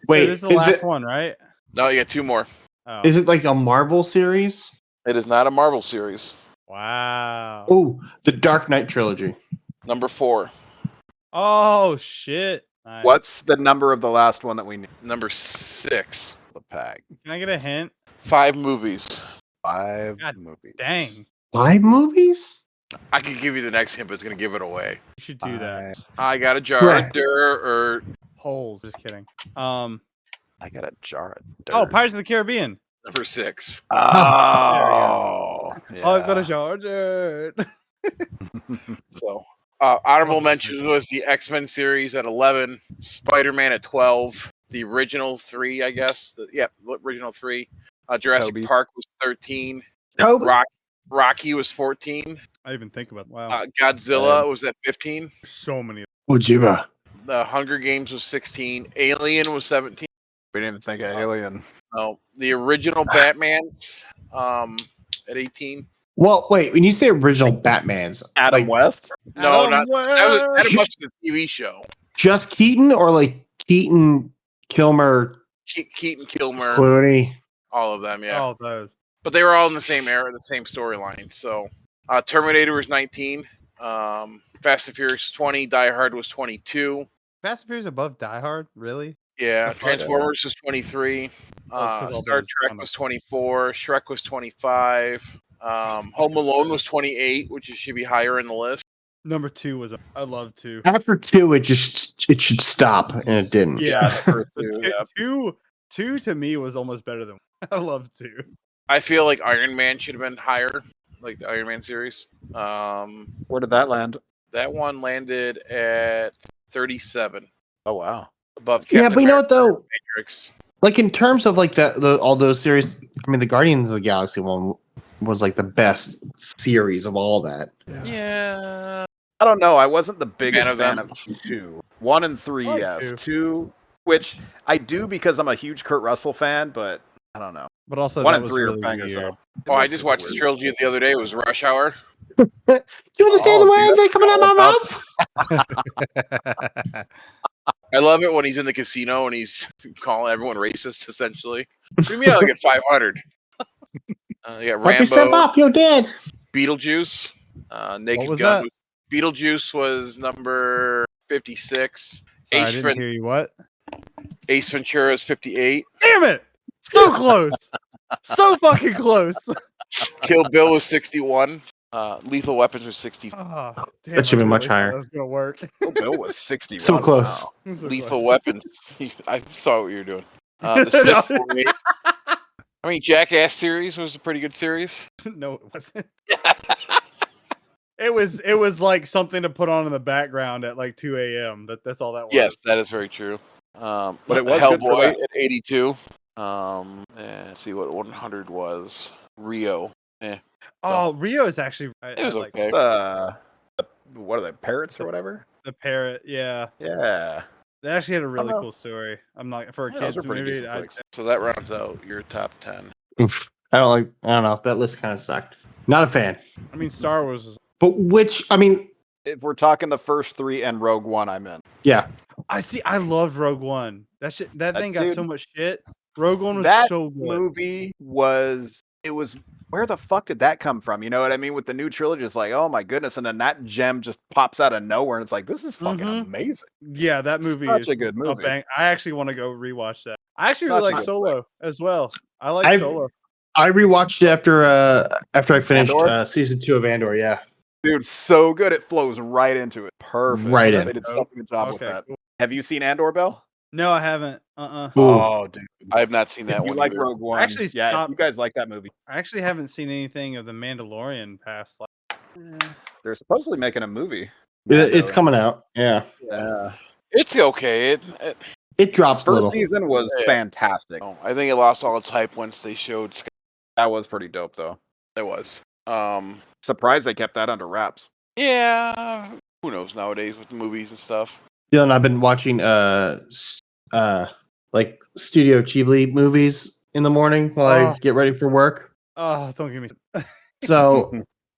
Wait, This is the last one, right? no, you got 2 more. Oh. is it like a Marvel series? It is not a Marvel series. Wow. Oh, the Dark Knight trilogy. Number 4. Oh shit. Nice. What's the number of the last one that we need? Number 6. The pack. Can I get a hint? 5 movies. 5 God movies. Dang. 5 movies? I could give you the next hint, but it's going to give it away. You should do that. I got a jar Right. of dirt, or Holes. Just kidding. I got a jar of dirt. Oh, Pirates of the Caribbean. number 6. Oh, Oh, I've got a yeah. charger. So, honorable mentions was the X-Men series at 11, Spider-Man at 12, the original 3, I guess. Original 3. Jurassic Toby's. Park was 13. Oh, Rocky was 14. I didn't even think about that. Wow. Godzilla was at 15. So many. Ojima. The Hunger Games was 16. Alien was 17. We didn't even think of Alien. No, the original Batman's at 18. Well, wait, when you say original Batmans, Adam like West? No, Adam Adam West. West was a TV show. just Keaton or like Keaton, Kilmer, Keaton, Kilmer, Clooney? all of them, yeah. All those. But they were all in the same era, the same storyline. So, Terminator was 19. Fast and Furious was 20. Die Hard was 22. Fast and Furious above Die Hard, really? Yeah, That's Transformers was 23. Well, it's 'cause all Star those Trek kinda- was 24. Shrek was 25. Home Alone was 28, which should be higher in the list. Number 2 was. I love 2. After 2, it should stop, and it didn't. Yeah. the first But two, two, yeah. two to me was almost better than. I love 2. I feel like Iron Man should have been higher, like the Iron Man series. Where did that land? That one landed at 37, Oh, wow. above Yeah, Captain but you know what America though? Matrix. Like in terms of like the all those series, I mean, the Guardians of the Galaxy one was like the best series of all that. Yeah. I don't know. I wasn't the biggest of fan them. of 2. 1 and 3, I like yes. 2. 2, which I do because I'm a huge Kurt Russell fan, but I don't know. But also, 1 that and was 3 really are bangers, weird. though. Oh, I just watched this trilogy the other day. It was Rush Hour. Do you understand Oh, the words dude, that coming out of my mouth? I love it when he's in the casino and he's calling everyone racist, essentially. What do you mean I'll get 500? You got Wipe yourself Rambo, off, you're dead. Beetlejuice, Naked was Gun. that? Beetlejuice was number 56. Sorry, I Ace, didn't hear you. What? Ace Ventura is 58. Damn it! So close. So fucking close. Kill Bill was 61. Lethal Weapons was 60. Oh, damn, That should I be much really thought higher. That was gonna work. Oh, Bill was 61. So close. Wow. So Lethal close. Weapons. I saw what you were doing. The Smith 48. I mean, Jackass series was a pretty good series. No, it wasn't. It was like something to put on in the background at like 2 a.m. That's all that was. Yes, that is very true. But it was good for Hellboy that. at 82. Let's see what 100 was. Rio. Oh, Rio is actually. It was like okay. What are they, parrots or whatever? the parrot. Yeah, Yeah. they actually had a really know. cool story. I'm not for a Yeah, those kids are pretty movie. decent flicks. So that rounds out your top 10. Oof. I don't know. That list kind of sucked. Not a fan. I mean, Star Wars was. But which, I mean, If we're talking the first 3 and Rogue One, I'm in. Yeah. I loved Rogue One. That thing got dude, so much shit. Rogue One was That so good. movie was where the fuck did that come from? You know what I mean? With the new trilogy, it's like, oh my goodness, and then that gem just pops out of nowhere, and it's like, this is fucking amazing. Yeah, that movie Such is a good movie. bang. I actually want to go rewatch that. I actually Such a really like good Solo as well. I like Solo. I rewatched it after I finished Andor? season 2 of Andor. Yeah. Dude, so good. It flows right into it. Perfect. Right They in. did such a good job with Okay, that. cool. Have you seen Andor, Bell? No, I haven't. Ooh. Oh, dude. I have not seen that You one like either. Rogue One? Actually, Yeah, stop. you guys like that movie. I actually haven't seen anything of the Mandalorian past. They're supposedly making a movie. It's coming out. Yeah. Yeah. It's okay. It drops a First little. season was Yeah. fantastic. Oh, I think it lost all its hype once they showed. That was pretty dope, though. It was. Surprised they kept that under wraps. Yeah. Who knows nowadays with the movies and stuff. Dylan, I've been watching like Studio Ghibli movies in the morning while I get ready for work. Oh, don't give me.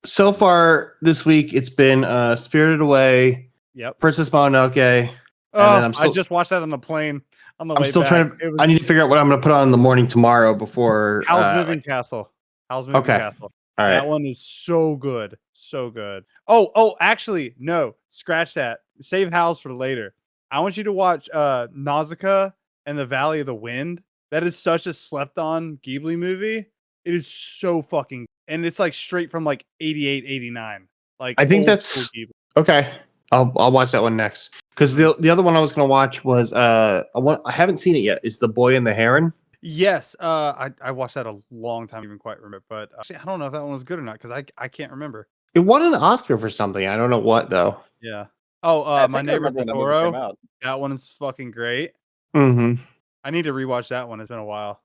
So far this week it's been Spirited Away, Yep. Princess Mononoke. Oh, I just watched that on the plane on the way I'm still back. trying to. I need to figure out what I'm going to put on in the morning tomorrow before. Howl's Moving Castle. Howl's Moving Castle. All right. That one is so good. So good. Oh, actually, no. Scratch that. Save Howl's for later. I want you to watch Nausicaa and the Valley of the Wind. That is such a slept on Ghibli movie. It is so fucking, and it's like straight from like 88, 89. Like I think old that's school Ghibli. okay. I'll watch that one next because the other one I was going to watch was I haven't seen it yet. Is The Boy and the Heron? Yes, I watched that a long time, even quite remember. But actually, I don't know if that one was good or not because I can't remember. It won an Oscar for something. I don't know what though. Yeah. Oh, My Neighbor Totoro. That That one is fucking great. Mm-hmm. I need to rewatch that one. It's been a while.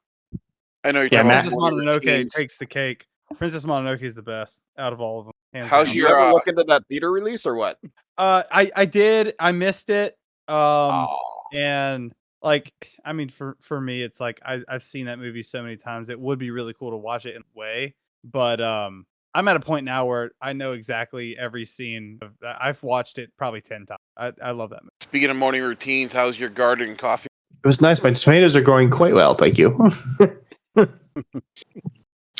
I know you're Yeah, talking Matt- Princess about Mononoke takes the cake. Princess Mononoke is the best out of all of them. Hands How's down. Did you ever look into that theater release or what? I did. I missed it. Oh. And like, I mean, for me, it's like I've seen that movie so many times. It would be really cool to watch it in a way, but I'm at a point now where I know exactly every scene. I've watched it probably 10 times. I love that movie. Speaking of morning routines, how's your garden and coffee? It was nice. My tomatoes are growing quite well, thank you.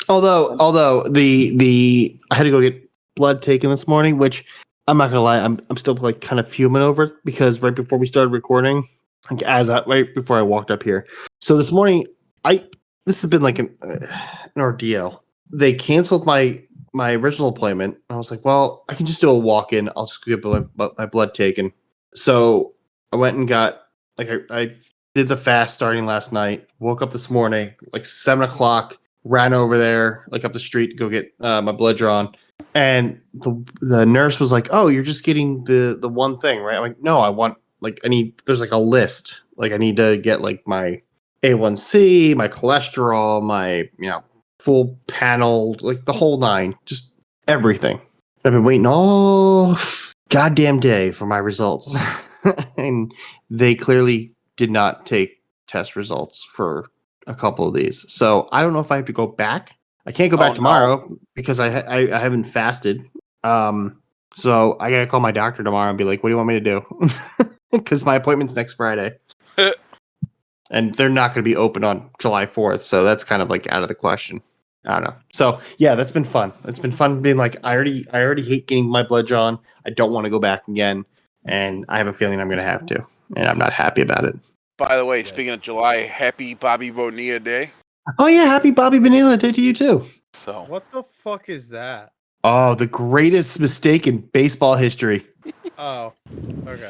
although the I had to go get blood taken this morning, which I'm not gonna lie, I'm still like kind of fuming over it because right before we started recording, like right before I walked up here. So this morning, this has been like an ordeal. They canceled my original appointment. I was like, well, I can just do a walk-in. I'll just get my blood taken. So I went and got I did the fast starting last night. Woke up this morning like 7:00. Ran over there like up the street to go get my blood drawn. And the nurse was like, "Oh, you're just getting the one thing, right?" I'm like, "No, I want there's like a list. Like I need to get like my A1C, my cholesterol, my full panel, like the whole nine, just everything." I've been waiting all goddamn day for my results, and they clearly did not take test results for a couple of these. So I don't know if I have to go back. I can't go back tomorrow because I haven't fasted. So I gotta call my doctor tomorrow and be like, "What do you want me to do?" Because my appointment's next Friday, and they're not going to be open on July 4th. So that's kind of like out of the question. I don't know. So yeah, that's been fun. It's been fun being like, I already hate getting my blood drawn. I don't want to go back again, and I have a feeling I'm going to have to, and I'm not happy about it. By the way, speaking of July, happy Bobby Bonilla Day. Oh yeah, happy Bobby Bonilla Day to you too. So What the fuck is that? Oh, the greatest mistake in baseball history. Oh, okay.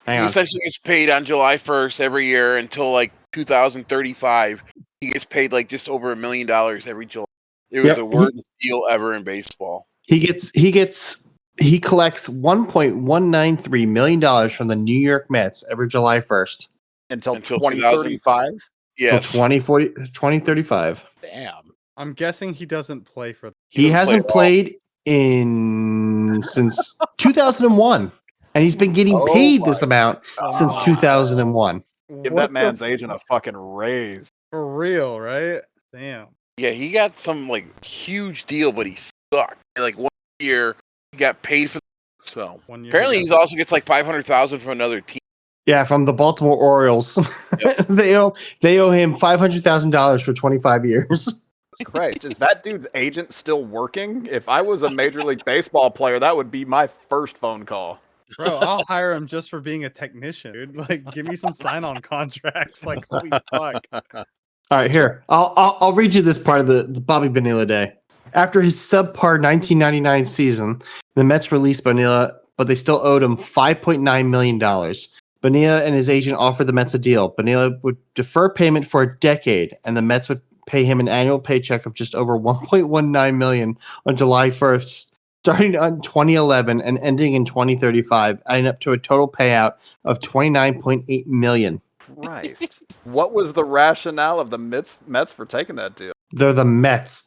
Hang he on. essentially gets paid on July 1st every year until like 2035. He gets paid like just over $1 million every July. It was the worst deal ever in baseball. He collects $1.193 million from the New York Mets every July 1st. Until 2035? Yes. Until 2035. Damn. I'm guessing he doesn't play for them. He hasn't played since 2001. And he's been getting paid this amount since 2001. Give that man's agent a fucking raise. For real, right? Damn. Yeah, he got some like huge deal, but he sucked. Like 1 year, he got paid for So 1 year. apparently, he also gets like $500,000 from another team. Yeah, from the Baltimore Orioles. Yep. they owe him $500,000 for 25 years. Christ, is that dude's agent still working? If I was a Major League Baseball player, that would be my first phone call. Bro, I'll hire him just for being a technician, dude. Like, give me some sign-on contracts. Like, holy fuck. All right, here. I'll read you this part of the Bobby Bonilla Day. After his subpar 1999 season, the Mets released Bonilla, but they still owed him $5.9 million. Bonilla and his agent offered the Mets a deal. Bonilla would defer payment for a decade, and the Mets would pay him an annual paycheck of just over $1.19 million on July 1st, starting on 2011 and ending in 2035, adding up to a total payout of $29.8 million. Christ. What was the rationale of the Mets for taking that deal? They're the Mets.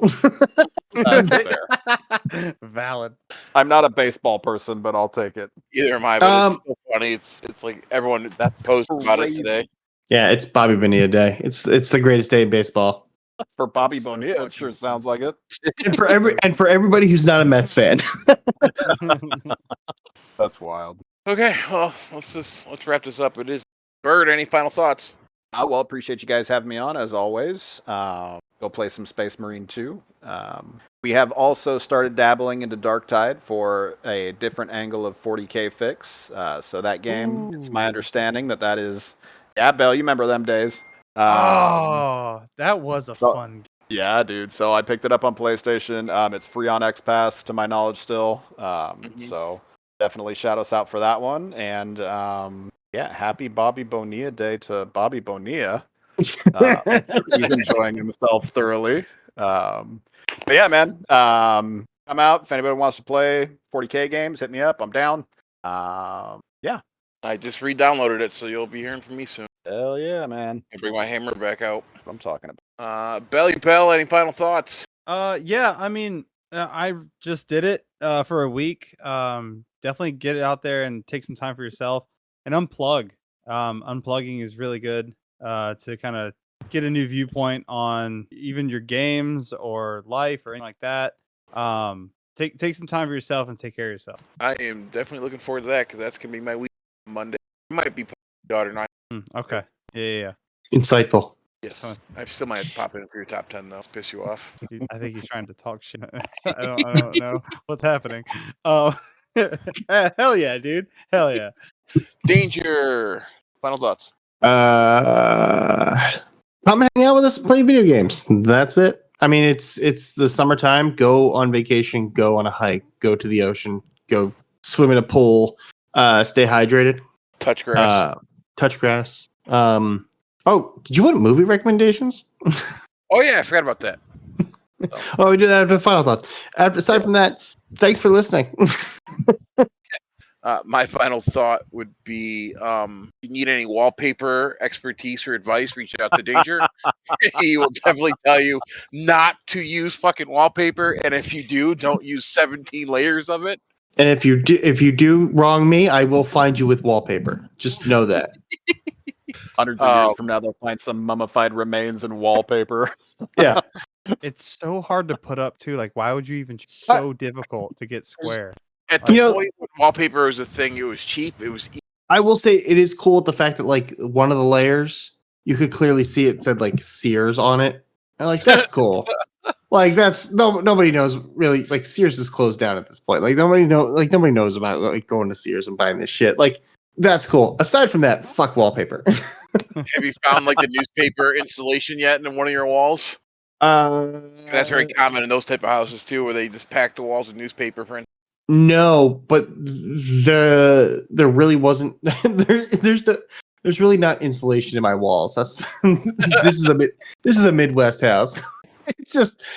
That's fair. Valid. I'm not a baseball person, but I'll take it. Either am I, but it's so funny. It's like everyone That's posted about it crazy. today. Yeah, it's Bobby Bonilla Day. It's the greatest day in baseball. For Bobby That's so Bonilla, it fucking sure sounds like it. And for everybody who's not a Mets fan. That's wild. Okay, well, let's wrap this up. It is Bird. Any final thoughts? Well, appreciate you guys having me on as always. Go play some Space Marine 2. We have also started dabbling into Darktide for a different angle of 40k fix. So that game, it's my understanding that is. Yeah, Bell, you remember them days? Oh, that was a fun game. Yeah, dude. So I picked it up on PlayStation. It's free on X Pass, to my knowledge, still. So definitely shout us out for that one. And yeah, happy Bobby Bonilla Day to Bobby Bonilla. He's enjoying himself thoroughly. But yeah, man. Come out if anybody wants to play 40k games. Hit me up. I'm down. Yeah. I just re-downloaded it, so you'll be hearing from me soon. Hell yeah, man. I bring my hammer back out. That's what I'm talking about. Belly Bell, any final thoughts? Yeah, I mean, I just did it for a week. Definitely get it out there and take some time for yourself and unplug. Unplugging is really good to kind of get a new viewpoint on even your games or life or anything like that. Take some time for yourself and take care of yourself. I am definitely looking forward to that because that's gonna be my week Monday. It might be daughter night. Okay. Yeah. Insightful. Yes, I still might have to pop in for your top 10 though. Piss you off. I think he's trying to talk shit. I don't know what's happening. Oh, hell yeah, dude. Hell yeah. Danger. Final thoughts. Come hang out with us and play video games. That's it. I mean, it's the summertime. Go on vacation. Go on a hike. Go to the ocean. Go swim in a pool. Stay hydrated. Touch grass. Touch grass. Oh, did you want movie recommendations? Oh yeah, I forgot about that. Oh, we do that after the final thoughts. Aside from that, thanks for listening. My final thought would be: if you need any wallpaper expertise or advice, reach out to Danger. He will definitely tell you not to use fucking wallpaper, and if you do, don't use 17 layers of it. And if you do wrong me, I will find you with wallpaper. Just know that. Hundreds of years from now, they'll find some mummified remains and wallpaper. Yeah. It's so hard to put up too. Like, why would you even? So difficult to get square. At the point when wallpaper was a thing, it was cheap. It was. I will say it is cool with the fact that like one of the layers you could clearly see it said like Sears on it. And like that's cool. Like that's nobody knows really. Like Sears is closed down at this point. Like nobody knows about like going to Sears and buying this shit. Like that's cool. Aside from that, fuck wallpaper. Have you found like the newspaper installation yet in one of your walls? That's very common in those type of houses too, where they just pack the walls with newspaper for. No, but there really wasn't. There's really not insulation in my walls. That's this is a Midwest house.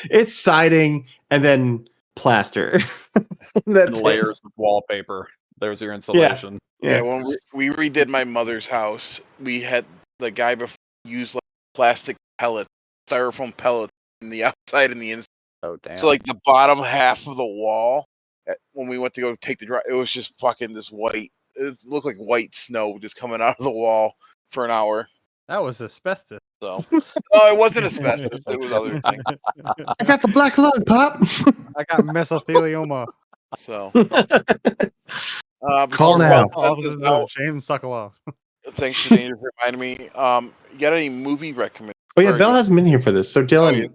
It's siding and then plaster. That's layers of wallpaper. There's your insulation. Yeah, when we redid my mother's house, we had the guy before use like plastic pellets, styrofoam pellets in the outside and the inside. Oh damn! So like the bottom half of the wall, when we went to go take the drive, it was just fucking this white. It looked like white snow just coming out of the wall for an hour. That was asbestos. So no, it wasn't asbestos. It was other things. I got the black lung, Pop. I got mesothelioma. So, Call before now. Bell sends Offices us of out, shame, suckle off. thanks to Danger for reminding me. You got any movie recommendations? Oh yeah, Bell hasn't been here for this. So Dylan, you're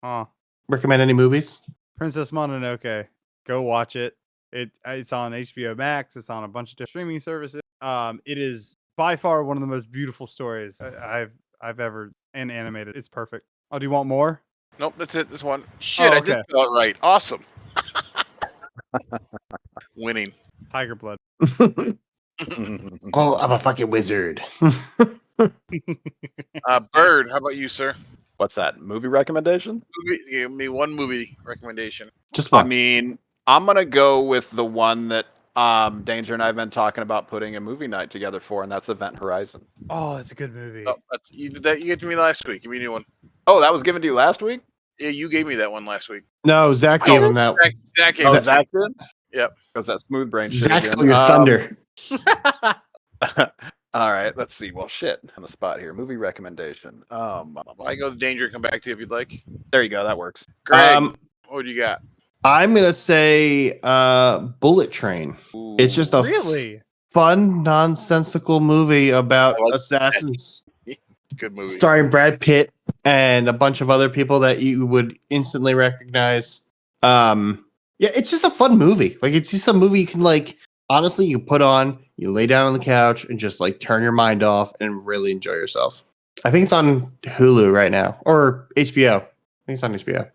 not. recommend any movies? Princess Mononoke. Go watch it. It's on HBO Max. It's on a bunch of different streaming services. It is by far one of the most beautiful stories I've ever animated. It's perfect. Oh, do you want more? Nope, that's it. This one. Shit, Oh, I did spell it right. Awesome. Winning. Tiger Blood. Oh, I'm a fucking wizard. Bird, how about you, sir? What's that? Movie recommendation? Give me one movie recommendation. Just I one. mean, I'm gonna go with the one that Danger and I have been talking about putting a movie night together for, and that's Event Horizon. Oh, it's a good movie. Oh, you did that. You gave it to me last week. Give me a new one. Oh, that was given to you last week? Yeah, you gave me that one last week. No, Zach gave him that. Zach gave Oh, it. Zach did? Yep. Because that smooth brain shit Zach again. stole your thunder. All right, let's see. Well, shit, on the spot here. Movie recommendation. I go to Danger and come back to you if you'd like. There you go. That works. Greg, what do you got? I'm gonna say Bullet Train. It's just a Really? fun, nonsensical movie about I like assassins, Good movie. starring Brad Pitt and a bunch of other people that you would instantly recognize. Yeah, it's just a fun movie. Like, it's just a movie you can, like, honestly, you put on, you lay down on the couch and just, like, turn your mind off and really enjoy yourself. I think it's on Hulu right now, or HBO. I think it's on HBO.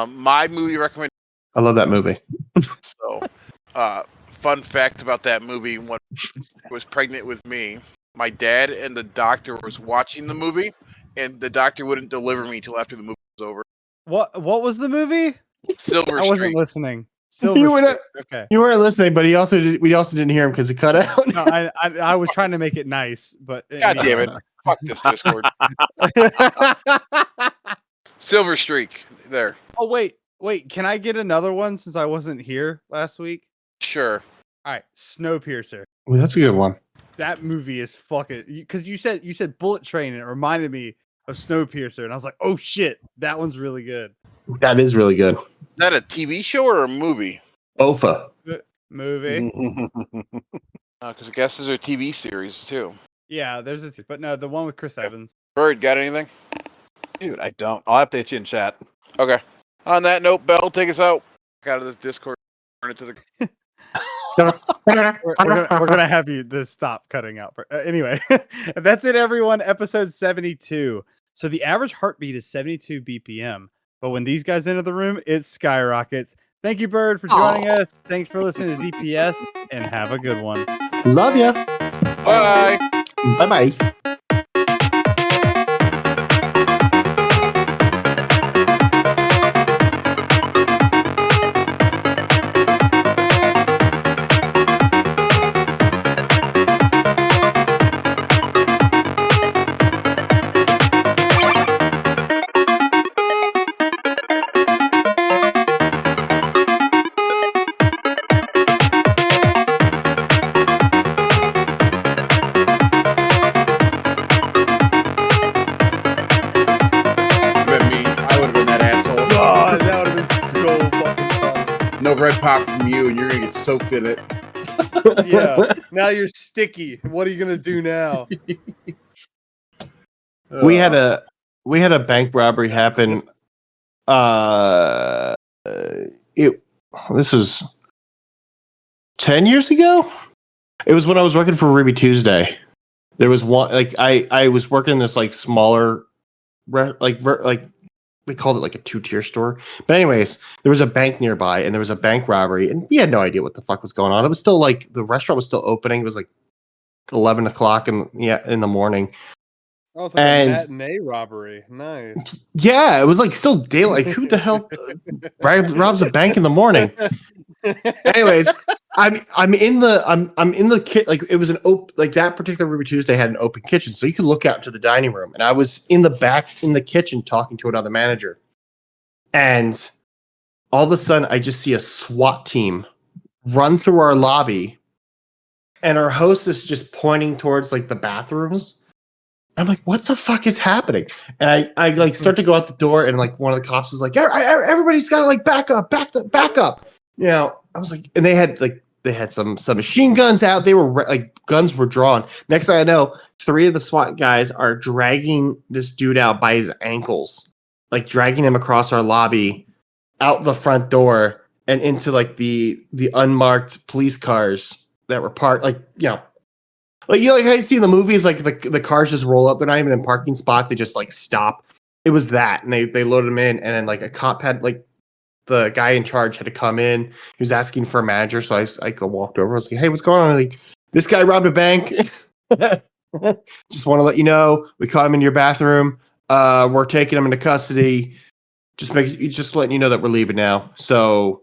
My movie recommendation. I love that movie. So, fun fact about that movie: when I was pregnant with me, my dad and the doctor was watching the movie, and the doctor wouldn't deliver me till after the movie was over. What was the movie? Silver I wasn't Streak. listening. You Silver were Streak. not- Okay. You weren't listening, but we also didn't hear him because it cut out. No, I was trying to make it nice, but God damn it! Fuck this Discord. Silver Streak. There. Oh wait. Can I get another one since I wasn't here last week? Sure. All right, Snowpiercer. Well, that's a good one. That movie is fucking. Because you said Bullet Train, and it reminded me of Snowpiercer, and I was like, oh shit, that one's really good. That is really good. Is that a TV show or a movie? Ofa. Movie. Because I guess there's a TV series too. Yeah, there's this, but no, the one with Chris Evans. Bird, got anything? Dude, I don't. I'll update you in chat. Okay. On that note, Bell, take us out. Out of this Discord. Turn it to the. We're gonna have you stop cutting out. Anyway, that's it, everyone. Episode 72. So the average heartbeat is 72 BPM, but when these guys enter the room, it skyrockets. Thank you, Bird, for joining us. Thanks for listening to DPS, and have a good one. Love ya. Bye. Bye-bye. Been me. I would have been that asshole. God, that would have been so fucking funny. No red pop from you, and you're gonna get soaked in it. Yeah. Now you're sticky. What are you gonna do now? We had a bank robbery happen. This was 10 years ago. It was when I was working for Ruby Tuesday. There was one, like, I was working in this, like, smaller, like we called it like a 2-tier store. But anyways, there was a bank nearby, and there was a bank robbery, and we had no idea what the fuck was going on. It was still like the restaurant was still opening. It was like 11 o'clock in the morning. Oh, it's like And- a matinee robbery. Nice. Yeah, it was like still daylight. Who the hell robs a bank in the morning? Anyways, I'm in the kit. Like, it was an like that particular Ruby Tuesday had an open kitchen, so you could look out to the dining room. And I was in the back in the kitchen talking to another manager, and all of a sudden I just see a SWAT team run through our lobby, and our hostess just pointing towards like the bathrooms. I'm like, what the fuck is happening? And I like start to go out the door, and like one of the cops is like, everybody's got to like back up. You know, I was like, and they had some machine guns out. They were like guns were drawn. Next thing I know, 3 of the SWAT guys are dragging this dude out by his ankles, like dragging him across our lobby, out the front door, and into like the unmarked police cars that were parked. Like like how you see in the movies, like the cars just roll up. They're not even in parking spots. They just like stop. It was that, and they loaded them in, and then like a cop had like the guy in charge had to come in. He was asking for a manager, so I walked over. I was like, "Hey, what's going on?" Like, this guy robbed a bank. Just want to let you know, we caught him in your bathroom. We're taking him into custody. Just letting you know that we're leaving now. So,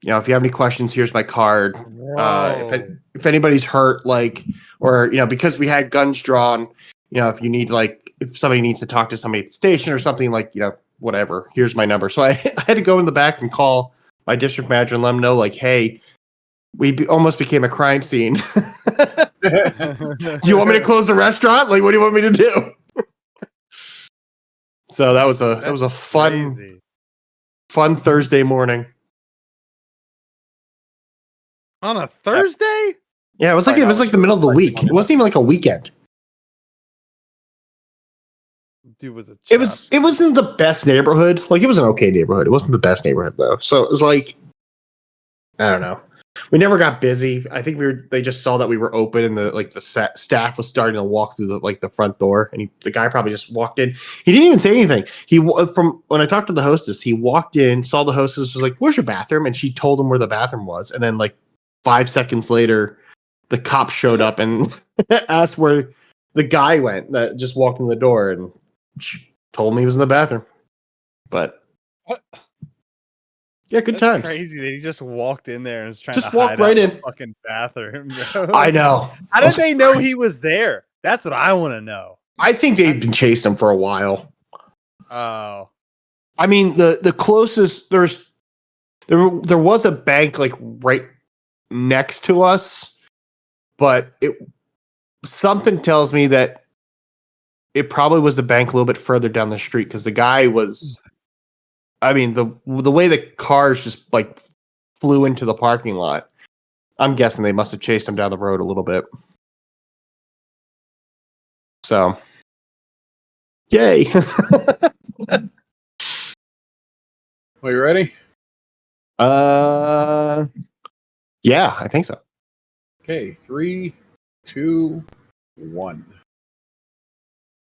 if you have any questions, here's my card. If anybody's hurt, like, or because we had guns drawn, if you need if somebody needs to talk to somebody at the station or something, like, whatever, here's my number. So I had to go in the back and call my district manager and let him know, like, hey, we almost became a crime scene. Do you want me to close the restaurant? Like, what do you want me to do? So that was a fun Thursday morning. On a Thursday? Yeah, it was like the middle of the week. It wasn't even like a weekend. Dude, it wasn't the best neighborhood. Like, it was an okay neighborhood. It wasn't the best neighborhood though. So it was like, I don't know. We never got busy. I think they just saw that we were open, and the staff was starting to walk through the front door, and the guy probably just walked in. He didn't even say anything. From when I talked to the hostess, he walked in, saw the hostess, was like, "Where's your bathroom?" And she told him where the bathroom was. And then 5 seconds later, the cop showed up and asked where the guy went that just walked in the door, and she told me he was in the bathroom. But yeah, good times. Crazy that he just walked in there and was trying just to walked hide right out in the fucking bathroom. Bro. I know. How did they know he was there? That's what I want to know. I think they've been chasing him for a while. Oh, I mean, the closest there was a bank right next to us, but something tells me that it probably was a bank a little bit further down the street, because the guy was. I mean, the way the cars just flew into the parking lot, I'm guessing they must have chased him down the road a little bit. So, yay. Are you ready? Yeah, I think so. Okay, 3, 2, 1.